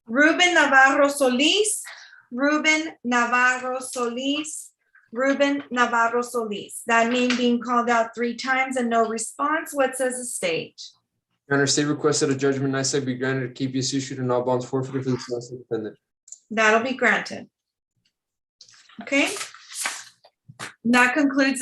[SPEAKER 1] Ruben Navarro Solis, Ruben Navarro Solis, Ruben Navarro Solis. That name being called out 3 times and no response. What says the state?
[SPEAKER 4] Your Honor, state requested a judgment eyesight be granted, KPS issued, and all bonds forfeited for the domestic defendant.
[SPEAKER 1] That'll be granted. Okay. That concludes